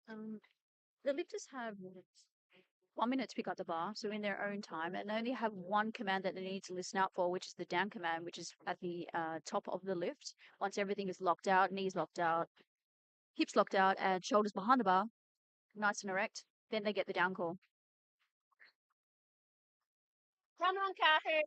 The lifters have 1 minute to pick up the bar, so in their own time, and they only have one command that they need to listen out for, which is the down command, which is at the top of the lift. Once everything is locked out, knees locked out, hips locked out, and shoulders behind the bar, nice and erect, then they get the down call. Come on, Kahu.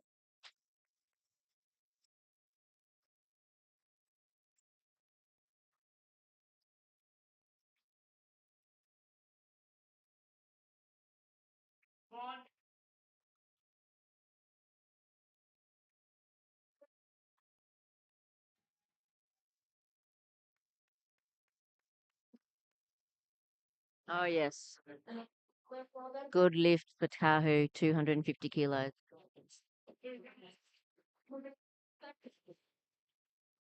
Oh, yes. Good lift for Kahu, 250 kilos.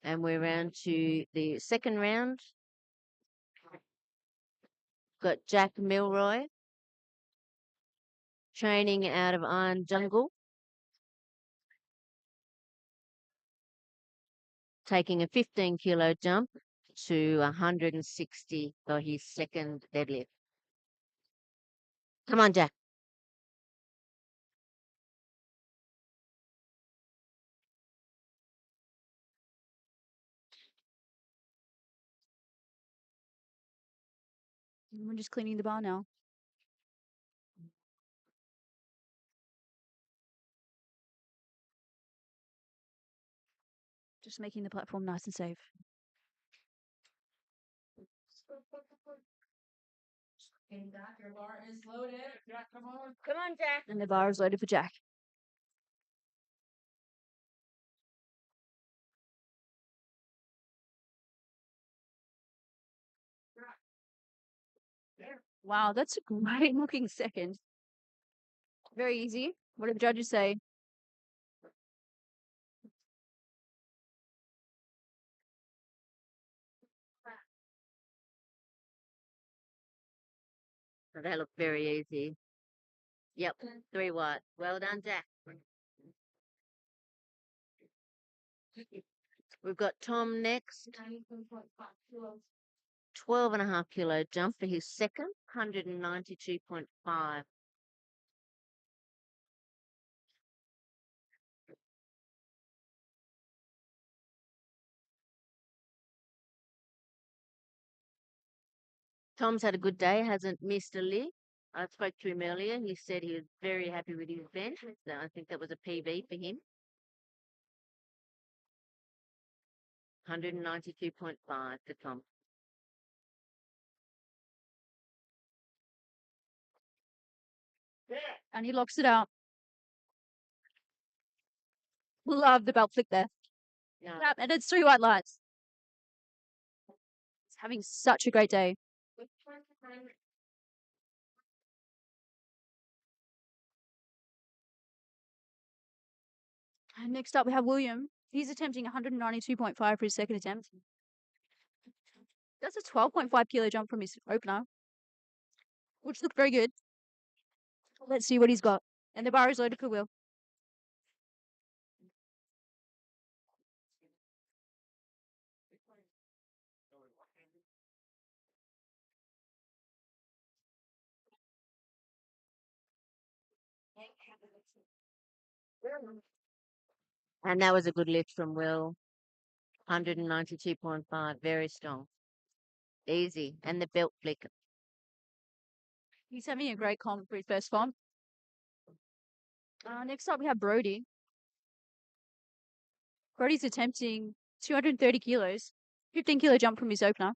And we're round to the second round. Got Jack Milroy, training out of Iron Jungle. Taking a 15 kilo jump to 160 for his second deadlift. Come on, Jack. We're just cleaning the bar now. Just making the platform nice and safe. Your bar is loaded. Jack, come on. Come on, Jack. And the bar is loaded for Jack. Wow, that's a great looking second. Very easy. What did the judges say? So that looked very easy. Yep, 3 white. Well done, Jack. We've got Tom next. 12.5 kilo jump for his second, 192.5. Tom's had a good day, hasn't missed a lift. I spoke to him earlier. He said he was very happy with his bench. So I think that was a PB for him. 192.5 for Tom. And he locks it out. Love the belt flick there. Yeah. Yep, and it's 3 white lights. He's having such a great day. And next up, we have William. He's attempting 192.5 for his second attempt. That's a 12.5 kilo jump from his opener, which looked very good. Let's see what he's got. And the bar is loaded for Will. And that was a good lift from Will. 192.5, very strong. Easy. And the belt flick. He's having a great comp for his first form. Next up, we have Brody. Brody's attempting 230 kilos, 15 kilo jump from his opener.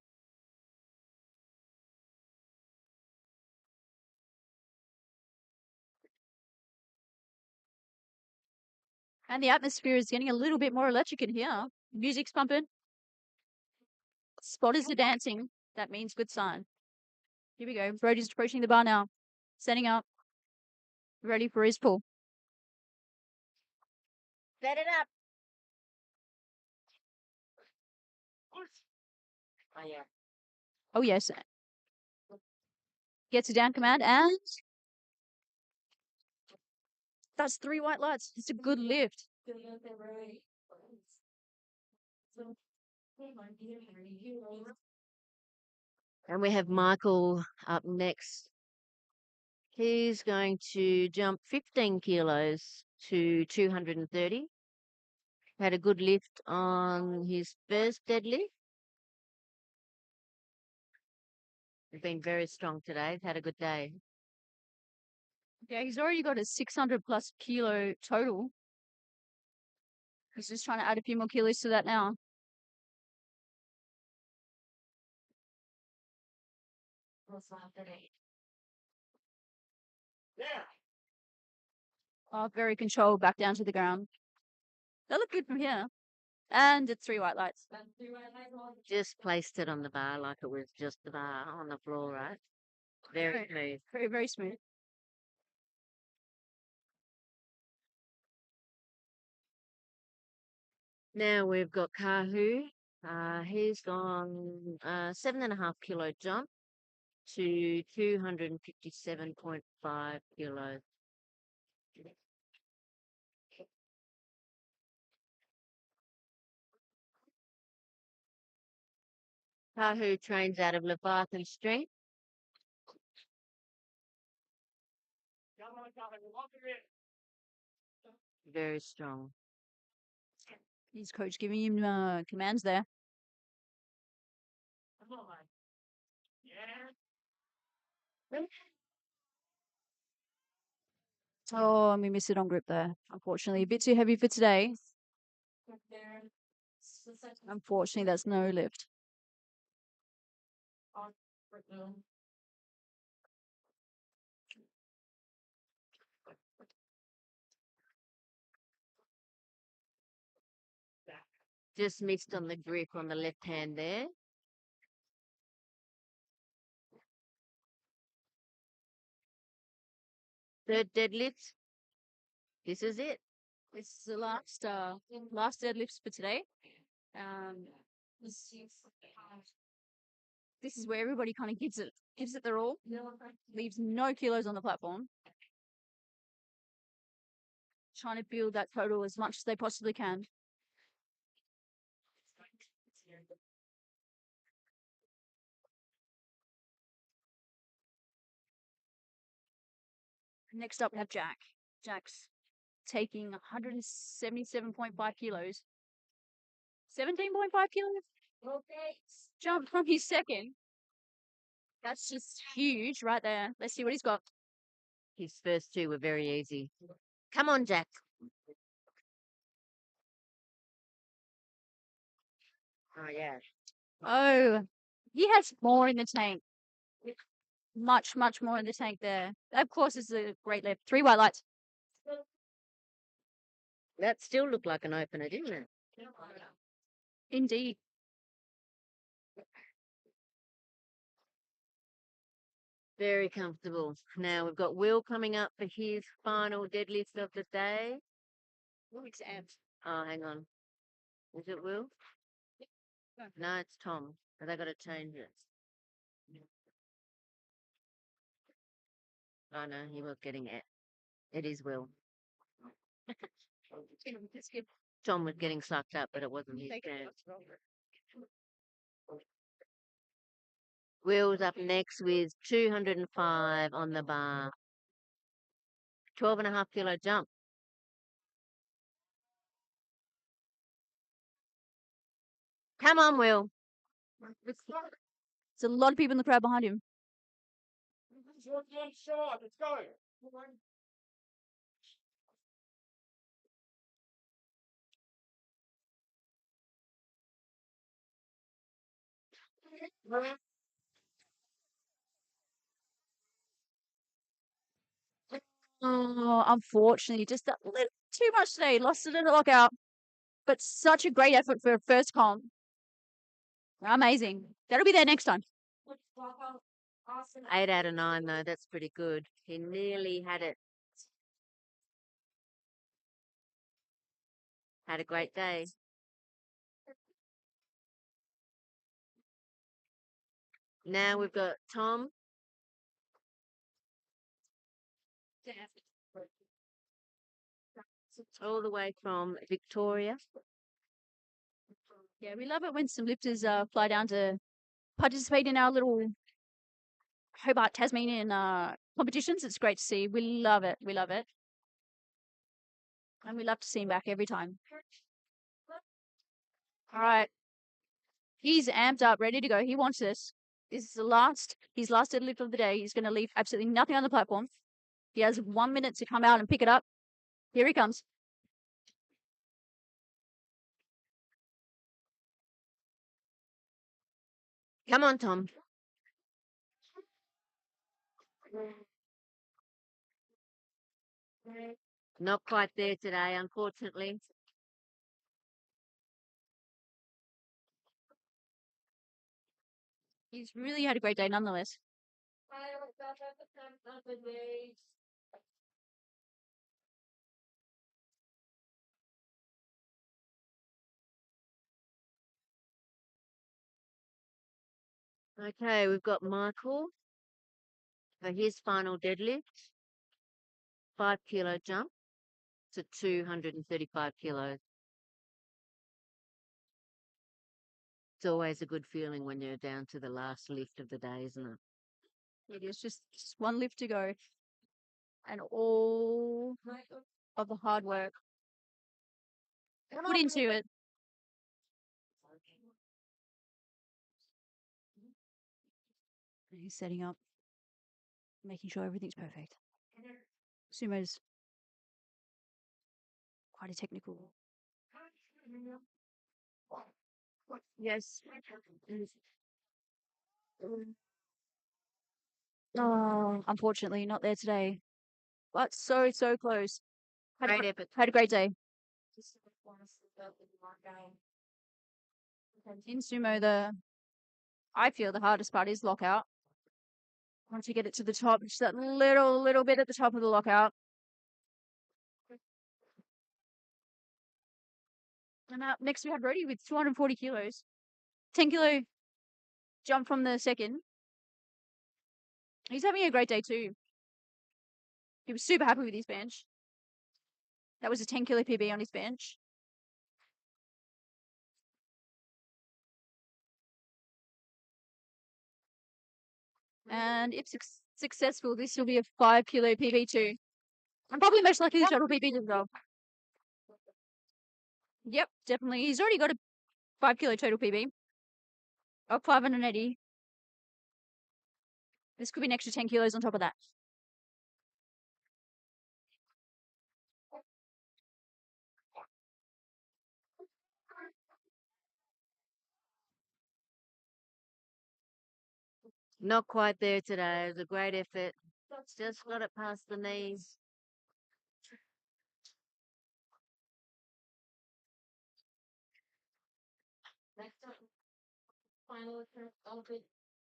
And the atmosphere is getting a little bit more electric in here. Music's pumping. Spotters are dancing. That means good sign. Here we go. Brody's approaching the bar now. Setting up. Ready for his pull. Set it up. Oh, yeah. Oh, yes. Gets a down command and that's 3 white lights. It's a good lift. And we have Michael up next. He's going to jump 15 kilos to 230. Had a good lift on his first deadlift. He's been very strong today. He's had a good day. Yeah, he's already got a 600 plus kilo total. He's just trying to add a few more kilos to that now. Oh, very controlled, back down to the ground. They look good from here. And it's 3 white lights. Just placed it on the bar like it was just the bar on the floor, right? Very smooth. Very, very smooth. Now we've got Kahu. He's gone 7.5 kilo jump to 257.5 kilos. Kahu trains out of Leviathan Strength. Very strong. His coach giving him commands there. Oh, and we missed it on grip there. Unfortunately, a bit too heavy for today. Unfortunately, that's no lift. Just missed on the grip on the left hand there. Third deadlift. This is it. This is the last deadlifts for today. This is where everybody kind of gives it their all. Leaves no kilos on the platform. Trying to build that total as much as they possibly can. Next up, we have Jack. Jack's taking 177.5 kilos. 17.5 kilos? Okay. Jump from his second. That's just huge right there. Let's see what he's got. His first two were very easy. Come on, Jack. Oh, yeah. Oh, he has more in the tank. Much, much more in the tank there. That, of course, is a great lift. 3 white lights. That still looked like an opener, didn't it? Indeed. Very comfortable. Now we've got Will coming up for his final deadlift of the day. It's amped. Oh, hang on. Is it Will? No, it's Tom. But they got to change it. Oh, no, he was getting it. It is Will. Tom was getting sucked up, but it wasn't his turn. Will's up next with 205 on the bar. 12.5 kilo jump. Come on, Will. There's a lot of people in the crowd behind him. Short, short. Let's go. Oh, unfortunately, just a little too much today. Lost it in the lockout. But such a great effort for a first comp. Amazing. That'll be there next time. 8 out of 9, though. That's pretty good. He nearly had it. Had a great day. Now we've got Tom. All the way from Victoria. Yeah, we love it when some lifters fly down to participate in our little Hobart, Tasmanian competitions. It's great to see. We love it. We love it. And we love to see him back every time. All right. He's amped up, ready to go. He wants this. This is his last deadlift of the day. He's going to leave absolutely nothing on the platform. He has 1 minute to come out and pick it up. Here he comes. Come on, Tom. Not quite there today, unfortunately. He's really had a great day nonetheless. Okay, we've got Michael for his final deadlift. 5 kilo jump to 235 kilos. It's always a good feeling when you're down to the last lift of the day, isn't it? It is just 1 lift to go. And all of the hard work put into it. He's setting up, making sure everything's perfect. Sumo's quite a technical. Yes. Oh, unfortunately, not there today. But so close. Great effort. Had a great day. In sumo, I feel the hardest part is lockout. Once you get it to the top, just that little bit at the top of the lockout. And next we have Brody with 240 kilos. 10 kilo jump from the second. He's having a great day too. He was super happy with his bench. That was a 10 kilo PB on his bench. And if successful. This will be a 5 kilo PB too. And probably most likely the shuttle PB as well. Yep, definitely. He's already got a 5 kilo total PB of 580. This could be an extra 10 kilos on top of that. Not quite there today. It was a great effort. Just got it past the knees.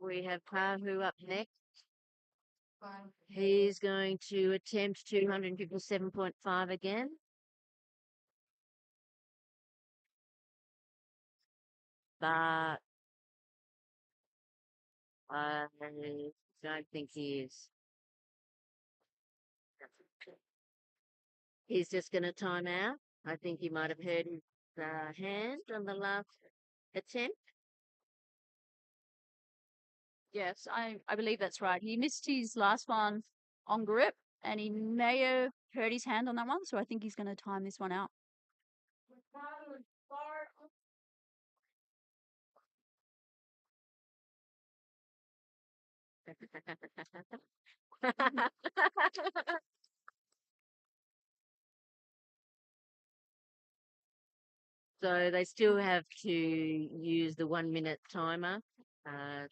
We have Pahu up next. He's going to attempt 257.5 again. But I don't think he is. He's just going to time out. I think you might have heard his hand on the last attempt. Yes, I believe that's right. He missed his last one on grip, and he may have hurt his hand on that one, so I think he's going to time this one out. So they still have to use the 1 minute timer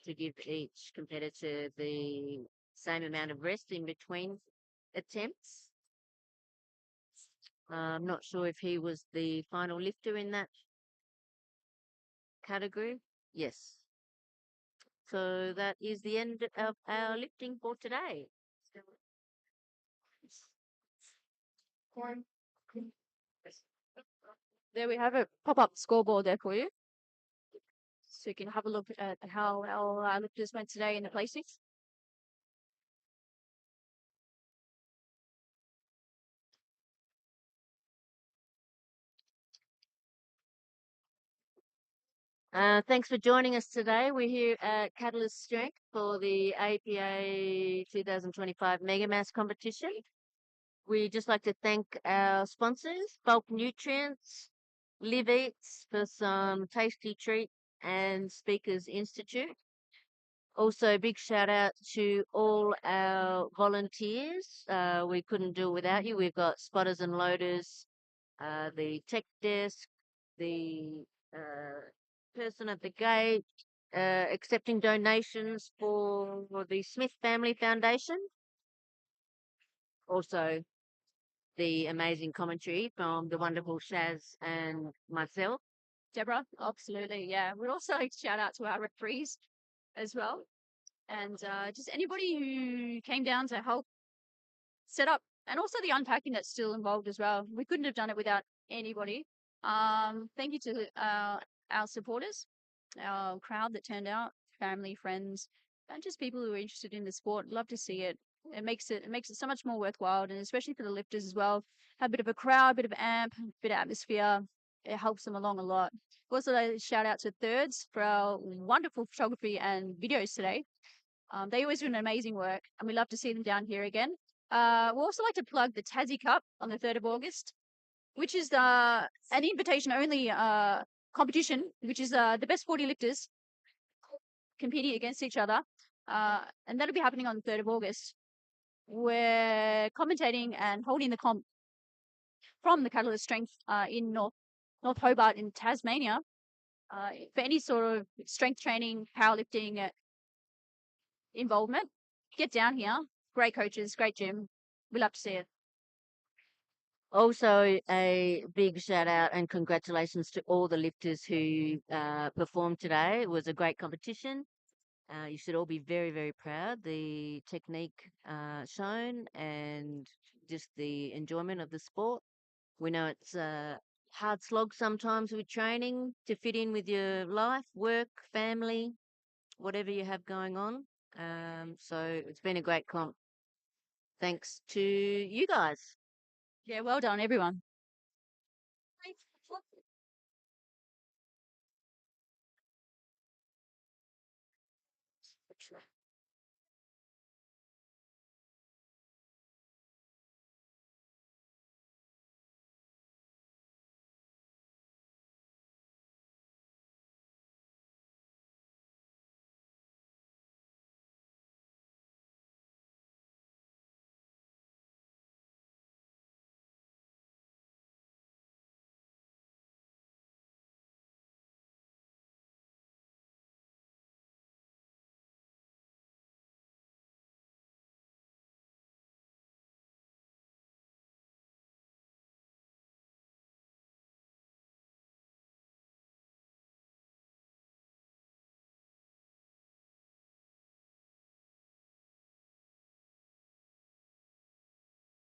to give each competitor the same amount of rest in between attempts. I'm not sure if he was the final lifter in that category. Yes. So that is the end of our lifting for today. There we have it. Pop-up scoreboard there for you. So you can have a look at how our lifters went today in the placings. Thanks for joining us today. We're here at Catalyst Strength for the APA 2025 Mega Mass competition. We'd just like to thank our sponsors, Bulk Nutrients, Live Eats for some tasty treat, and Speakers Institute. Also, a big shout out to all our volunteers. We couldn't do it without you. We've got spotters and loaders, the tech desk, the person at the gate, accepting donations for the Smith Family Foundation. Also, the amazing commentary from the wonderful Shaz and myself. Deborah, absolutely, yeah. We'd also like to shout out to our referees as well. And just anybody who came down to help set up, and also the unpacking that's still involved as well. We couldn't have done it without anybody. Thank you to our supporters, our crowd that turned out, family, friends, and just people who are interested in the sport. Love to see it. It makes it so much more worthwhile, and especially for the lifters as well. Have a bit of a crowd, a bit of amp, a bit of atmosphere. It helps them along a lot. Also, a shout out to Thirds for our wonderful photography and videos today. They always do an amazing work, and we love to see them down here again. We also like to plug the Tassie Cup on the 3rd of August, which is an invitation-only competition, which is the best 40 lifters competing against each other, and that'll be happening on the 3rd of August. We're commentating and holding the comp from the Catalyst Strength in North Hobart in Tasmania. For any sort of strength training, powerlifting involvement, get down here. Great coaches, great gym. We love to see it. Also, a big shout out and congratulations to all the lifters who performed today. It was a great competition. You should all be very, very proud. The technique shown and just the enjoyment of the sport. We know it's a hard slog sometimes with training to fit in with your life, work, family, whatever you have going on. So it's been a great comp. Thanks to you guys. Yeah, well done, everyone.